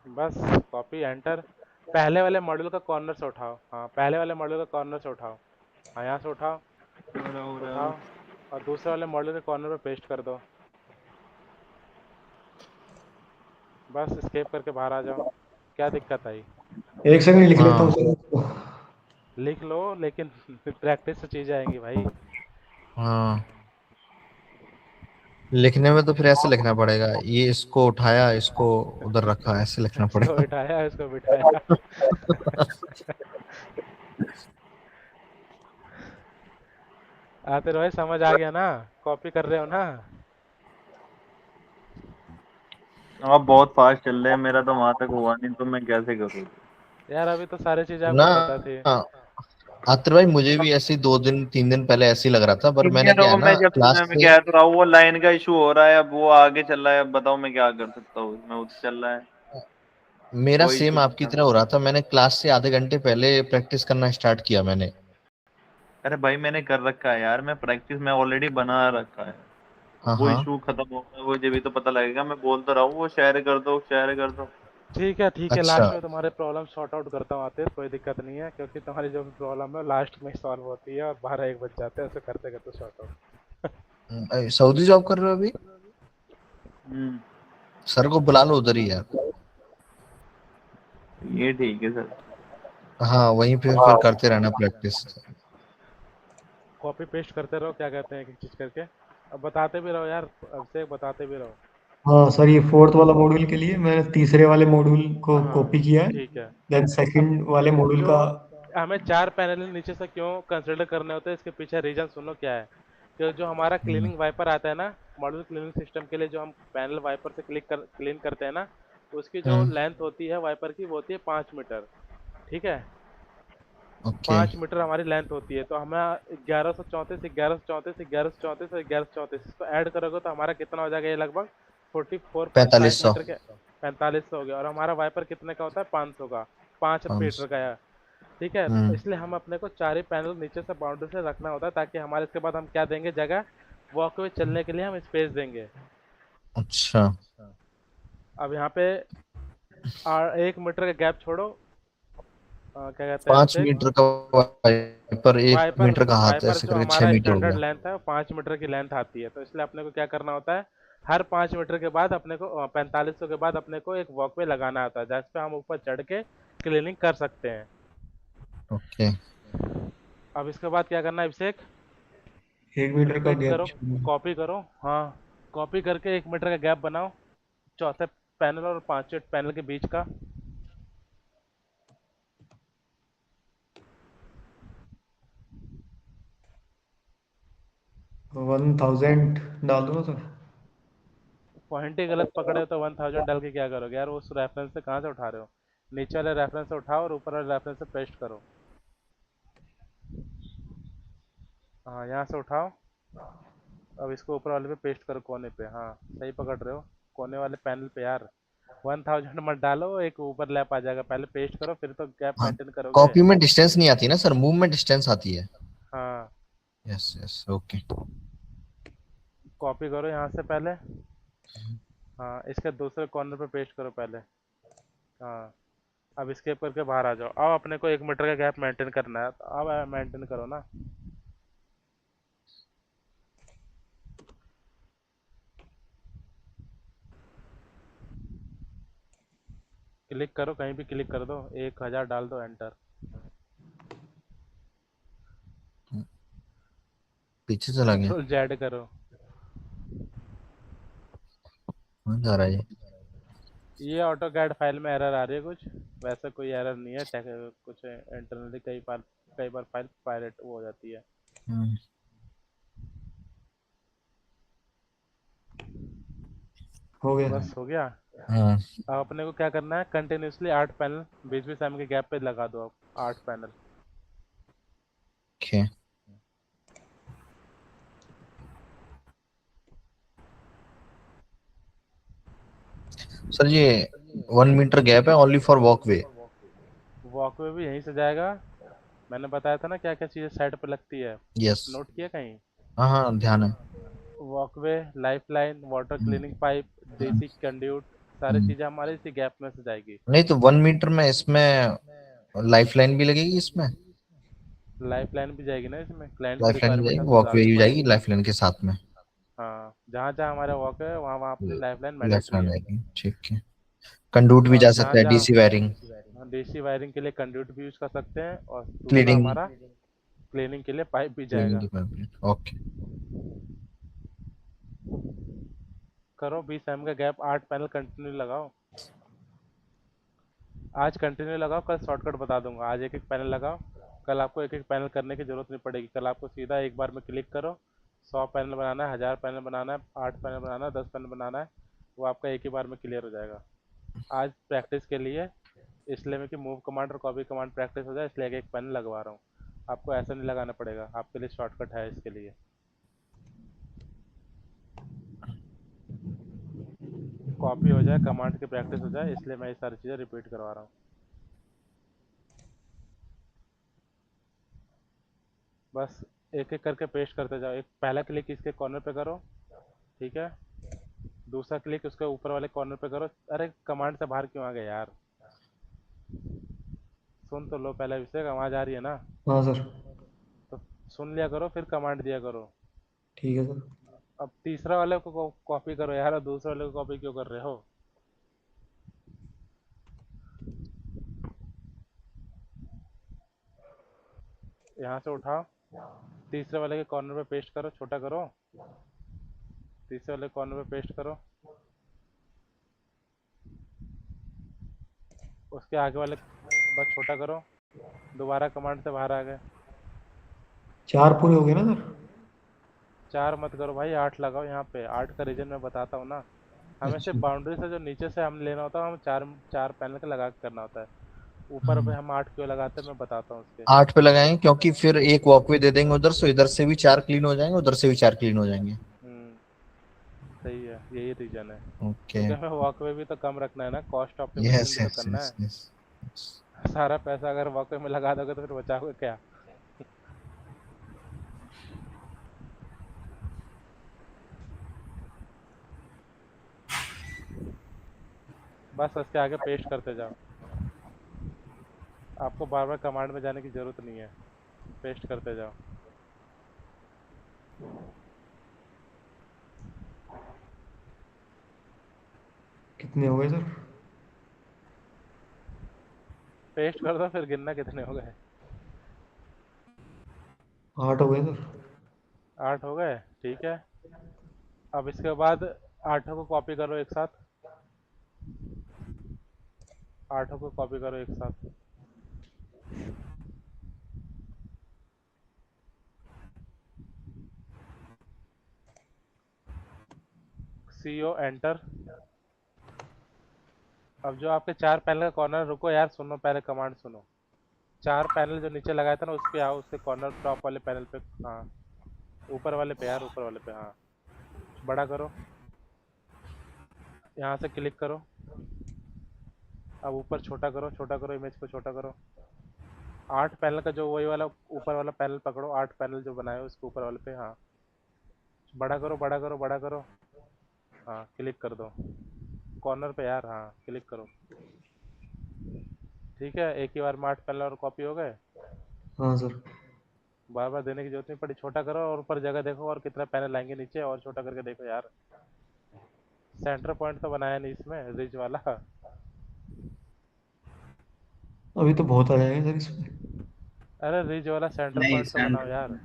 B: बस कॉपी एंटर, पहले वाले मॉड्यूल का कॉर्नर से उठाओ, हाँ पहले वाले मॉड्यूल का कॉर्नर से उठाओ, हाँ यहाँ से उठाओ, उठाओ, और दूसरे वाले मॉड्यूल के कॉर्नर पे पेस्ट कर दो, बस स्केप करके बाहर आ जाओ, क्या दिक्कत आई।
C: एक सेकंड लिख लेता हूँ
A: हाँ
C: सर इसको।
B: लिख लो लेकिन प्रैक्टिस से चीज़ें आएंगी भाई।
A: हाँ, लिखने में तो फिर ऐसे लिखना पड़ेगा, ये इसको उठाया, इसको उधर रखा, ऐसे लिखना
B: इसको
A: पड़ेगा।
B: बिठाया, इसको बिठाया। आते भाई समझ आ गया ना, कॉपी कर रहे हो ना।
D: आप बहुत फास्ट चल रहे हैं, मेरा तो वहां तक हुआ नहीं, तो मैं कैसे करूँ?
B: यार अभी तो सारी चीजें
A: ना
B: आपको पता थी।
A: आतिर भाई, मुझे भी ऐसे ही 2 दिन 3 दिन पहले ऐसे ही लग रहा था, पर मैंने
D: सीनियर
A: क्या है
D: हो,
A: ना
D: मैं जब से
A: क्लास
D: मैं
A: से,
D: कह तो रहा हूँ, वो लाइन का इशू हो रहा है, अब वो आगे चल रहा है, अब बताओ मैं क्या कर सकता हूँ, मैं उधर चल रहा है,
A: मेरा
D: कोई इशू
A: सेम आपकी
D: नहीं
A: तरह
D: है।
A: हो रहा था, मैंने क्लास से आधे घंटे पहले प्रैक्टिस करना स्टार्ट किया मैंने।
D: अरे भाई मैंने कर रखा है यार, मैं प्रैक्टिस में ऑलरेडी बना रखा है।
A: हाँ
D: वो
A: हाँ,
D: इशू खत्म होगा, वो जब भी तो पता लगेगा, मैं बोल तो रहा हूँ वो शेयर कर दो, शेयर कर दो।
B: ठीक है,
A: अच्छा,
B: लास्ट में तुम्हारे प्रॉब्लम सॉर्ट आउट करता हूँ आते, कोई दिक्कत नहीं है, क्योंकि तुम्हारी जो भी प्रॉब्लम है लास्ट में सॉल्व होती है, और 12-1 बज जाते हैं ऐसे करते करते सॉर्ट आउट।
A: सऊदी जॉब कर रहे हो अभी?
D: हम्म,
A: सर को बुला लो उधर ही यार।
D: ये ठीक है सर।
A: हाँ, वहीं पे फिर करते रहना प्रैक्टिस।
B: कॉपी पेस्ट करते रहो, क्या कहते हैं, एक एक चीज करके, अब बताते भी रहो यार, अब से बताते भी रहो।
C: हाँ सर, ये फोर्थ वाला मॉड्यूल के लिए मैंने तीसरे वाले मॉड्यूल को
B: हाँ
C: कॉपी किया है,
B: ठीक है।
C: देन सेकंड वाले मॉड्यूल
B: जो
C: का।
B: हमें 4 पैनल नीचे से क्यों कंसिडर करने होते हैं, इसके पीछे रीजन सुनो क्या है, कि जो हमारा क्लीनिंग वाइपर आता है ना, मॉड्यूल क्लीनिंग सिस्टम के लिए जो हम पैनल वाइपर से क्लीन करते हैं ना, उसकी जो
A: हम्म,
B: लेंथ होती है वाइपर की, वो होती है 5 मीटर, ठीक है,
A: ओके
B: 5 मीटर हमारी लेंथ होती है, तो हमें 1134 1134 1134 और 1134 इसको ऐड करोगे तो हमारा कितना हो जाएगा, ये लगभग 44.5
A: 4500।
B: मीटर के, 4500 हो गया, और हमारा वाइपर कितने का होता है, 500 का, 5 मीटर का है, ठीक है, तो इसलिए हम अपने को 4 ही पैनल नीचे से बाउंड्री से रखना होता है, ताकि हमारे इसके बाद हम क्या देंगे, जगह वॉकवे चलने के लिए हम स्पेस देंगे।
A: अच्छा।
B: अब यहाँ पे 1 मीटर का गैप छोड़ो, क्या कहते हैं
A: 5
B: अभिषेक,
A: मीटर का वाइपर, 1
B: वाइपर
A: मीटर का हाथ,
B: वाइपर
A: ऐसे
B: जो
A: करके 6
B: हमारा
A: मीटर हो
B: स्टैंडर्ड
A: गया।
B: लेंथ है वो 5 मीटर की लेंथ आती है। तो इसलिए अपने को क्या करना होता है, हर 5 मीटर के बाद अपने को 4500 के बाद अपने को एक वॉकवे लगाना होता है, जिस पे हम ऊपर चढ़ के क्लीनिंग कर सकते हैं।
A: ओके।
B: अब इसके बाद क्या करना है अभिषेक,
C: 1 मीटर का
B: रिपीट
C: गैप
B: करो, कॉपी करो, हाँ कॉपी करके 1 मीटर का गैप बनाओ चौथे पैनल और 5वें पैनल के बीच का।
C: 1000 डाल दो ना सर।
B: पॉइंट ही गलत पकड़े हो तो 1000 डाल के क्या करोगे यार, उस रेफरेंस से कहाँ से उठा रहे हो, नीचे वाले रेफरेंस से उठाओ और ऊपर वाले रेफरेंस से पेस्ट करो। हाँ यहाँ से उठाओ, अब इसको ऊपर वाले पे पेस्ट करो कोने पे, हाँ सही पकड़ रहे हो, कोने वाले पैनल पे यार। 1000 मत डालो, एक ऊपर लैप आ जाएगा, पहले पेस्ट करो फिर तो गैप
A: हाँ,
B: मेंटेन करोगे।
A: कॉपी में डिस्टेंस नहीं आती ना सर, मूव में डिस्टेंस आती है।
B: हाँ
A: यस यस, ओके।
B: कॉपी करो यहाँ से पहले, हाँ इसके दूसरे कॉर्नर पे पेस्ट करो पहले। हाँ अब स्केप करके बाहर आ जाओ। अब अपने को 1 मीटर का गैप मेंटेन करना है, तो अब मेंटेन करो ना। क्लिक करो, कहीं भी क्लिक कर दो, 1000 डाल दो, एंटर।
A: पीछे चला गया।
B: कंट्रोल जेड करो।
A: कहाँ जा रहा है ये?
B: ये ऑटो कैड फाइल में एरर आ रही है कुछ, वैसे कोई एरर नहीं है, कुछ इंटरनली कई बार फाइल पायरेट वो हो जाती है।
A: हम्म,
C: हो गया
B: बस
C: सर।
B: हो गया।
A: हाँ।
B: अब अपने को क्या करना है, कंटिन्यूसली 8 पैनल बीच बीच टाइम के गैप पे लगा दो, आप 8 पैनल।
A: ओके सर, ये 1 मीटर गैप है ओनली फॉर वॉकवे?
B: वॉकवे भी यहीं से जाएगा, मैंने बताया था ना क्या क्या चीज़ें साइड पे लगती है,
A: यस।
B: नोट किया कहीं।
A: हाँ हाँ, ध्यान है।
B: वॉकवे, लाइफ लाइन, वाटर
A: हम्म,
B: क्लीनिंग पाइप,
A: हम्म,
B: देसी कंड्यूट, सारी
A: हम्म।
B: चीज़ें हमारे इसी गैप में से जाएगी।
A: नहीं तो 1 मीटर में इसमें लाइफ लाइन भी लगेगी इसमें?
B: लाइफ लाइन भी जाएगी ना इसमें, क्लाइंट की
A: लाइफ लाइन भी
B: रिक्वायरमेंट
A: जाएगी,
B: हमको
A: वॉकवे
B: डालनी
A: भी जाएगी
B: पड़ेगी।
A: लाइफ लाइन के साथ में।
B: हाँ जहाँ जहाँ हमारा वॉक है वहाँ वहाँ अपनी life line
A: life
B: mandatory
A: line
B: है।
A: जाएगी, ठीक है। कंडूट भी
B: और
A: जा
B: जहाँ
A: सकता है, डीसी
B: जहाँ
A: वायरिंग,
B: देसी वायरिंग के लिए कंड्यूट भी यूज कर सकते हैं, और दूसरा
A: क्लीनिंग,
B: हमारा क्लीनिंग के लिए पाइप भी
A: क्लीनिंग
B: जाएगा।
A: डिपार्टमेंट। ओके।
B: करो 20 mm का गैप, 8 पैनल कंटिन्यू लगाओ। आज कंटिन्यू लगाओ, कल शॉर्टकट बता दूंगा, आज एक एक पैनल लगाओ, कल आपको एक एक पैनल करने की जरूरत नहीं पड़ेगी, कल आपको सीधा एक बार में क्लिक करो। 100 पैनल बनाना है, 1000 पैनल बनाना है, 8 पैनल बनाना है, 10 पैनल बनाना है, वो आपका एक ही बार में क्लियर हो जाएगा। आज प्रैक्टिस के लिए, इसलिए मैं कि मूव कमांड और कॉपी कमांड प्रैक्टिस हो जाए, इसलिए एक एक पैनल लगवा रहा हूँ। आपको ऐसा नहीं लगाना पड़ेगा, आपके लिए शॉर्टकट है इसके लिए। कॉपी हो जाए, कमांड की प्रैक्टिस हो जाए, इसलिए मैं ये सारी चीज़ें रिपीट करवा रहा हूँ। बस एक एक करके पेस्ट करते जाओ। एक पहला क्लिक इसके कॉर्नर पे करो, ठीक है, दूसरा क्लिक उसके ऊपर वाले कॉर्नर पे करो। अरे कमांड से बाहर क्यों आ गए यार, सुन तो लो पहले अभिषेक, आवाज आ रही है ना,
C: हाँ सर।
B: तो सुन लिया करो फिर कमांड दिया करो।
C: ठीक है सर।
B: अब तीसरा वाले को कॉपी करो यार, और दूसरे वाले को कॉपी क्यों कर रहे हो। यहाँ से उठाओ, तीसरे वाले के कॉर्नर पे पेस्ट करो, छोटा करो, तीसरे वाले कॉर्नर पे पेस्ट करो, उसके आगे वाले बस छोटा करो, दोबारा कमांड से बाहर आ गए।
C: 4 पूरे हो गए ना सर?
B: 4 मत करो भाई, 8 लगाओ। यहाँ पे 8 का रीजन मैं बताता हूँ ना, हमें सिर्फ
C: अच्छा।
B: बाउंड्री से जो नीचे से हम लेना होता है, हम चार पैनल का लगा के करना होता है। ऊपर पे हम 8 क्यों लगाते हैं मैं बताता हूँ उसके।
A: 8 पे लगाएंगे क्योंकि फिर एक वॉकवे दे देंगे उधर से, इधर से भी 4 क्लीन हो जाएंगे, उधर से भी 4 क्लीन हो जाएंगे।
B: सही है, यही रीजन है,
A: ओके।
B: क्योंकि हमें वॉकवे भी तो कम रखना है ना, कॉस्ट
A: यस
B: ऑप्टिमाइजेशन भी तो
A: यस
B: करना
A: यस
B: है।
A: यस।
B: सारा पैसा अगर वॉकवे में लगा दोगे तो फिर बचाओगे क्या? बस उसके आगे पेस्ट करते जाओ, आपको बार बार कमांड में जाने की जरूरत नहीं है, पेस्ट करते जाओ।
C: कितने हो गए सर?
B: पेस्ट कर दो फिर गिनना कितने हो गए।
C: 8 हो गए सर।
B: 8 हो गए, ठीक है। अब इसके बाद 8 को कॉपी करो एक साथ, 8 को कॉपी करो एक साथ। CO enter. अब जो आपके 4 पैनल का कॉर्नर, रुको यार सुनो, पहले कमांड सुनो। 4 पैनल जो नीचे लगाया था ना उस पे आओ, उसके कॉर्नर टॉप वाले पैनल पे, हाँ ऊपर वाले पे यार, ऊपर वाले पे, हाँ बड़ा करो, यहाँ से क्लिक करो। अब ऊपर छोटा करो, छोटा करो, इमेज को छोटा करो। 8 पैनल का जो वही वाला ऊपर वाला पैनल पकड़ो, 8 पैनल जो बनाए हो उसके ऊपर वाले पे, हाँ बड़ा करो, बड़ा करो, बड़ा करो, हाँ क्लिक कर दो कॉर्नर पे यार, हाँ क्लिक करो। ठीक है, एक ही बार में 8 पैनल और कॉपी हो गए।
C: हाँ सर।
B: बार बार देने की जरूरत नहीं पड़ी, छोटा करो और ऊपर जगह देखो और कितना पैनल लाएंगे नीचे, और छोटा करके देखो यार। सेंटर पॉइंट तो बनाया नहीं इसमें, रिज वाला।
C: अभी तो बहुत आ जाएगा सर इसमें।
B: अरे रिज वाला सेंटर
E: नहीं
B: पॉइंट तो बनाओ
E: सेंटर।
B: यार।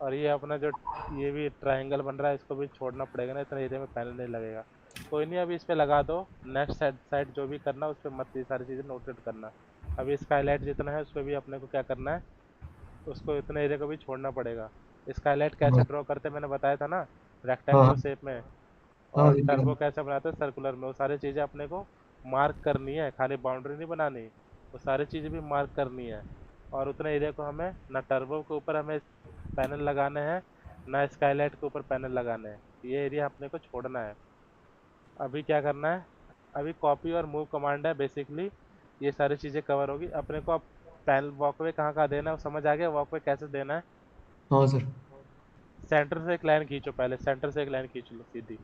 B: और ये अपना जो ये भी ट्रायंगल बन रहा है, इसको भी छोड़ना पड़ेगा ना, इतना एरिया में पैनल नहीं लगेगा। कोई नहीं, अभी इस पे लगा दो। नेक्स्ट साइड साइड जो भी करना उस पर मत ये सारी चीज़ें नोटेट करना। अभी स्काईलाइट जितना है उस पर भी अपने को क्या करना है, उसको इतने एरिया को भी छोड़ना पड़ेगा। स्काईलाइट कैसे
C: हाँ
B: ड्रॉ करते मैंने बताया था ना,
C: हाँ
B: रेक्टेंगुलर शेप में।
C: हाँ
B: और
C: जी
B: टर्बो
C: हाँ।
B: कैसे बनाते हैं, सर्कुलर में। वो सारी चीज़ें अपने को मार्क करनी है, खाली बाउंड्री नहीं बनानी, वो सारी चीज़ें भी मार्क करनी है। और उतने एरिया को हमें ना टर्बो के ऊपर हमें पैनल लगाने हैं, ना स्काईलाइट के ऊपर पैनल लगाने हैं, ये एरिया अपने को छोड़ना है। अभी क्या करना है, अभी कॉपी और मूव कमांड है बेसिकली, ये सारी चीज़ें कवर होगी अपने को। अब पैनल वॉकवे कहाँ कहाँ देना है वो समझ आ गया, वॉकवे कैसे देना है।
C: हाँ सर।
B: सेंटर से एक लाइन खींचो, पहले सेंटर से एक लाइन खींच लो सीधी।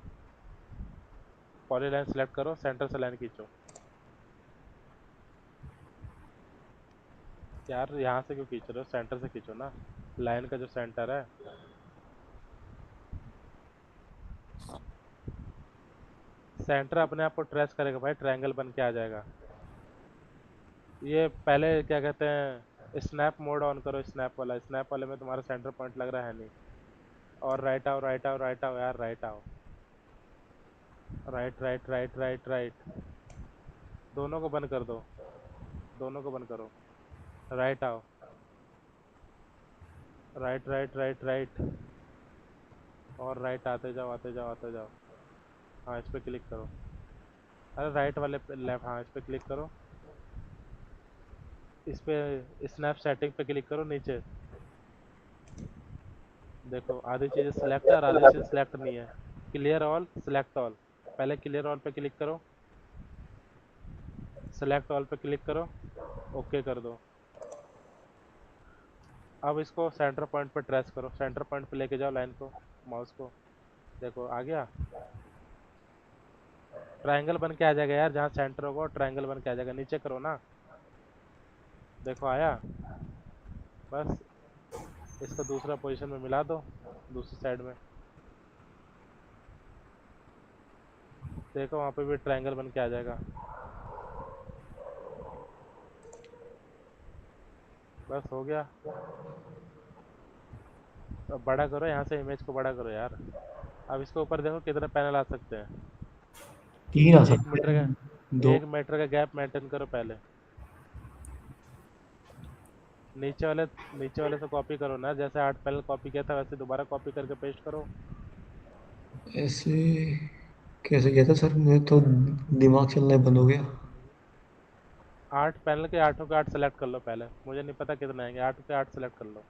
B: पॉली लाइन सेलेक्ट करो, सेंटर से लाइन खींचो। यार यहाँ से क्यों खींच रहे हो, सेंटर से खींचो ना, लाइन का जो सेंटर है। सेंटर अपने आप को ट्रेस करेगा भाई, ट्रायंगल बन के आ जाएगा। ये पहले क्या कहते हैं, स्नैप मोड ऑन करो, स्नैप वाला। स्नैप वाले में तुम्हारा सेंटर पॉइंट लग रहा है नहीं। और राइट आओ, राइट आओ, राइट आओ यार, राइट आओ, right right right right right. दोनों को बंद कर दो, दोनों को बंद करो, राइट आओ, राइट राइट राइट राइट। और राइट आते जाओ, आते जाओ, आते जाओ। हाँ इस पे क्लिक करो, अरे राइट वाले पे लेफ्ट, हाँ इस पे क्लिक करो। इस पे स्नैप सेटिंग पे क्लिक करो नीचे। देखो आधी चीज़ें सिलेक्ट है और आधी चीज़ें सिलेक्ट नहीं है। Clear all, select all. पहले क्लियर ऑल पे क्लिक करो, सिलेक्ट ऑल पे क्लिक करो, ओके कर दो। अब इसको सेंटर पॉइंट पे ट्रेस करो, सेंटर पॉइंट पे लेके जाओ लाइन को, माउस को। देखो आ गया, ट्रायंगल बन के आ जाएगा यार, जहाँ सेंटर होगा ट्रायंगल बन के आ जाएगा। नीचे करो ना, देखो आया। बस इसको दूसरा पोजीशन में मिला दो, दूसरी साइड में। देखो वहाँ पे भी ट्रायंगल बन के आ जाएगा। बस हो गया। अब बड़ा करो, यहाँ से इमेज को बड़ा करो यार। अब इसके ऊपर देखो कितने पैनल आ सकते हैं।
C: 3 आ
B: एक
C: सकते
B: मीटर
C: हैं।
B: का,
C: 2।
B: 1 मीटर का गैप मेंटेन करो पहले। नीचे वाले से कॉपी करो ना, जैसे 8 पैनल कॉपी किया था वैसे दोबारा कॉपी करके पेस्ट करो।
C: ऐसे कैसे किया था सर, मेरे तो दिमाग चलना ही बंद हो गया।
B: 8 पैनल के 8 के 8 सेलेक्ट कर लो पहले, मुझे नहीं पता कितने आएंगे, 8 के 8 सेलेक्ट कर लो।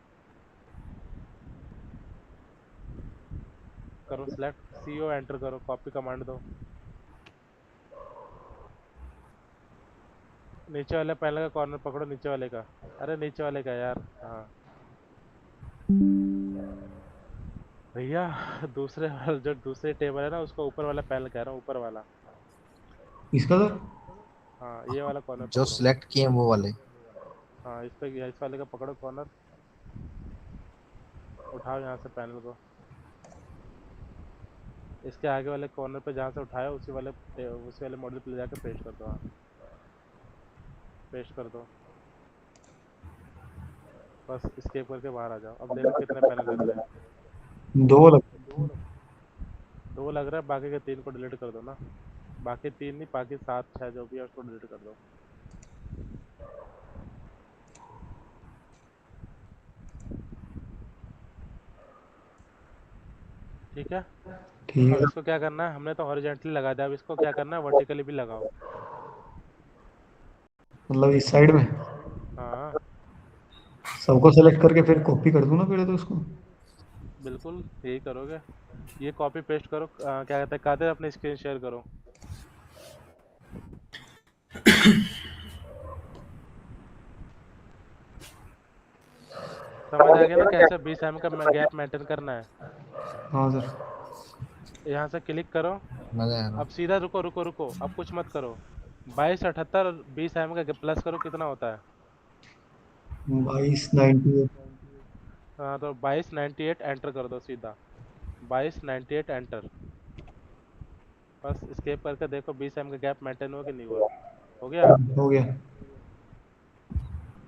B: करो सिलेक्ट, CO एंटर करो, कॉपी कमांड दो। नीचे वाले पैनल का कॉर्नर पकड़ो, नीचे वाले का। अरे नीचे वाले का यार, हाँ भैया। दूसरे वाला जो दूसरे टेबल है ना, उसको ऊपर वाला पैनल कह रहा हूँ, ऊपर वाला।
C: इसका सर?
B: हाँ ये वाला कॉर्नर
A: जो
B: पकड़ो।
A: सिलेक्ट किए हैं वो वाले।
B: हाँ इस पे, इस वाले का पकड़ो कॉर्नर। उठाओ यहाँ से पैनल को। इसके आगे वाले कॉर्नर पे जहाँ से उठाया उसी वाले मॉडल पे ले जाकर पेस्ट कर दो। हाँ पेस्ट कर दो। बस escape करके बाहर आ जाओ। अब देखो कितने पैनल लग रहे हैं।
C: 2 लग।
B: दो लग रहा है, बाकी के 3 को डिलीट कर दो ना। बाकी 3 नहीं, बाकी 7 6 जो भी है उसको डिलीट कर दो। ठीक है।
C: ठीक
B: अब
C: है।
B: इसको क्या करना है, हमने तो हॉरिजॉन्टली लगा दिया, अब इसको क्या करना है, वर्टिकली भी लगाओ।
C: मतलब इस साइड में
B: हाँ
C: सबको सेलेक्ट करके फिर कॉपी कर दूं ना पहले तो उसको?
B: बिल्कुल यही करोगे। ये कॉपी पेस्ट करो। क्या कहते हैं, कादिर अपनी स्क्रीन शेयर करो। समझ आ गया ना कैसे 20 एम का गैप मेंटेन करना है।
C: हाँ सर।
B: यहाँ से क्लिक करो।
A: मजा आ रहा
B: अब सीधा रुको रुको रुको, अब कुछ मत करो। 2278 20 एम का प्लस करो, कितना होता है?
C: 2298।
B: हाँ तो 2298 एंटर कर दो सीधा। 2298 एंटर। बस escape करके देखो 20 एम का गैप मेंटेन हुआ कि नहीं हुआ। हो गया।
C: हो गया।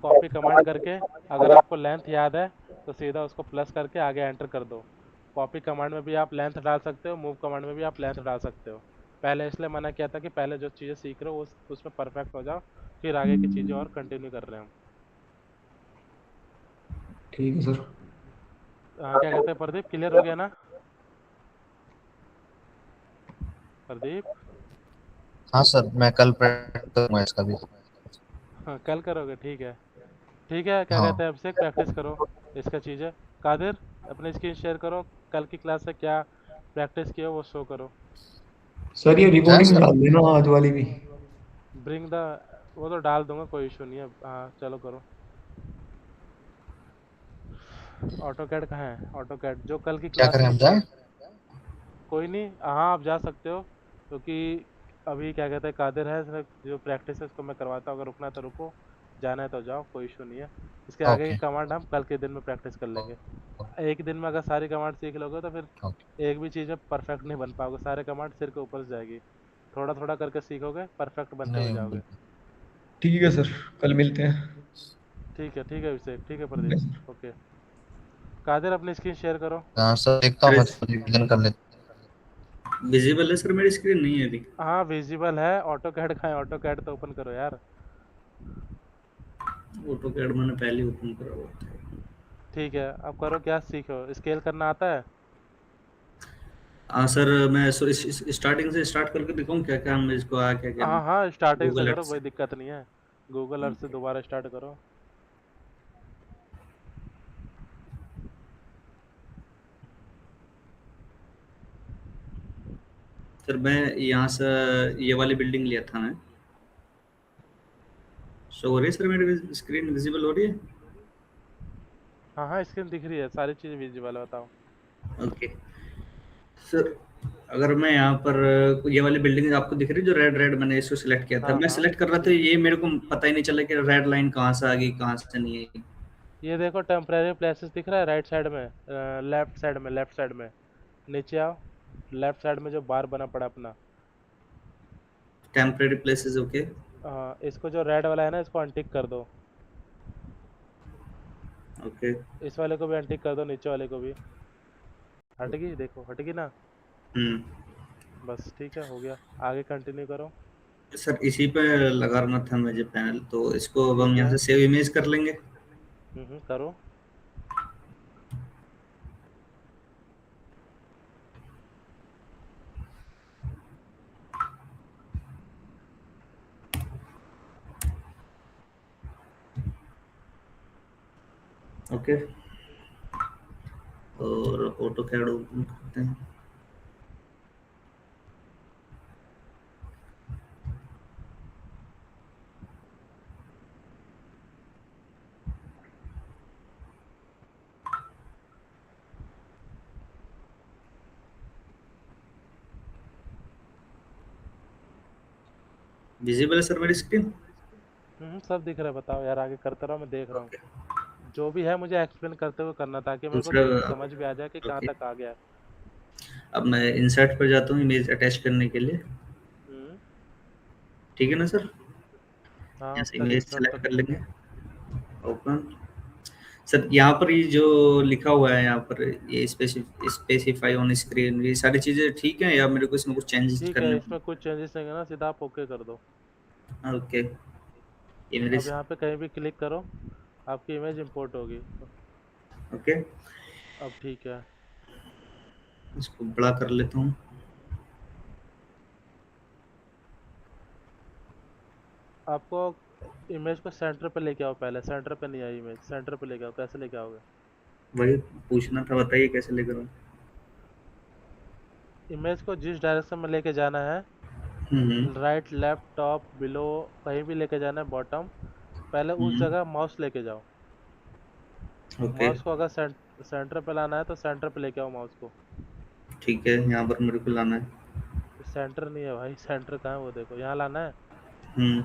B: कॉपी कमांड करके अगर आपको लेंथ याद है तो सीधा उसको प्लस करके आगे एंटर कर दो। कॉपी कमांड में भी आप लेंथ डाल सकते हो, मूव कमांड में भी आप लेंथ डाल सकते हो। पहले इसलिए मना किया था कि पहले जो चीज़ें सीख रहे हो उसमें परफेक्ट हो जाओ, फिर आगे की चीज़ें और कंटिन्यू कर रहे हैं हम।
C: ठीक है सर।
B: क्या कहते हैं प्रदीप, क्लियर हो गया ना? प्रदीप।
A: हाँ सर, मैं कल प्रैक्टिस करूंगा इसका भी।
B: हाँ कल करोगे, ठीक है। ठीक है, क्या
A: हाँ
B: कहते हैं, अभिषेक प्रैक्टिस करो इसका चीज़ें। कादिर अपनी स्क्रीन शेयर करो, कल की क्लास से क्या प्रैक्टिस किया वो शो करो।
C: सर ये
A: क्या
C: रिकॉर्डिंग
A: सर?
C: डाल देना आज वाली भी।
B: ब्रिंग द, वो तो डाल दूंगा, कोई इशू नहीं है। हाँ चलो करो। ऑटो कैड कहाँ है? ऑटो कैड जो कल की
A: क्या
B: क्लास
A: करें,
B: में
A: हम
B: किया।
A: जाए?
B: कोई नहीं, हाँ आप जा सकते हो, क्योंकि अभी क्या कहते हैं कादिर है, जो प्रैक्टिस है उसको मैं करवाता हूँ। अगर रुकना है तो रुको, जाना है तो जाओ, कोई इशू नहीं है। इसके आगे की
A: ओके
B: कमांड हम कल के दिन में प्रैक्टिस कर लेंगे। एक दिन में अगर सारी कमांड सीख लोगे तो फिर
A: ओके।
B: एक भी चीज़ में परफेक्ट नहीं बन पाओगे, सारे कमांड सिर के ऊपर से जाएगी। थोड़ा थोड़ा करके सीखोगे, परफेक्ट बनते हुए
A: नहीं
B: जाओगे।
A: बिल्कुल।
C: ठीक है सर, कल मिलते हैं।
B: ठीक है अभिषेक, ठीक है
C: bye sir.
B: Pradeep, okay. Kadir अपनी स्क्रीन शेयर करो।
A: हाँ सर, देखता हूँ,
E: अरे
A: मैं रिवीजन कर लेता
E: विजिबल है सर, मेरी स्क्रीन नहीं है अभी।
B: हाँ विजिबल है। ऑटो कैड कहाँ है? ऑटो कैड तो ओपन करो यार।
E: ऑटो कैड मैंने पहले ओपन करा हुआ था।
B: ठीक है, अब करो, क्या सीखो, स्केल करना आता है?
E: हाँ सर, मैं स्टार्टिंग से स्टार्ट करके दिखाऊं क्या क्या हम इसको आ क्या क्या
B: हाँ हाँ स्टार्टिंग से
E: गूगल
B: करो,
E: एड्स
B: कोई
E: से?
B: दिक्कत नहीं है। गूगल अर्थ से
E: ओके
B: दोबारा स्टार्ट करो।
E: सर मैं यहाँ से ये वाली बिल्डिंग लिया था मैं। शो हो रही है सर, मेरी स्क्रीन विजिबल हो रही है?
B: हाँ हाँ स्क्रीन दिख रही है, सारी चीज़ विजिबल है, बताओ।
E: ओके सर, अगर मैं यहाँ पर ये वाली बिल्डिंग आपको दिख रही है जो रेड रेड मैंने इसको सिलेक्ट किया था,
B: हाँ
E: मैं
B: हाँ
E: सिलेक्ट कर रहा था,
B: ठीक है।
E: ये मेरे को पता ही नहीं चला कि रेड लाइन कहाँ से आ गई कहाँ से नहीं आई।
B: ये देखो टेम्परेरी प्लेसेस दिख रहा है राइट साइड में, लेफ्ट साइड में, लेफ्ट साइड में। नीचे आओ, लेफ्ट साइड में जो बार बना पड़ा अपना।
E: Temporary places, okay.
B: इसको जो रेड वाला है ना, इसको अनटिक कर दो।
E: ओके।
B: इस वाले को भी अनटिक कर दो, नीचे वाले को भी। हट गई, देखो हट गई ना।
E: हम्म।
B: बस ठीक है, हो गया। आगे कंटिन्यू करो।
E: सर इसी पे लगाना था मुझे पैनल, तो इसको अब हम
B: ठीक
E: यहाँ
B: है।
E: से सेव इमेज कर लेंगे।
B: करो।
E: ओके, और ऑटो कैड ओपन करते हैं। विजिबल है सर मेरी स्क्रीन?
B: सब दिख रहा है। बताओ यार, आगे करते रहो, मैं देख रहा हूँ।
E: ओके।
B: जो भी है मुझे एक्सप्लेन करते हुए करना, ताकि मेरे को
E: दूसरा,
B: देख के समझ में आ जाए कि कहाँ
E: ओके,
B: तक आ गया है।
E: अब मैं इंसर्ट पर जाता हूँ इमेज अटैच करने के लिए।
B: हम्म,
E: ठीक है ना सर?
B: हाँ
E: यहाँ
B: अब
E: से
B: तक
E: इमेज
B: इंसर्ट
E: सेलेक्ट
B: तक
E: कर
B: हो
E: लेंगे।
B: गया।
E: ओपन। सर यहाँ पर ये जो लिखा हुआ है यहाँ पर, ये स्पेसिफाई ऑन स्क्रीन, ये सारी चीजें ठीक है या मेरे को इसमें कुछ चेंजेस
B: ठीक है,
E: करने
B: इसमें कुछ चेंजेस नहीं करना, सीधा आप ओके कर दो।
E: होंगे? ओके। ये मेरे,
B: अब यहाँ पे कहीं भी क्लिक करो, आपकी इमेज इंपोर्ट होगी।
E: ओके,
B: अब ठीक है।
E: इसको बड़ा कर लेता हूँ।
B: आपको इमेज को सेंटर पे लेके आओ, पहले सेंटर पे नहीं आई इमेज, सेंटर पे लेके आओ। कैसे लेके आओगे?
E: वही पूछना था, बताइए कैसे लेकर आऊँ?
B: इमेज को जिस डायरेक्शन में लेके जाना है,
E: हम्म।
B: राइट लेफ्ट टॉप बिलो, कहीं भी लेके जाना है, बॉटम, पहले उस
E: हम्म।
B: जगह माउस लेके जाओ।
E: ओके,
B: माउस को अगर सेंटर पे लाना है तो सेंटर पे लेके आओ माउस को।
E: ठीक है, यहाँ पर मेरे को लाना है।
B: सेंटर नहीं है भाई, सेंटर कहाँ है वो देखो, यहाँ लाना है।
E: हम्म।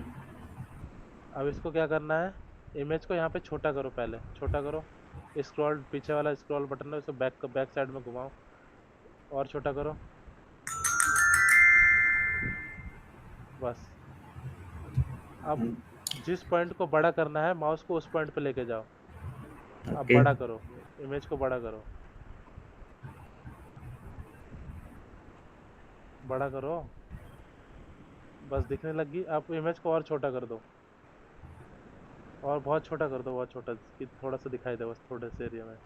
B: अब इसको क्या करना है, इमेज को यहाँ पे छोटा करो, पहले छोटा करो। स्क्रॉल, पीछे वाला स्क्रॉल बटन है, उसको बैक साइड में घुमाओ, और छोटा करो, बस। अब जिस पॉइंट को बड़ा करना है, माउस को उस पॉइंट पे लेके जाओ। अब
E: ओके,
B: बड़ा करो, इमेज को बड़ा करो, बड़ा करो, बस दिखने लगी। आप इमेज को और छोटा कर दो, और बहुत छोटा कर दो, बहुत छोटा, कि थोड़ा सा दिखाई दे बस, थोड़े से एरिया में।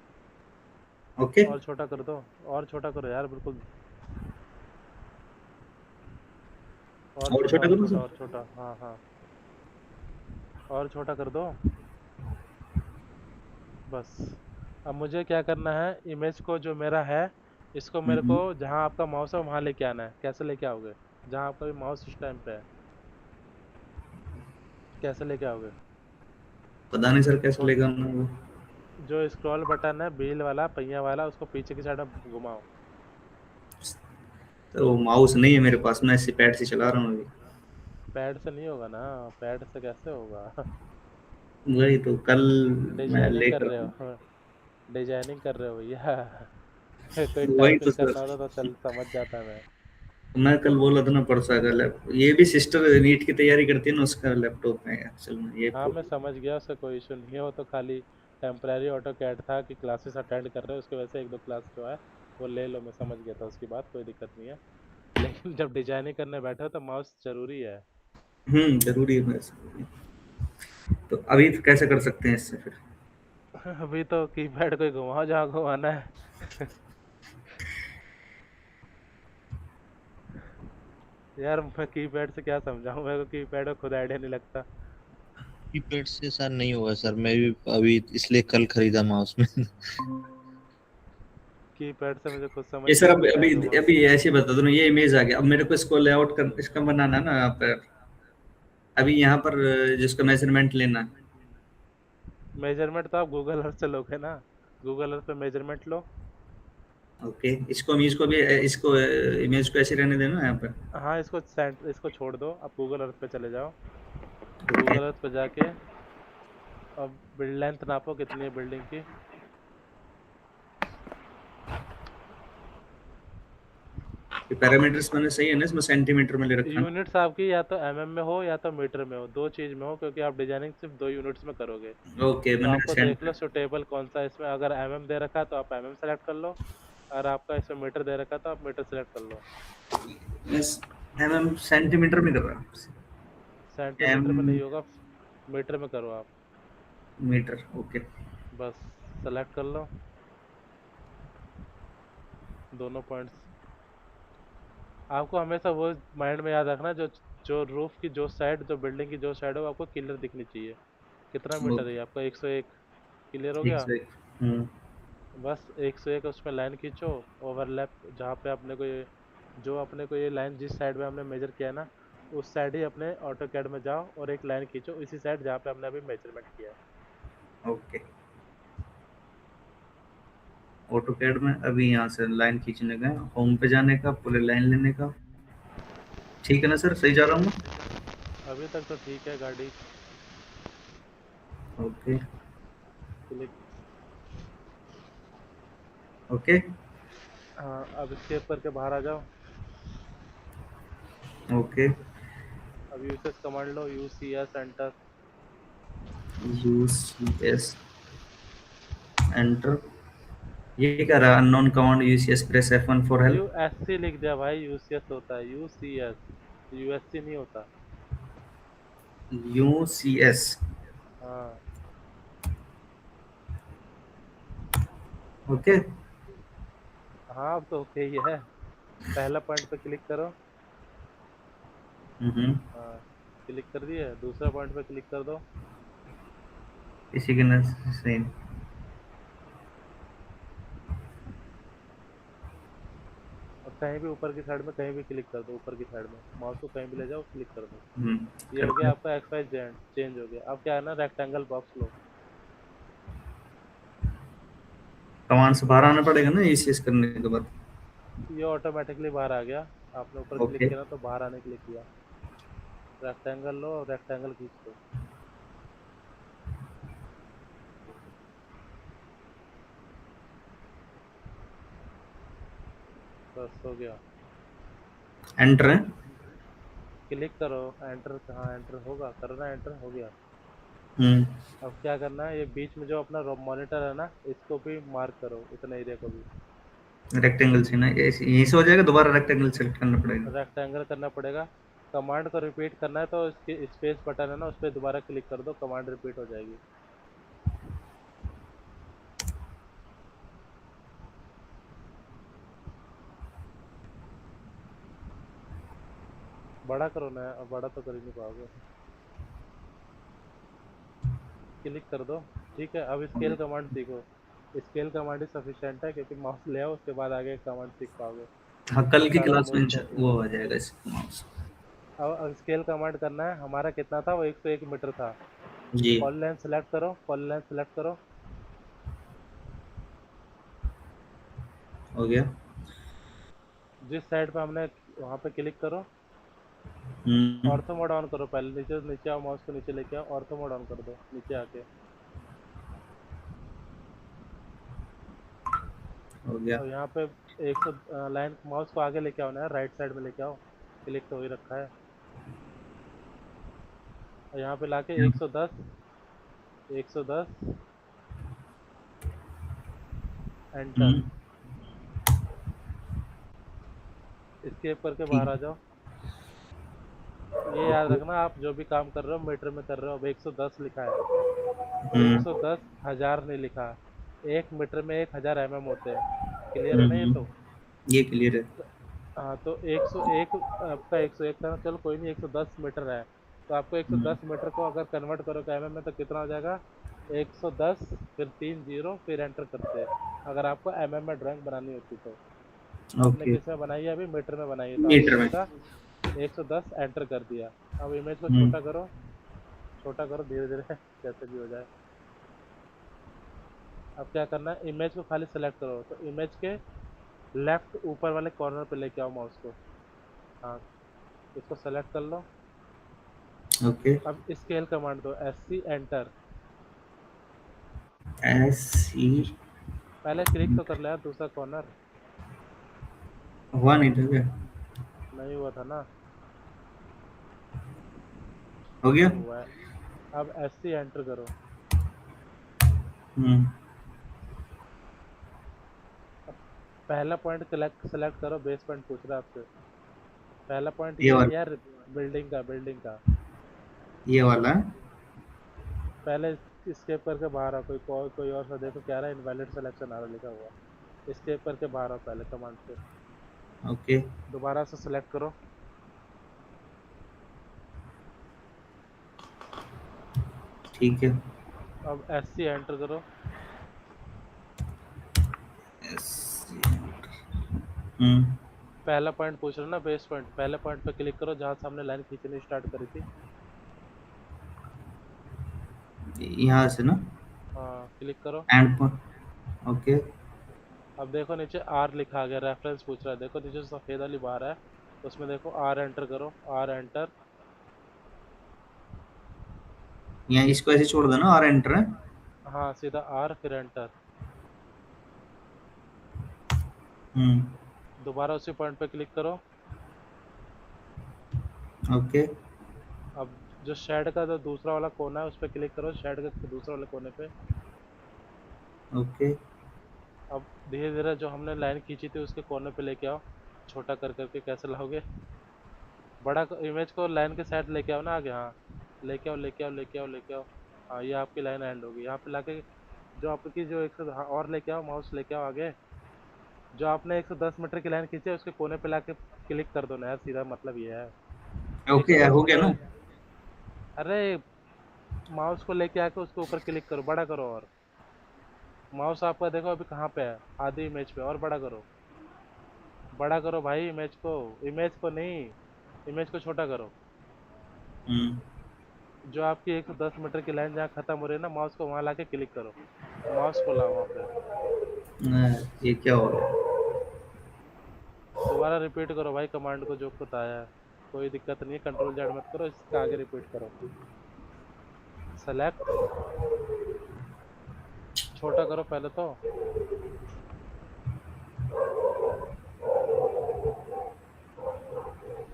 E: ओके,
B: और छोटा कर दो, और छोटा करो यार, बिल्कुल। और
E: और
B: छोटा,
E: छोटा
B: और
E: करूँ
B: छोटा,
E: सर?
B: और छोटा, हाँ हाँ, और छोटा कर दो, बस। अब मुझे क्या करना है, इमेज को जो मेरा है, इसको मेरे को
E: हम्म।
B: जहाँ आपका माउस है वहाँ लेके आना है। कैसे लेके आओगे? जहाँ आपका भी माउस इस टाइम पे है, कैसे लेके आओगे?
E: पता नहीं सर कैसे
B: छोट
E: लेगा आना वो।
B: जो स्क्रॉल बटन है, व्हील वाला, पहिया वाला, उसको पीछे की साइड में घुमाओ।
E: तो माउस नहीं है मेरे पास, मैं इसी पैड से चला रहा हूँ अभी।
B: पैड से नहीं होगा ना, पैड से कैसे होगा?
E: वही तो कल मैं
B: डिजाइनिंग कर
E: लेकर
B: रहे
E: आऊँ।
B: हो, डिजाइनिंग कर रहे हो भैया। कोई
E: वही तो
B: टाइपिंग
E: सर,
B: करना होता तो चल समझ जाता मैं।
E: मैं कल बोला था ना परसों का लैप, ये भी सिस्टर नीट की तैयारी करती है ना, उसका लैपटॉप है एक्चुअल में ये
B: हाँ मैं
E: प्रॉब्लम।
B: समझ गया, उससे कोई इशू नहीं है। वो तो खाली टेम्पररी ऑटो कैड था कि क्लासेस अटेंड कर रहे हो, उसकी वजह से एक दो क्लास जो है वो ले लो, मैं समझ गया था उसकी बात, कोई दिक्कत नहीं है। लेकिन जब डिजाइनिंग करने बैठे हो तो माउस जरूरी है।
E: जरूरी है बस। तो अभी तो कैसे कर सकते हैं इससे फिर?
B: अभी तो कीपैड को ही घुमाओ जहाँ घुमाना है। यार मैं कीपैड से क्या समझाऊं, मेरे को कीपैड को खुद आइडिया नहीं लगता।
A: कीपैड से सर नहीं होगा सर, मैं भी अभी इसलिए कल खरीदा माउस में।
B: कीपैड से मुझे खुद समझ
E: ये
B: नहीं
E: सर
B: आता
E: अभी
B: क्या
E: अभी
B: घुमाऊं।
E: अभी ऐसे बता दो ना, ये इमेज आ गया, अब मेरे को इसको लेआउट कर, इसका बनाना है ना यहाँ पर। अभी यहाँ पर जिसका मेजरमेंट लेना है।
B: मेजरमेंट तो आप गूगल अर्थ से लोगे ना, गूगल अर्थ पे मेजरमेंट लो।
E: ओके, इसको इमेज को भी, इसको इमेज को ऐसे रहने देना यहाँ पर।
B: हाँ इसको छोड़ दो, आप गूगल अर्थ पे चले जाओ।
E: ओके,
B: गूगल अर्थ पे जाके अब बिल्ड लेंथ नापो कितनी है बिल्डिंग की।
E: ये पैरामीटर्स मैंने सही है ना, इसमें सेंटीमीटर में ले रखा है
B: यूनिट्स आपकी या तो में हो या तो मीटर में हो, दो चीज में हो, क्योंकि आप डिजाइनिंग सिर्फ दो यूनिट्स में करोगे।
E: ना? ओके,
B: तो
E: मैंने
B: आपको देख लो
E: सेंट,
B: सुटेबल कौन सा है इसमें। अगर दे रखा है तो आप सेलेक्ट कर लो, और आपका इसमें मीटर दे रखा है तो आप मीटर सेलेक्ट कर लो।
E: सेंटीमीटर में कर रहा हूँ। एम,
B: सेंटीमीटर में नहीं होगा, मीटर में करो आप।
E: Metre, okay.
B: बस सेलेक्ट कर लो दोनों पॉइंट्स। आपको हमेशा वो माइंड में याद रखना, जो जो रूफ की जो साइड, जो बिल्डिंग की जो साइड हो, आपको क्लियर दिखनी चाहिए। कितना मीटर है ये आपका? 101 क्लियर हो
E: एक
B: गया।
E: से एक। हम्म।
B: बस 101 उसमें लाइन खींचो, ओवरलैप, जहाँ पे अपने को ये, जो अपने को ये लाइन जिस साइड में हमने मेजर किया ना, उस साइड ही अपने ऑटो कैड में जाओ और एक लाइन खींचो इसी साइड जहाँ पे हमने अभी मेजरमेंट किया है।
E: ओके, ऑटो कैड में अभी यहाँ से लाइन खींचने का, होम पे जाने का, पूरे लाइन लेने का। ठीक है ना सर, सही जा रहा हूँ मैं?
B: अभी तक तो ठीक है गाड़ी।
E: Okay
B: click.
E: ओके
B: हाँ, अब स्केप करके बाहर आ जाओ।
E: ओके
B: अब यूसेस कमांड लो, UCS एंटर।
E: UCS enter. ये क्या रहा? Unknown command UCS press F1 for help.
B: USC लिख दिया भाई, UCS होता है, UCS, USC नहीं होता।
E: UCS
B: हाँ
E: ओके।
B: हाँ, अब तो ओके ही है। पहला पॉइंट पे क्लिक करो। हाँ, क्लिक कर दिए, दूसरा पॉइंट पे क्लिक कर दो।
E: इसी के न सेम।
B: और कहीं भी ऊपर की साइड में कहीं भी क्लिक कर दो, ऊपर की साइड में माउस को कहीं भी ले जाओ, क्लिक कर दो। ये
E: कर
B: हो
E: दिया।
B: गया आपका एक्स वाई जेड चेंज हो गया। अब क्या है ना, रेक्टेंगल बॉक्स लो।
E: कमांड से बाहर आना पड़ेगा ना UCS करने के बाद?
B: ये ऑटोमेटिकली बाहर आ गया। आपने ऊपर क्लिक
E: ओके
B: किया ना तो बाहर आने के लिए किया। रेक्टेंगल लो और रेक्टेंगल खींच दो। बस हो गया।
E: एंटर है।
B: क्लिक करो, एंटर कहाँ, एंटर होगा करना, एंटर हो गया।
E: हम्म
B: अब क्या करना है, ये बीच में जो अपना मॉनिटर है ना, इसको भी मार्क करो, इतने एरिया को भी।
E: रेक्टेंगल से ना यहीं से हो जाएगा? दोबारा रेक्टेंगल सेलेक्ट करना पड़ेगा?
B: रेक्टेंगल करना पड़ेगा। कमांड को रिपीट करना है तो इसकी स्पेस बटन है ना, उस पर दोबारा क्लिक कर दो, कमांड रिपीट हो जाएगी। बड़ा करो ना, अब बड़ा तो कर ही नहीं पाओगे। क्लिक कर दो। ठीक है, अब स्केल कमांड सीखो। स्केल कमांड ही सफिशिएंट है, क्योंकि माउस ले आओ, उसके बाद आगे कमांड सीख पाओगे।
E: हाँ, कल की
B: सारा
E: क्लास में
B: मूव को।
E: वो आ जाएगा इसका।
B: अब स्केल कमांड करना है, हमारा कितना था, वो 101 मीटर था।
E: जी
B: पॉलीलाइन सेलेक्ट करो, पॉलीलाइन सेलेक्ट करो।
E: हो गया।
B: जिस साइड पे हमने, वहां पे क्लिक करो।
E: हम्म
B: ऑर्थो मोड ऑन करो, पहले नीचे नीचे आओ, माउस को नीचे लेके आओ, ऑर्थो मोड ऑन कर दो नीचे आके।
E: हो गया।
B: और यहाँ पे 100 लाइन माउस को आगे लेके आओ ना, राइट साइड में लेके आओ। क्लिक तो वही रखा है। और यहाँ पे लाके 110, 110 एंटर।
E: हम्म
B: एस्केप करके
E: ठीक
B: बाहर आ जाओ। ये याद
E: ओके।
B: रखना, आप जो भी काम कर रहे हो मीटर में कर रहे हो। अब 110 लिखा है,
E: हम्म
B: 110 हजार नहीं लिखा। 1 मीटर में 1000 mm होते हैं। क्लियर है ना ये तो?
E: ये क्लियर है।
B: हाँ, तो 101 आपका 101 था ना, चलो कोई नहीं, 110 मीटर है। तो आपको
E: हम्म
B: 110 मीटर को अगर कन्वर्ट करोगे mm में तो कितना हो जाएगा? 110 फिर 3 जीरो फिर एंटर करते हैं, अगर आपको mm में ड्राइंग बनानी होती तो। आपने
E: ओके।
B: किस में बनाई है? अभी मीटर में बनाई है, तो आपने
E: मीटर में।
B: सीधा 110 एंटर कर दिया। अब इमेज को
E: हम्म
B: छोटा करो, छोटा करो धीरे धीरे जैसे भी हो जाए। अब क्या करना है, इमेज को खाली सेलेक्ट करो, तो इमेज के लेफ्ट ऊपर वाले कॉर्नर पे लेके आओ माउस को। हाँ, इसको सेलेक्ट कर लो।
E: ओके।
B: अब स्केल कमांड दो, SC एंटर।
E: SC
B: पहले क्लिक तो कर लिया दूसरा कॉर्नर।
E: हुआ नहीं था क्या?
B: नहीं हुआ था ना?
E: हो गया।
B: अब हुआ है। अब SC एंटर करो।
E: हम्म
B: अब पहला पॉइंट सेलेक्ट करो, बेस पॉइंट पूछ रहा है आपसे। पहला पॉइंट
E: ये
B: ये है
E: वाला।
B: यार, बिल्डिंग का, बिल्डिंग का।
E: ये वाला।
B: पहले स्केप करके बाहर आओ। कोई और सा देखो क्या रहा है, इनवैलिड सिलेक्शन आ रहा लिखा हुआ। स्केप करके बाहर आओ पहले कमांड से।
E: ओके
B: दोबारा से सेलेक्ट करो।
E: ठीक है।
B: अब SC एंटर करो।
E: SC हम्म
B: पहला पॉइंट पूछ रहा है ना, बेस पॉइंट, पहले पॉइंट पे क्लिक करो जहां से हमने लाइन खींचनी स्टार्ट करी थी।
E: यहाँ से ना?
B: हाँ, क्लिक करो।
E: And point. ओके।
B: अब देखो नीचे R लिखा आ गया, रेफरेंस पूछ रहा है, देखो नीचे सफेद वाली बार है, उसमें देखो R एंटर करो, R एंटर।
E: यहाँ इसको ऐसे छोड़ देना और एंटर है।
B: हाँ सीधा आर फिर एंटर। दोबारा उसी पॉइंट पे क्लिक करो।
E: ओके
B: अब जो शेड का जो दूसरा वाला कोना है उस पर क्लिक करो, शेड के दूसरे वाले कोने पे।
E: ओके
B: अब धीरे धीरे जो हमने लाइन खींची थी उसके कोने पे लेके आओ, छोटा कर करके। कैसे लाओगे? बड़ा इमेज को लाइन के साइड लेके आओ ना आगे। हाँ लेके आओ लेके आओ लेके आओ लेके आओ। हाँ ये आपकी लाइन एंड होगी। यहाँ पे लाके जो आपकी जो 100, हाँ, और लेके आओ, माउस लेके आओ आगे। जो आपने 110 मीटर की लाइन खींची है उसके कोने पे लाके क्लिक कर दो ना यार, सीधा मतलब ये है।
E: ओके
B: नीचे
E: हो
B: तो
E: गया
B: छोटा,
E: ना।
B: अरे माउस को लेके आके उसके ऊपर क्लिक करो, बड़ा करो। और माउस आपका देखो अभी कहाँ पे है, आधी इमेज पे। और बड़ा करो, बड़ा करो भाई इमेज को। इमेज को नहीं, इमेज को छोटा करो। जो आपकी 110 मीटर की लाइन जहाँ खत्म हो रही है ना, माउस को वहां लाके क्लिक करो। माउस को लाओ वहां पे।
E: ये क्या हो रहा है?
B: दोबारा रिपीट करो भाई कमांड को जो बताया है। कोई दिक्कत नहीं है, कंट्रोल जेड मत करो, इसका आगे रिपीट करो। सेलेक्ट, छोटा करो पहले तो।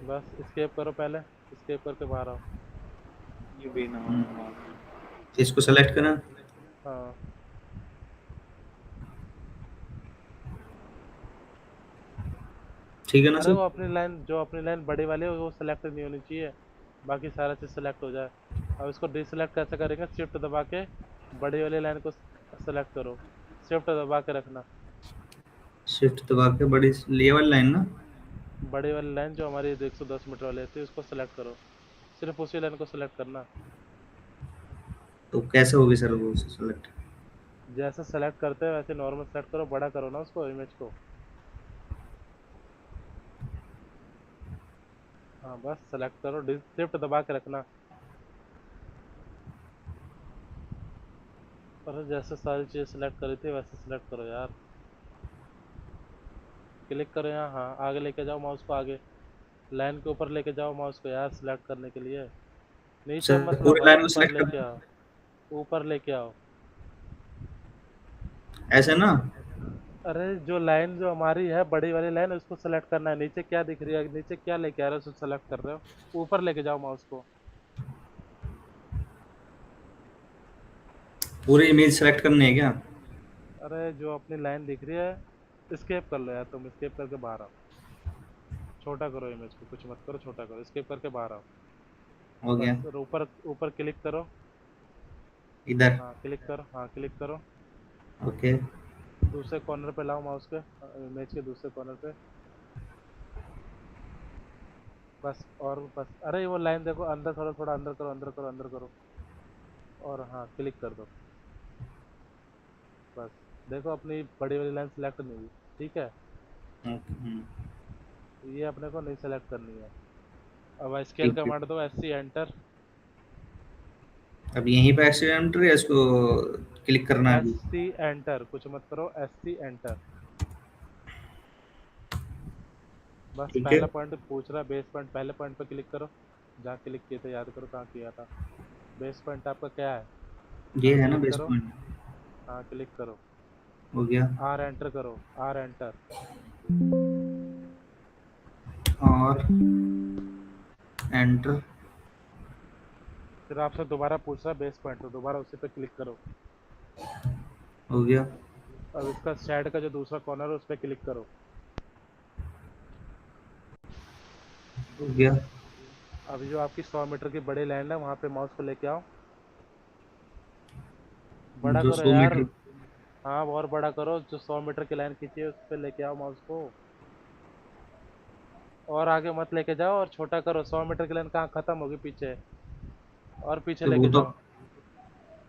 B: बस स्केप करो पहले, स्केप करके बाहर आओ।
D: ये भी ना
E: इसको सेलेक्ट करना।
B: हाँ
E: ठीक है ना
B: अरे
E: सर।
B: वो अपनी लाइन, जो अपनी लाइन बड़ी वाली है वो सेलेक्ट नहीं होनी चाहिए, बाकी सारा चीज़ सेलेक्ट हो जाए। अब इसको डिसलेक्ट कैसे करेंगे? शिफ्ट दबा के बड़ी वाली लाइन को सेलेक्ट करो, शिफ्ट दबा के रखना।
E: शिफ्ट दबा के बड़ी लेवल लाइन ना।
B: बड़ी वाली लाइन जो हमारी 110 मीटर वाली थी उसको सेलेक्ट करो, सिर्फ उसी लाइन को सेलेक्ट करना।
E: तो कैसे होगी सर वो सेलेक्ट?
B: जैसे सेलेक्ट करते हैं वैसे नॉर्मल सेलेक्ट करो, बड़ा करो ना उसको, इमेज को। हाँ बस सेलेक्ट करो, शिफ्ट दबा के रखना। और जैसे सारी चीज़ सेलेक्ट करी थी वैसे सेलेक्ट करो यार। क्लिक करो यहाँ, हाँ आगे लेके जाओ माउस को, आगे लाइन के ऊपर लेके जाओ माउस को यार, सिलेक्ट करने के लिए। नीचे
E: सर
B: मत लाओ
E: पूरी
B: भाई,
E: लाइन को
B: ऊपर
E: सेलेक्ट
B: लेके
E: कर
B: आओ, ऊपर लेके आओ।
E: ऐसे ना।
B: अरे जो लाइन जो हमारी है बड़ी वाली लाइन उसको सेलेक्ट करना है। नीचे क्या दिख रही है, नीचे क्या लेके आ रहे हो, उसको सेलेक्ट कर रहे हो, ऊपर लेके जाओ माउस को।
E: पूरी इमेज सेलेक्ट करनी है क्या?
B: अरे जो अपनी लाइन दिख रही है स्केप कर लो यार, तुम स्केप करके बाहर आओ। छोटा करो इमेज को, कुछ मत करो, छोटा करो, स्केप करके बाहर आओ।
E: हो गया।
B: बस ऊपर ऊपर क्लिक करो।
E: इधर।
B: हाँ क्लिक करो, हाँ क्लिक करो।
E: ओके
B: दूसरे कॉर्नर पे लाओ माउस के, इमेज के दूसरे कॉर्नर पे। बस और बस, अरे वो लाइन देखो, अंदर करो, थोड़ा अंदर करो, अंदर करो, अंदर करो। और हाँ क्लिक कर दो। बस देखो अपनी बड़ी वाली लाइन सेलेक्ट नहीं हुई, ठीक है। ये अपने को नहीं सेलेक्ट करनी है। अब स्केल
E: ठीक है।
B: कमांड दो, एस सी एंटर।
E: अब यहीं पे एक्सीडेंट है, इसको क्लिक करना है
B: एस
E: अभी।
B: सी एंटर, कुछ मत करो, एस सी एंटर। बस
E: ठीक है।
B: पहला पॉइंट पूछ रहा है, बेस पॉइंट, पहले पॉइंट पे क्लिक करो। जहाँ क्लिक किए थे याद करो कहाँ किया था। बेस पॉइंट आपका क्या है?
E: ये
B: हाँ
E: है ना
B: क्लिक
E: बेस
B: करो,
E: पॉइंट।
B: हाँ क्लिक करो।
E: हो गया।
B: आर एंटर करो, आर एंटर।
E: और एंटर।
B: फिर आपसे दोबारा पूछ रहा है बेस पॉइंट, तो दोबारा उसी पे क्लिक करो।
E: हो गया।
B: अब इसका साइड का जो दूसरा कॉर्नर है उस पर क्लिक करो।
E: हो गया।
B: अभी जो आपकी 100 मीटर की बड़ी लाइन है वहाँ पे माउस को लेके आओ, बड़ा
E: जो
B: करो
E: 100
B: यार।
E: मीटर।
B: हाँ और बड़ा करो, जो 100 मीटर की लाइन खींची है उस पे लेके आओ माउस को। और आगे मत लेके जाओ, और छोटा करो। 100 मीटर की लाइन कहाँ खत्म होगी? पीछे, और पीछे
E: तो वो
B: लेके
E: तो।
B: जाओ,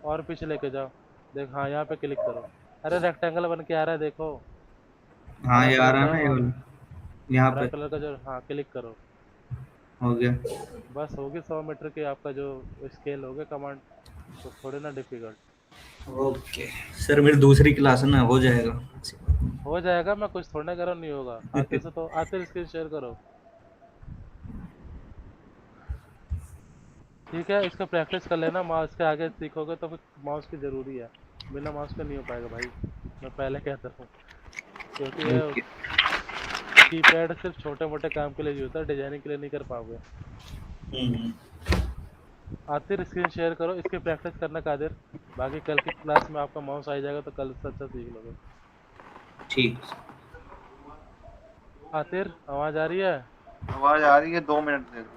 B: और पीछे लेके जाओ। देख हाँ यहाँ पे क्लिक करो। अरे रेक्टेंगल बन के आ रहा है देखो,
E: हाँ
B: हरा
E: ये आ
B: कलर
E: रहा है
B: का।
E: ना ये
B: और
E: वाला। यहाँ
B: हरा
E: पे।
B: कलर का जो, हाँ क्लिक करो।
E: हो गया।
B: बस होगी 100 मीटर की आपका जो स्केल हो गया कमांड, तो थोड़े ना डिफिकल्ट।
E: ओके सर, मेरी दूसरी क्लास है ना, हो जाएगा।
B: हो जाएगा, मैं कुछ थोड़ा करो, नहीं होगा। आते से तो आते स्क्रीन शेयर करो। ठीक है, इसका प्रैक्टिस कर लेना, माउस के आगे सीखोगे तो फिर माउस की ज़रूरी है, बिना माउस के नहीं हो पाएगा भाई, मैं पहले कहता हूँ, क्योंकि ये
E: ओके।
B: कीपैड सिर्फ छोटे मोटे काम के लिए यूज होता है, डिजाइनिंग के लिए नहीं कर पाओगे।
E: हम्म,
B: आतिर स्क्रीन शेयर करो, इसकी प्रैक्टिस करना कादिर, बाकी कल की क्लास में आपका माउस आ जाएगा तो कल से अच्छा सीख लोगे।
E: ठीक।
B: आतिर आवाज़ आ रही है?
F: आवाज आ रही है, 2 मिनट दे दो।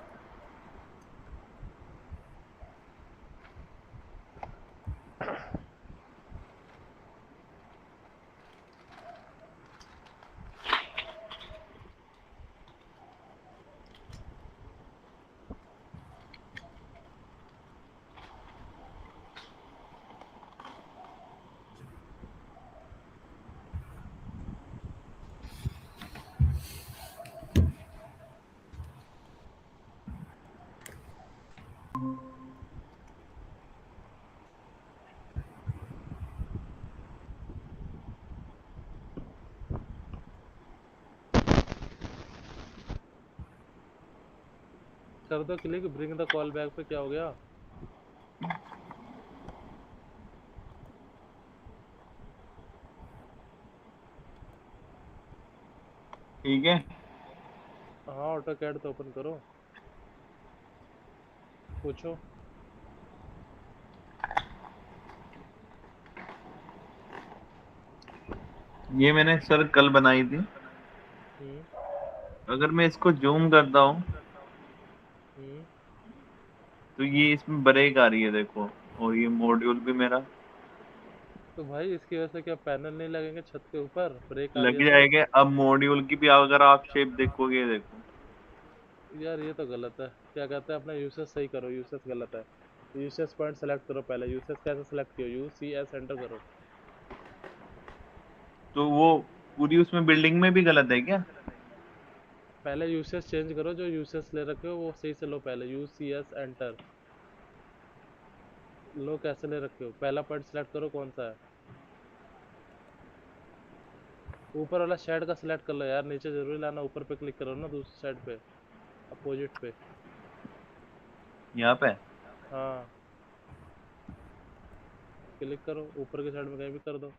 B: कर दो click, bring the call back पे क्या हो गया?
D: ठीक है।
B: हाँ, ऑटो कैड तो ओपन करो, पूछो।
D: ये मैंने सर कल बनाई थी।
B: हम्म।
D: अगर मैं इसको जूम करता हूँ
B: हम्म।
D: तो ये इसमें ब्रेक आ रही है देखो, और ये मॉड्यूल भी मेरा
B: तो भाई इसकी वजह से क्या पैनल नहीं लगेंगे छत के ऊपर, ब्रेक आ रही
D: लग
B: है तो?
D: जाएगा। अब मॉड्यूल की भी अगर आप शेप देखोगे, देखो
B: यार ये तो गलत है, क्या कहते हैं, अपना यूसेज सही करो, यूसेज गलत है। यूसेज पॉइंट सेलेक्ट करो पहले, यूसेज कैसे सेलेक्ट किया, यू सी एस एंटर करो।
D: तो वो पूरी उसमें बिल्डिंग में भी गलत है क्या?
B: पहले यूसेज चेंज करो, जो यूसेज ले रखे हो वो सही से लो, पहले यू सी एस एंटर लो, कैसे ले रखे हो, पहला पॉइंट सेलेक्ट करो कौन सा है, ऊपर वाला शेड का सिलेक्ट कर लो यार, नीचे जरूरी लाना, ऊपर पे क्लिक करो ना, दूसरी साइड पे, अपोजिट पे।
D: यहाँ पे
B: हाँ, क्लिक करो, ऊपर की साइड में कहीं भी कर दो।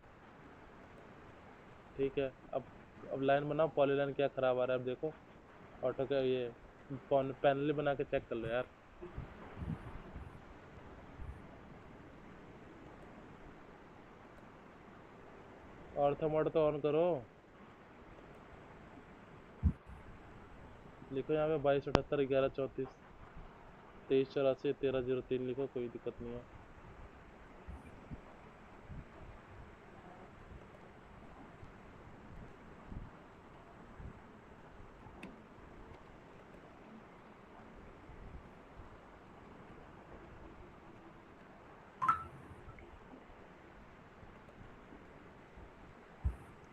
B: ठीक है, अब लाइन बनाओ, पॉलीलाइन क्या खराब आ रहा है अब देखो, ऑटो का ये पैनल बना के चेक कर लो यार। ऑर्थो मोड तो ऑन करो, लिखो यहाँ पे 2278 1134 2384 1303 लिखो, कोई दिक्कत नहीं है।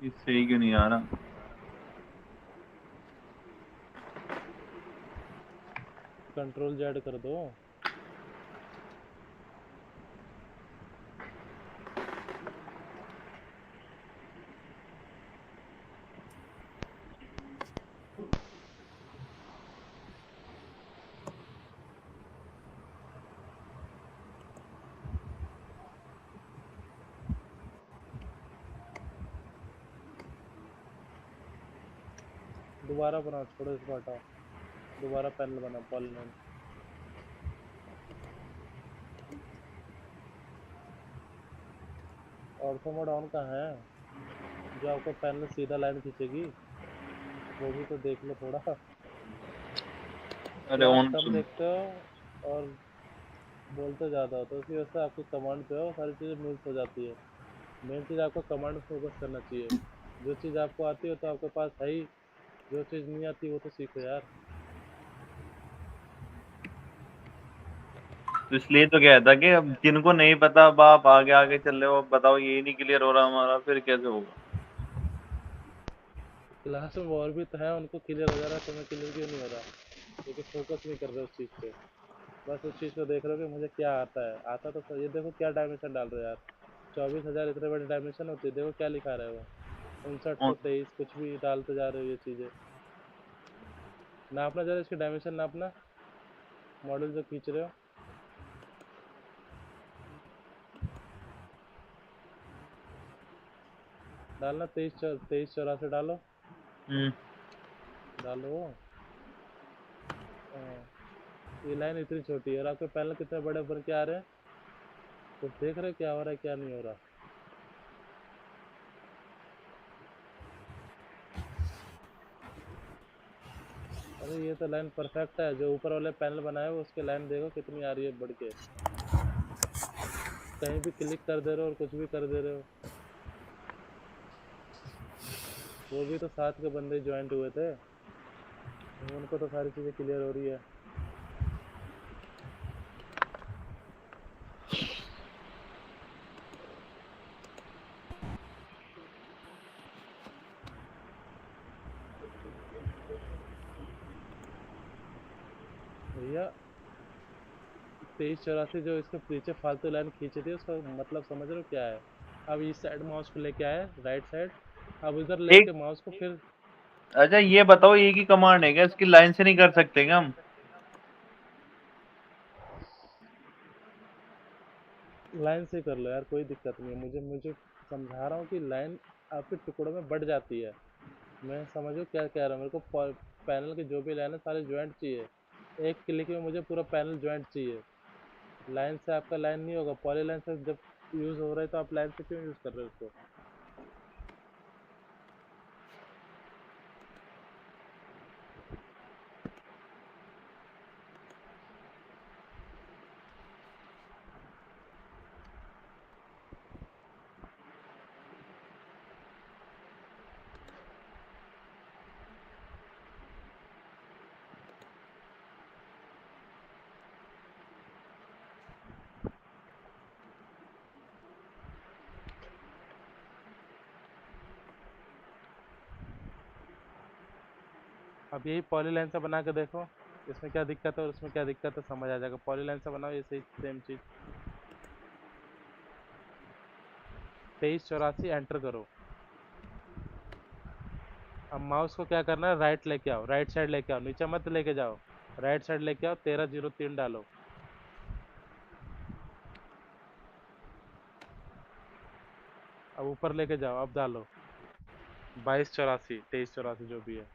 D: ये सही क्यों नहीं आ रहा?
B: कंट्रोल जेड कर दो। दोबारा बनाओ, छोड़ो इसको हटाओ, दोबारा पैनल बनाओ पॉलीलाइन। ऑर्थो मोड ऑन कहाँ है, जो आपको पैनल सीधा लाइन खींचेगी, वो भी तो देख लो थोड़ा।
D: अरे
B: क्या आप
D: ऑन
B: कम
D: तो
B: देखते हो और बोलते ज़्यादा हो, तो उसकी वजह से आपकी कमांड पे हो सारी चीज़ें मिस हो जाती है। मेन चीज़ आपको कमांड में फोकस करना चाहिए, जो चीज़ आपको आती हो तो आपके पास है ही, जो चीज़ नहीं आती वो तो सीखो यार।
D: तो इसलिए तो कहता कि अब जिनको नहीं पता, अब आप आगे आगे चल रहे हो, अब बताओ ये नहीं क्लियर हो रहा हमारा, फिर कैसे होगा?
B: क्लास में और भी तो है, उनको क्लियर हो जा रहा है, तुम्हें क्लियर क्यों नहीं हो रहा, क्योंकि फोकस नहीं कर रहे उस चीज़ पे, बस उस चीज़ को देख रहे हो कि मुझे क्या आता है, आता तो ये देखो क्या डायमेंशन डाल रहे हो यार, 24,000 इतने बड़ी डायमेंशन होती है, देखो क्या लिखा रहा है वो, 5923 कुछ भी डालते जा रहे हो ये चीज़ें। नापना जरा इसकी डायमेंशन नापना, मॉडल जो खींच रहे हो, डालना 2384 डालो। डालो। हाँ, ये लाइन इतनी छोटी है और आपके पैनल कितने बड़े बन के आ रहे हैं, कुछ देख रहे हो क्या हो रहा है क्या नहीं हो रहा। अरे ये तो लाइन परफेक्ट है, जो ऊपर वाले पैनल बनाए हो उसके लाइन देखो कितनी आ रही है बढ़ के, कहीं भी क्लिक कर दे रहे हो और कुछ भी कर दे रहे हो। वो भी तो साथ के बंदे ज्वाइंट हुए थे, उनको तो सारी चीजें क्लियर हो रही है। भैया 2384 जो इसके पीछे फालतू लाइन खींची थी उसका मतलब समझ रहे हो क्या है। अब इस साइड माउस को लेके आए राइट साइड, अब इधर लेके माउस को फिर
D: अच्छा ये बताओ, एक ही कमांड है क्या, इसकी लाइन से नहीं कर सकते क्या हम?
B: लाइन से कर लो यार, कोई दिक्कत नहीं है। मुझे मुझे समझा रहा हूँ कि लाइन आपके टुकड़ों में बढ़ जाती है। मैं समझो क्या कह रहा हूँ, मेरे को पैनल के जो भी लाइन है सारे ज्वाइंट चाहिए, एक क्लिक में मुझे पूरा पैनल ज्वाइंट चाहिए। लाइन से आपका लाइन नहीं होगा, पॉली लाइन से जब यूज़ हो रहा है तो आप लाइन से क्यों यूज़ कर रहे हो उसको। अब यही पॉली लाइन से बना के देखो, इसमें क्या दिक्कत है और उसमें क्या दिक्कत है समझ आ जाएगा। पॉली लाइन से बनाओ ये सही सेम चीज़। 2384 एंटर करो। अब माउस को क्या करना है, राइट लेके आओ, राइट साइड लेके आओ, नीचे मत लेके जाओ, राइट साइड लेके आओ, 1303 डालो। अब ऊपर लेके जाओ, अब डालो 2284 2384 जो भी है।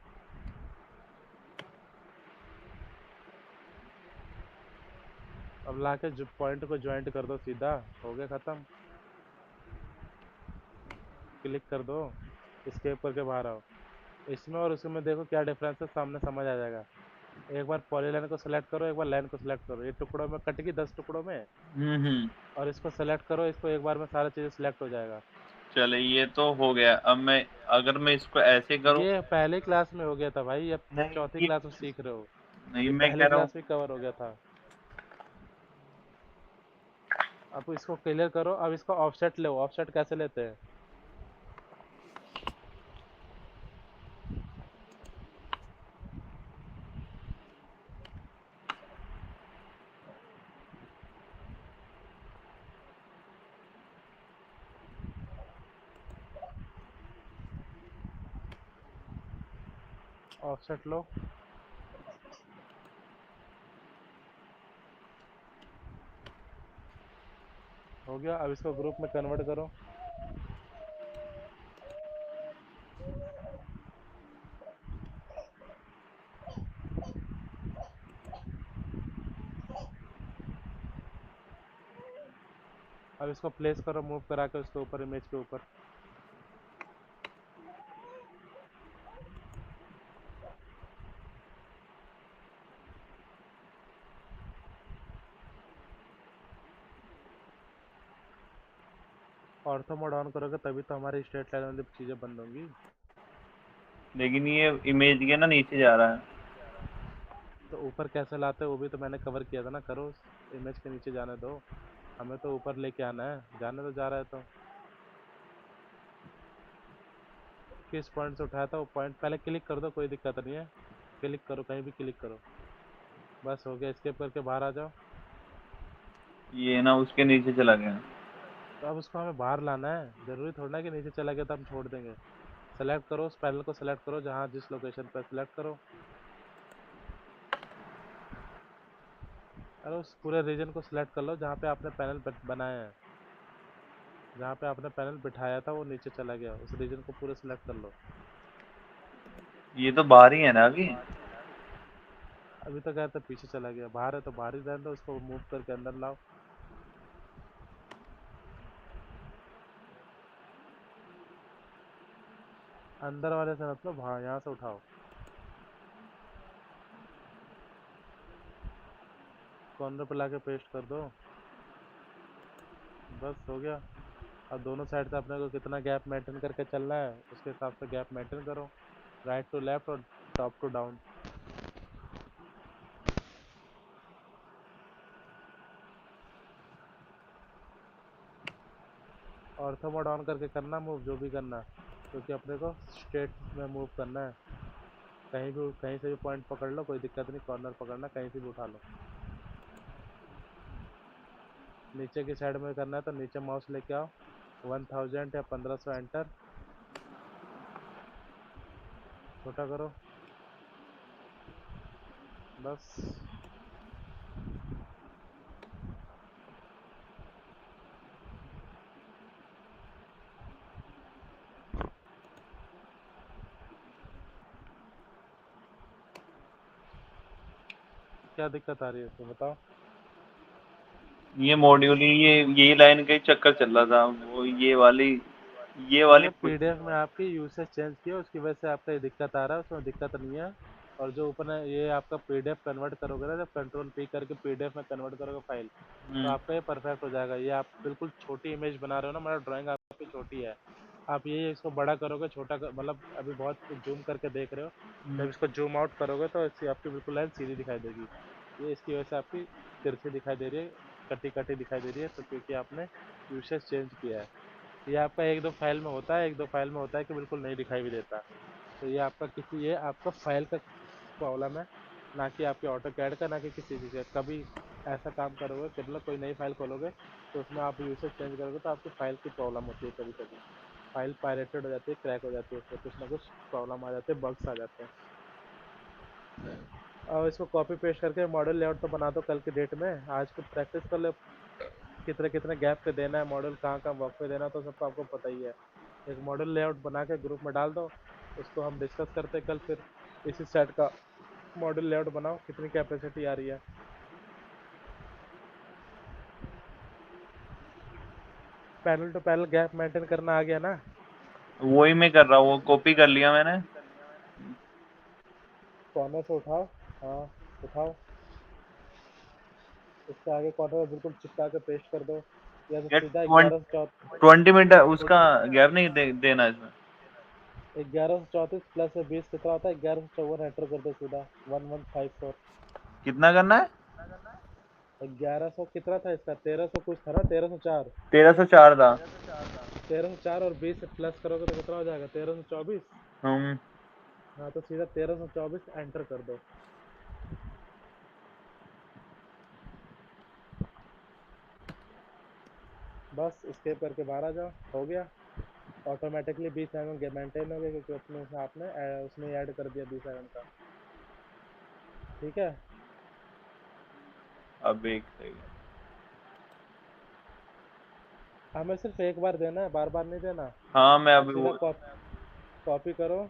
B: अब लाके जो पॉइंट को ज्वाइंट कर दो सीधा, हो गया खत्म। क्लिक कर दो, escape करके बाहर आओ। इसमें और उसमें देखो क्या डिफरेंस है, सामने समझ आ जाएगा। एक बार पॉलीलाइन को सिलेक्ट करो, एक बार लाइन को सिलेक्ट करो, ये टुकड़ों में कट गई 10 टुकड़ों में, और इसको सेलेक्ट करो, इसको एक बार में सारा चीज़ें सिलेक्ट हो जाएगा।
D: चले ये तो हो गया। अब मैं अगर मैं इसको ऐसे करूं,
B: ये पहले क्लास में हो गया था भाई, अब
D: नहीं
B: चौथी
D: ये
B: क्लास में सीख रहे हो,
D: नहीं,
B: ये
D: मैं कह
B: पहले
D: रहा हूँ
B: क्लास में कवर हो गया था। अब इसको क्लियर करो, अब इसका ऑफसेट लो। ऑफसेट कैसे लेते हैं, ऑफसेट लो। हो गया, अब इसको ग्रुप में कन्वर्ट करो। अब इसको प्लेस करो, मूव करा के उसके ऊपर, इमेज के ऊपर। ऑर्थो मोड ऑन करोगे तभी तो हमारी स्ट्रेट लाइन वाली चीज़ें बंद होंगी।
D: लेकिन ये इमेज के ना नीचे जा रहा है।
B: तो ऊपर कैसे लाते हो वो भी तो मैंने कवर किया था ना, करो इमेज के नीचे जाने दो, हमें तो ऊपर लेके आना है, जाने तो जा रहा है तो। किस पॉइंट से उठाया था वो पॉइंट पहले क्लिक कर दो, कोई दिक्कत नहीं है, क्लिक करो, कहीं भी क्लिक करो। बस हो गया, एस्केप करके बाहर आ जाओ।
D: ये ना उसके नीचे चला गया।
B: तो अब उसको हमें बाहर लाना है, ज़रूरी थोड़ा ना कि नीचे चला गया तो हम छोड़ देंगे। सेलेक्ट करो, उस पैनल को सेलेक्ट करो जहाँ जिस लोकेशन पर सेलेक्ट करो, अरे उस पूरे रीजन को सिलेक्ट कर लो जहाँ पे आपने पैनल बनाया है। जहाँ पे आपने पैनल बिठाया था वो नीचे चला गया, उस रीजन को पूरे सिलेक्ट कर लो।
D: ये तो बाहर ही है ना अभी।
B: अभी तो कहते पीछे चला गया, बाहर है तो बाहर ही रहने दो, उसको मूव करके अंदर लाओ। अंदर वाले से मतलब हाँ यहाँ से उठाओ, कॉर्नर पे लाके पेस्ट कर दो, बस हो गया। अब दोनों साइड से अपने को कितना गैप मेंटेन करके चलना है उसके हिसाब से गैप मेंटेन करो, राइट टू लेफ्ट और top to down. Ortho mode on करके करना मूव जो भी करना, क्योंकि अपने को स्ट्रेट में मूव करना है। कहीं से भी पॉइंट पकड़ लो, कोई दिक्कत नहीं, कॉर्नर पकड़ना कहीं से भी उठा लो। नीचे की साइड में करना है तो नीचे माउस लेके आओ, 1000 या 1500 एंटर, छोटा करो, बस। क्या दिक्कत आ रही है इसमें बताओ?
D: ये मॉड्यूल ही ये लाइन का ही चक्कर चल रहा था, वो ये वाली
B: ये पीडीएफ में आपकी यूसेज चेंज किया उसकी वजह से आपका ये दिक्कत आ रहा है, उसमें दिक्कत नहीं है। और जो ऊपर है ये आपका पीडीएफ कन्वर्ट करोगे ना, जब कंट्रोल पी करके पीडीएफ में कन्वर्ट करोगे फाइल, तो आपका ये परफेक्ट हो जाएगा। ये आप बिल्कुल छोटी इमेज बना रहे हो ना, मतलब ड्राइंग आपकी छोटी है, आप ये इसको बड़ा करोगे, मतलब अभी बहुत जूम करके देख रहे हो, जब इसको जूम आउट करोगे तो इसकी आपकी बिल्कुल लाइन सीधी दिखाई देगी। ये इसकी वजह से आपकी तिरछी दिखाई दे रही है, कटी कटी दिखाई दे रही है, तो क्योंकि आपने यूसेज चेंज किया है। ये आपका एक दो फाइल में होता है, एक दो फाइल में होता है कि बिल्कुल नहीं दिखाई भी देता। तो ये आपका फाइल का प्रॉब्लम है, ना कि आपके ऑटो कैड का, ना कि किसी चीज़ का। कभी ऐसा काम करोगे कि मतलब कोई नई फाइल खोलोगे तो उसमें आप यूसेज चेंज करोगे तो आपकी फाइल की प्रॉब्लम होती है, कभी कभी फाइल पायरेटेड हो जाती है, क्रैक हो जाती है, उसमें कुछ ना कुछ प्रॉब्लम आ जाते हैं, बग्स आ जाते हैं। और इसको कॉपी पेस्ट करके मॉडल लेआउट तो बना दो कल की डेट में, आज को प्रैक्टिस कर लो कितने कितने गैप पे देना है मॉडल, कहाँ कहाँ वर्क पे देना है, तो सबको आपको पता ही है। एक मॉडल लेआउट बना के ग्रुप में डाल दो, उसको हम डिस्कस करते हैं कल। फिर इसी सेट का मॉडल लेआउट बनाओ, कितनी कैपेसिटी आ रही है। Panel to panel gap maintain करना आ गया ना?
D: वही मैं कर रहा हूँ, वो कॉपी कर लिया मैंने।
B: कॉर्नर से उठाओ, हाँ उठाओ, इसके आगे कॉर्नर में बिल्कुल चिपका के पेस्ट कर दो, या तो
D: यार
B: सीधा 11
D: 20 मिनट उसका गैप नहीं देना इसमें।
B: 1134 प्लस 20 कितना होता है? 1154 एंटर कर दो सीधा, 1154।
D: कितना करना है?
B: 1100 कितना था इसका? 1300 कुछ था ना, 1304।
D: 1304 था।
B: 1304 और 20 से प्लस करोगे तो कितना हो जाएगा? 1324।
D: हम
B: हाँ तो सीधा 1324 एंटर कर दो। बस स्केप करके बाहर आ जाओ, हो गया। ऑटोमेटिकली 20 mm मेंटेन हो गया, क्योंकि उसमें से आपने उसमें ऐड कर दिया 20 mm का। ठीक है,
D: अब एक सेकंड।
B: हमें सिर्फ एक बार देना है, बार बार नहीं देना।
D: हाँ मैं
B: अब
D: अभी
B: सीधा
D: वो
B: कॉपी करो,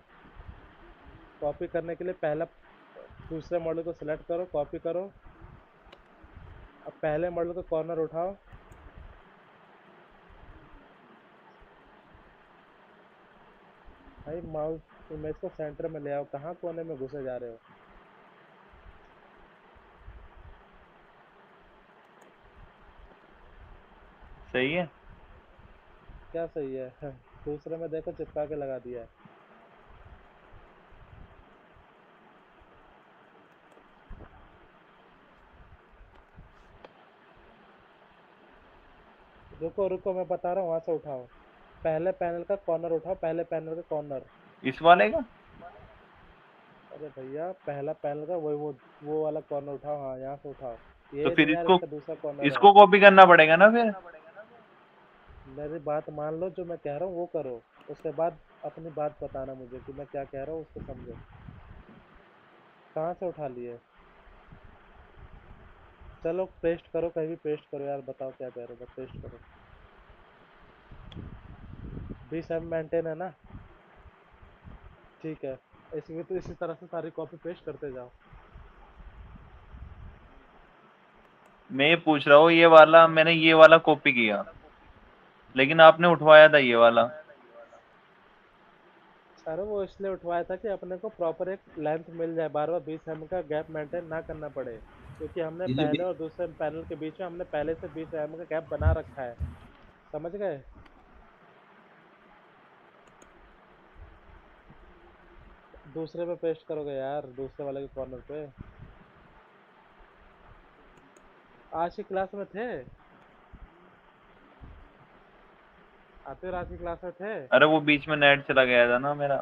B: कॉपी करने के लिए पहला दूसरे मॉडल को सिलेक्ट करो, कॉपी करो। अब पहले मॉडल का कॉर्नर उठाओ, भाई माउस इमेज को सेंटर में ले आओ, कहाँ कोने में घुसे जा रहे हो?
D: सही है।
B: क्या सही है? दूसरे में देखो चिपका के लगा दिया है। रुको रुको, मैं बता रहा हूँ, वहां से उठाओ, पहले पैनल का कॉर्नर उठाओ, पहले पैनल का कॉर्नर।
D: इस वाले का।
B: अरे भैया पहला पैनल का वही वो वाला कॉर्नर उठाओ, हाँ यहाँ से उठाओ।
D: तो
B: ये
D: फिर
B: नहीं यार, इसका दूसरा कॉर्नर है।
D: इसको कॉपी करना पड़ेगा ना फिर।
B: मेरी बात मान लो, जो मैं कह रहा हूँ वो करो, उसके बाद अपनी बात बताना मुझे कि मैं क्या कह रहा हूँ, उसको समझो। कहाँ से उठा लिए? चलो पेस्ट करो, कहीं भी पेस्ट करो यार, बताओ क्या कह रहे हो, बस पेस्ट करो। 20 एम मेंटेन है ना, ठीक है। इसी तो इसी तरह से सारी कॉपी पेस्ट करते जाओ।
D: मैं ये पूछ रहा हूँ, ये वाला मैंने ये वाला कॉपी किया, लेकिन आपने उठवाया था ये वाला।
B: सर वो इसलिए उठवाया था कि अपने को प्रॉपर एक लेंथ मिल जाए, बार बार 20 एम का गैप मेंटेन ना करना पड़े, क्योंकि हमने
E: ये जो
B: पहले और दूसरे पैनल के बीच में हमने पहले से 20 एम का गैप बना रखा है, समझ गए। दूसरे पे पेस्ट करोगे यार, दूसरे वाले के कॉर्नर पे। आज की क्लास में थे, आते आज की क्लास में थे
D: अरे वो बीच में नेट चला गया था ना मेरा,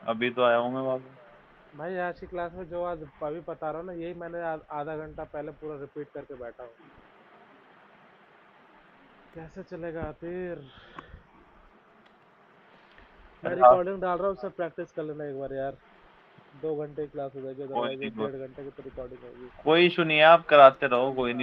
D: अभी तो आया हूँ मैं वापस।
B: भाई। आज की क्लास में जो आज अभी बता रहा हूँ ना, यही मैंने आधा घंटा पहले पूरा रिपीट करके बैठा हूँ। कैसे चलेगा फिर। मैं
D: अरे आप
B: रिकॉर्डिंग डाल रहा हूँ, उससे प्रैक्टिस कर लेना एक बार यार। 2 घंटे की क्लास हो जाएगी,
D: कोई
B: अदरवाइज
D: नहीं,
B: 1 डेढ़ घंटे की तो रिकॉर्डिंग होगी।
D: कोई इशू नहीं है, आप कराते रहो, कोई नहीं।